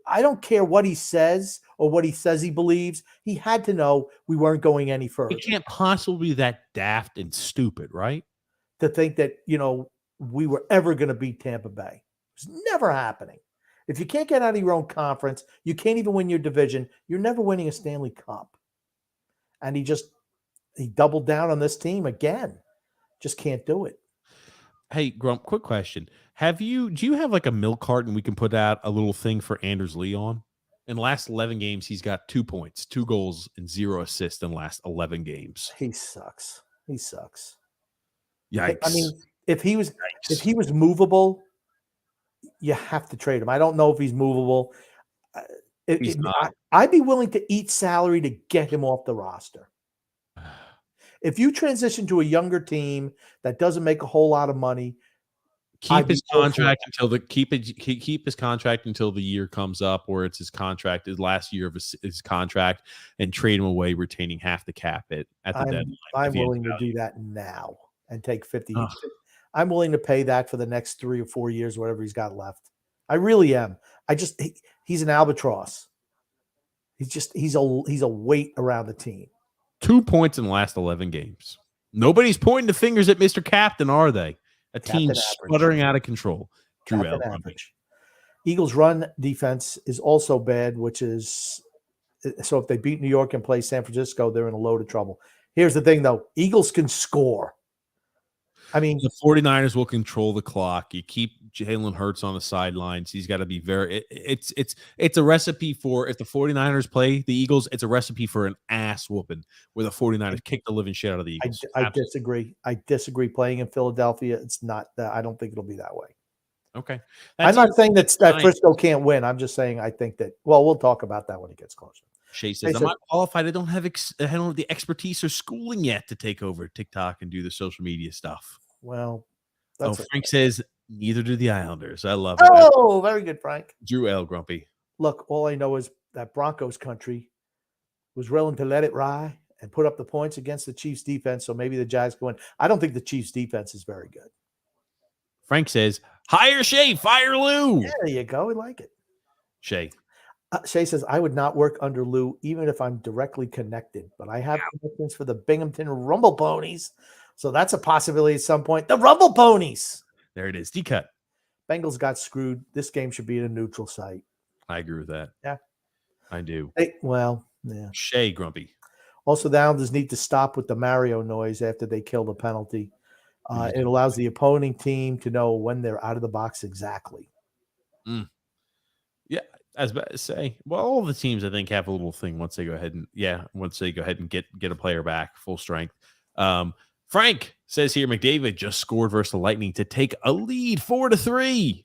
I don't care what he says or what he says he believes. He had to know we weren't going any further. He can't possibly be that daft and stupid, right? To think that, we were ever going to beat Tampa Bay. It's never happening. If you can't get out of your own conference, you can't even win your division, you're never winning a Stanley Cup. And he doubled down on this team again. Just can't do it. Hey, Grump, quick question. Do you have like a milk carton we can put out a little thing for Anders Lee on? In the last 11 games, he's got 2 points, 2 goals, and 0 assists in the last 11 games. He sucks. He sucks. Yikes. I mean, if he was movable, you have to trade him. I don't know if he's movable. I'd be willing to eat salary to get him off the roster. If you transition to a younger team that doesn't make a whole lot of money, keep his contract until the year comes up, or it's his last year of his contract, and trade him away, retaining half the cap at the deadline. I'm willing to do that now and take 50. I'm willing to pay that for the next 3 or 4 years, whatever he's got left. I really am. He's an albatross. He's a weight around the team. 2 points in the last 11 games. Nobody's pointing the fingers at Mr. Captain, are they? A team sputtering out of control. Drew L. Eagles' run defense is also bad, which is so if they beat New York and play San Francisco, they're in a load of trouble. Here's the thing, though. Eagles can score. I mean, the 49ers will control the clock. You keep Jalen Hurts on the sidelines. He's got to be it's a recipe for, if the 49ers play the Eagles, it's a recipe for an ass whooping where the 49ers kick the living shit out of the Eagles. I disagree. I disagree. Playing in Philadelphia, it's not that. I don't think it'll be that way. Okay. I'm not saying that Frisco can't win. I'm just saying I think that, well, we'll talk about that when it gets closer. Shay says, I'm not qualified. I don't have the expertise or schooling yet to take over TikTok and do the social media stuff. Well, Frank says, neither do the Islanders. I love it. Oh, very good, Frank. Drew L. Grumpy. Look, all I know is that Broncos country was willing to let it ride and put up the points against the Chiefs defense, so maybe the Jags go in. I don't think the Chiefs defense is very good. Frank says, hire Shay, fire Lou. Yeah, there you go. We like it. Shay. Shay says, I would not work under Lou, even if I'm directly connected, but I have connections for the Binghamton Rumble Ponies. So that's a possibility at some point. The Rumble Ponies. There it is. D-cut. Bengals got screwed. This game should be in a neutral site. I agree with that. Yeah. I do. Yeah. Shay Grumpy. Also, the Islanders need to stop with the Mario noise after they kill the penalty. It allows the opposing team to know when they're out of the box exactly. Yeah. I was about to say, well, all the teams I think have a little thing once they go ahead and get a player back full strength. Frank says here, McDavid just scored versus the Lightning to take a lead 4-3.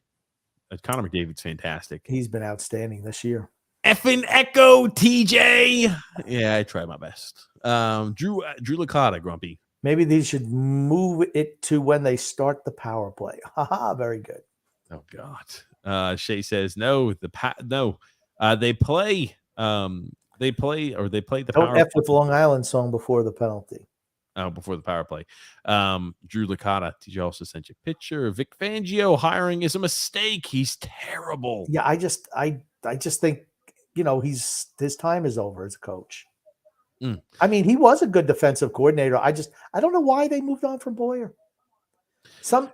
Connor McDavid's fantastic. He's been outstanding this year. Effing Echo TJ. Yeah, I tried my best. Drew Licata, Grumpy. Maybe they should move it to when they start the power play. Haha, very good. Oh God. Shay says no. They play the Don't power F with Long Island song before the penalty. Oh, before the power play. Drew Licata, TJ also sent you a picture. Vic Fangio hiring is a mistake. He's terrible. Yeah, I just think, his time is over as a coach. I mean, he was a good defensive coordinator. I don't know why they moved on from Boyer.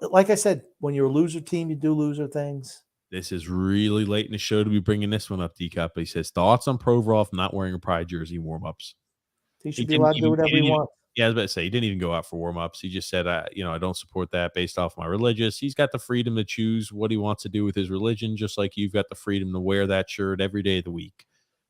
Like I said, when you're a loser team, you do loser things. This is really late in the show to be bringing this one up, D-Cup. He says, thoughts on Provorov not wearing a Pride jersey warm-ups. He should be allowed to do whatever he wants. Yeah, I was about to say, he didn't even go out for warm-ups. He just said, I don't support that based off my religious. He's got the freedom to choose what he wants to do with his religion, just like you've got the freedom to wear that shirt every day of the week.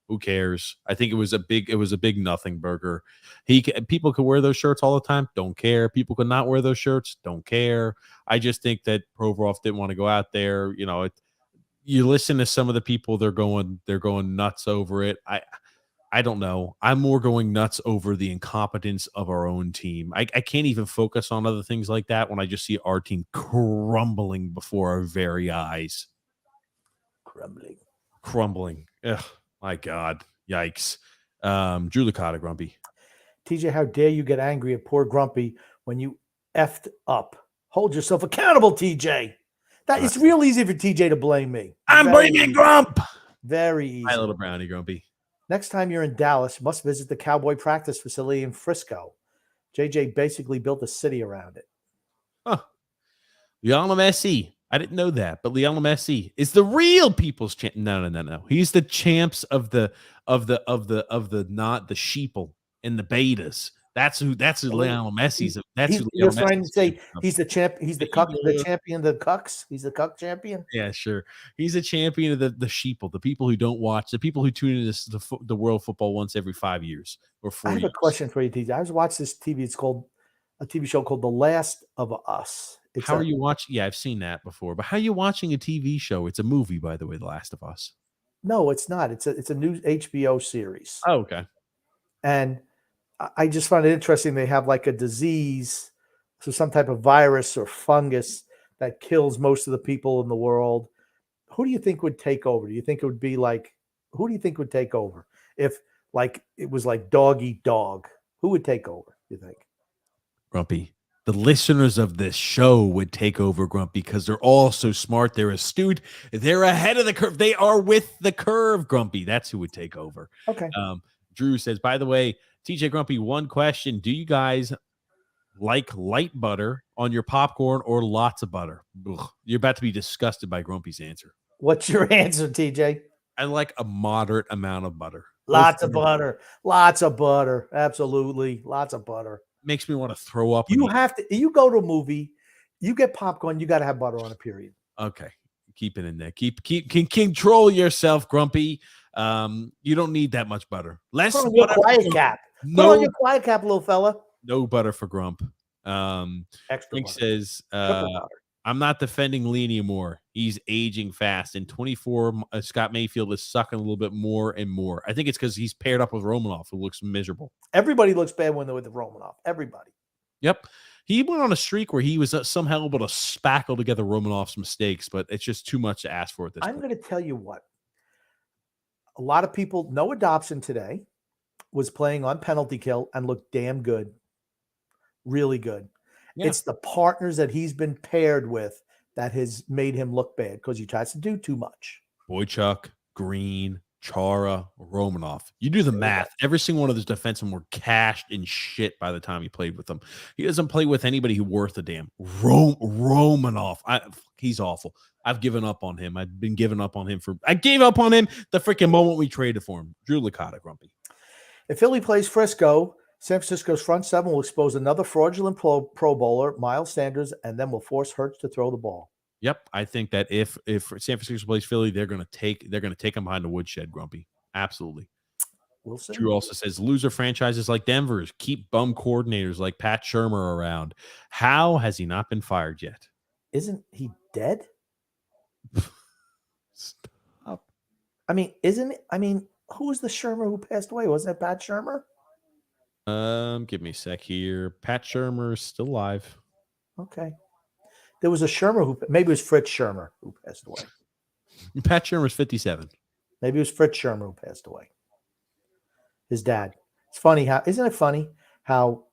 Who cares? I think it was a big nothing burger. People could wear those shirts all the time. Don't care. People could not wear those shirts. Don't care. I just think that Provorov didn't want to go out there. You listen to some of the people, they're going nuts over it. I don't know. I'm more going nuts over the incompetence of our own team. I can't even focus on other things like that when I just see our team crumbling before our very eyes. Crumbling. Ugh, my God. Yikes. Drew Licata, Grumpy. TJ, how dare you get angry at poor Grumpy when you effed up? Hold yourself accountable, TJ. It's real easy for TJ to blame me. I'm bringing Grump. Very easy. My little brownie, Grumpy. Next time you're in Dallas, you must visit the Cowboy practice facility in Frisco. JJ basically built a city around it. Huh. Lionel Messi. I didn't know that, but Lionel Messi is the real people's champ. No. He's the champs of the not the sheeple and the betas. That's who Lionel Messi's. That's who You're Lionel trying to Messi's say from. he's the champ. He's the cuck, the champion, the cucks. He's the cuck champion. Yeah, sure. He's a champion of the sheeple, the people who don't watch, the people who tune into the world football once every 5 years or 4 I have years. a question for you, TJ. I was watching this TV. It's called a TV show called The Last of Us. How are you watching? Yeah, I've seen that before. But how are you watching a TV show? It's a movie, by the way, The Last of Us. No, it's not. It's a new HBO series. Oh, okay. And I just find it interesting. They have like a disease, so some type of virus or fungus that kills most of the people in the world. Who do you think would take over? Do you think it would be like, who do you think would take over if like it was like dog eat dog? Who would take over, you think? Grumpy. The listeners of this show would take over, Grumpy, because they're all so smart. They're astute. They're ahead of the curve. They are with the curve, Grumpy. That's who would take over. Okay. Drew says, by the way, TJ Grumpy, one question. Do you guys like light butter on your popcorn or lots of butter? Ugh, you're about to be disgusted by Grumpy's answer. What's your answer, TJ? I like a moderate amount of butter. Lots of butter. Lots of butter. Absolutely. Lots of butter. Makes me want to throw up. You have to, you go to a movie, you get popcorn, you got to have butter on it, period. Okay. Keep it in there. Can control yourself, Grumpy. You don't need that much butter. Less Put on your quiet cap. Put on your quiet cap, little fella. No butter for Grump. Extra Frank butter. says, I'm not defending Lee anymore. He's aging fast. In 24, Scott Mayfield is sucking a little bit more and more. I think it's because he's paired up with Romanoff, who looks miserable. Everybody looks bad when they're with the Romanoff. Everybody. Yep. He went on a streak where he was somehow able to spackle together Romanoff's mistakes, but it's just too much to ask for at this point. I'm going to tell you what. A lot of people, Noah Dobson today was playing on penalty kill and looked damn good. Really good. Yeah. It's the partners that he's been paired with that has made him look bad because he tries to do too much. Boychuk, Green, Chara, Romanoff. You do the math. Every single one of those defensemen were cashed in shit by the time he played with them. He doesn't play with anybody who's worth a damn. Romanoff. He's awful. I've given up on him. I've been giving up on him I gave up on him the freaking moment we traded for him. Drew Licata, Grumpy. If Philly plays Frisco, San Francisco's front seven will expose another fraudulent pro bowler, Miles Sanders, and then will force Hurts to throw the ball. Yep, I think that if San Francisco plays Philly, they're going to take him behind the woodshed, Grumpy. Absolutely. We'll see. Drew also says loser franchises like Denver's keep bum coordinators like Pat Shurmur around. How has he not been fired yet? Isn't he dead? Stop. I mean, who was the Shurmur who passed away? Wasn't it Pat Shurmur? Give me a sec here. Pat Shurmur is still alive. Okay. There was a Shurmur who, maybe it was Fritz Shurmur who passed away. Pat Shurmur is 57. Maybe it was Fritz Shurmur who passed away. His dad. It's funny isn't it funny how,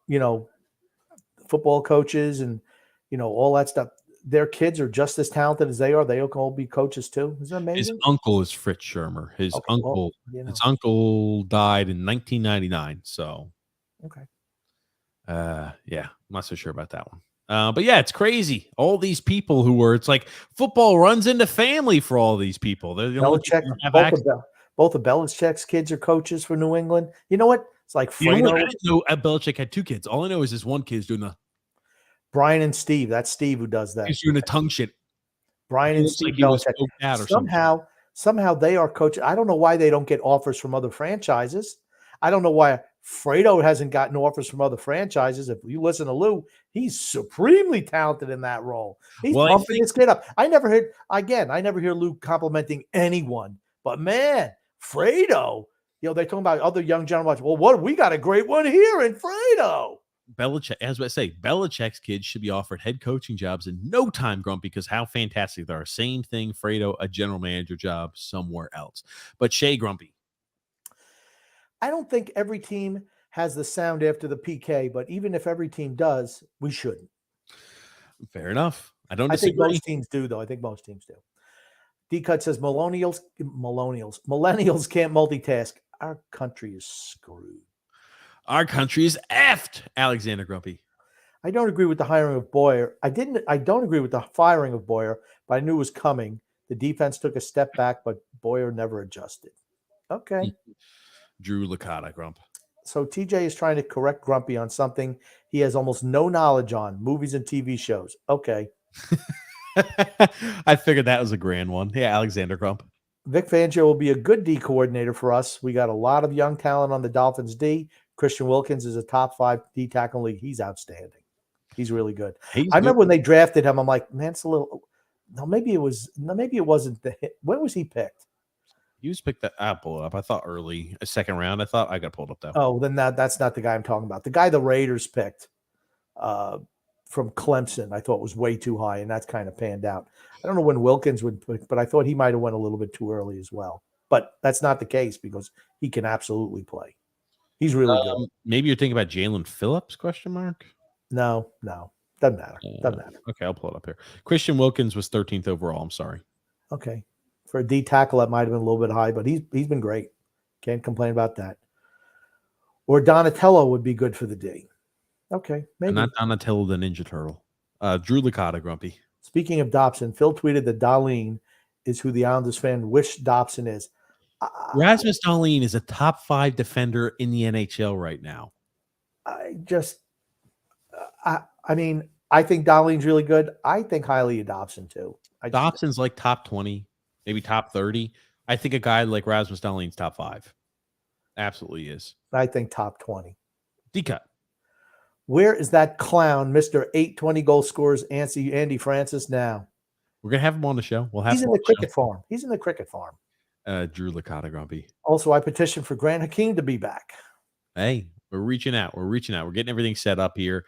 football coaches and, all that stuff, their kids are just as talented as they are. They can all be coaches too. Isn't that amazing? His uncle is Fritz Shurmur. His uncle died in 1999. So, okay. Yeah, I'm not so sure about that one. But yeah, it's crazy. All these people it's like football runs into family for all these people. They're the only people who have both of Belichick's kids are coaches for New England. You know what? It's like Fredo. I didn't know Belichick had two kids. All I know is this one kid's doing the Brian and Steve. That's Steve who does that. He's doing the tongue shit. Brian and Steve Belichick. Somehow they are coaches. I don't know why they don't get offers from other franchises. I don't know why Fredo hasn't gotten offers from other franchises. If you listen to Lou, he's supremely talented in that role. He's pumping his kid up. I never hear Lou complimenting anyone. But man, Fredo, they're talking about other young gentlemen. Well, we got a great one here in Fredo. Belichick, as I say, Belichick's kids should be offered head coaching jobs in no time, Grumpy, because how fantastic they are. Same thing, Fredo, a general manager job somewhere else. But Shea, Grumpy. I don't think every team has the sound after the PK, but even if every team does, we shouldn't. Fair enough. I disagree. Think most teams do, though. I think most teams do. D-Cut says millennials can't multitask. Our country is screwed. Our country is effed, Alexander Grumpy. I don't agree with the hiring of Boyer. I don't agree with the firing of Boyer, but I knew it was coming. The defense took a step back, but Boyer never adjusted. Okay. Drew Licata, Grump. So TJ is trying to correct Grumpy on something he has almost no knowledge on, movies and TV shows. Okay. I figured that was a grand one. Yeah, Alexander Crump. Vic Fangio will be a good D coordinator for us. We got a lot of young talent on the Dolphins D. Christian Wilkins is a top 5 D tackle league. He's outstanding. He's really good. I remember when they drafted him, I'm like, man, it's a little. No, maybe it wasn't the hit. When was he picked? He was picked that. I'll pull it up. I thought early, a second round. I thought I got pulled up though. Oh, then that's not the guy I'm talking about. The guy the Raiders picked from Clemson, I thought was way too high, and that's kind of panned out. I don't know when Wilkins would pick, but I thought he might have went a little bit too early as well. But that's not the case because he can absolutely play. He's really good. Maybe you're thinking about Jalen Phillips? Question mark. No, doesn't matter. Doesn't matter. Okay, I'll pull it up here. Christian Wilkins was 13th overall. I'm sorry. Okay, for a D tackle, that might have been a little bit high, but he's been great. Can't complain about that. Or Donatello would be good for the D. Okay, maybe. And not Donatello the Ninja Turtle. Drew Licata, Grumpy. Speaking of Dobson, Phil tweeted that Darlene is who the Islanders fan wish Dobson is. Rasmus Dahlin is a top 5 defender in the NHL right now. I mean, I think Darlene's really good. I think highly of Dobson too. Dobson's like top 20, maybe top 30. I think a guy like Rasmus Dahlin's top 5. Absolutely is. I think top 20. D-cut. Where is that clown, Mr. 820 goal scorers, Andy Francis now? We're going to have him on the show. We'll have He's in the cricket farm. He's in the cricket farm. Drew Licata, Grumpy. Also, I petitioned for Grant Hakeem to be back. Hey, we're reaching out. We're getting everything set up here.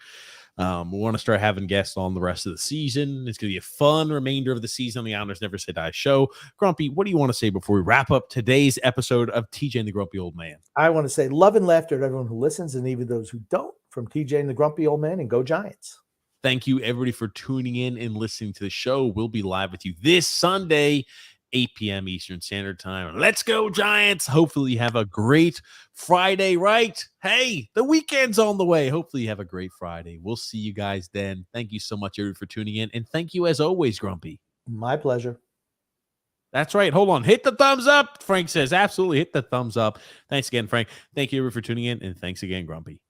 We want to start having guests on the rest of the season. It's going to be a fun remainder of the season on the Islanders Never Say Die show. Grumpy, what do you want to say before we wrap up today's episode of TJ and the Grumpy Old Man? I want to say love and laughter to everyone who listens and even those who don't, from TJ and the Grumpy Old Man, and go Giants. Thank you, everybody, for tuning in and listening to the show. We'll be live with you this Sunday, 8 p.m. Eastern Standard Time. Let's go, Giants. Hopefully you have a great Friday, right? Hey, the weekend's on the way. Hopefully you have a great Friday. We'll see you guys then. Thank you so much, everybody, for tuning in. And thank you, as always, Grumpy. My pleasure. That's right. Hold on. Hit the thumbs up. Frank says, absolutely hit the thumbs up. Thanks again, Frank. Thank you, everybody, for tuning in. And thanks again, Grumpy.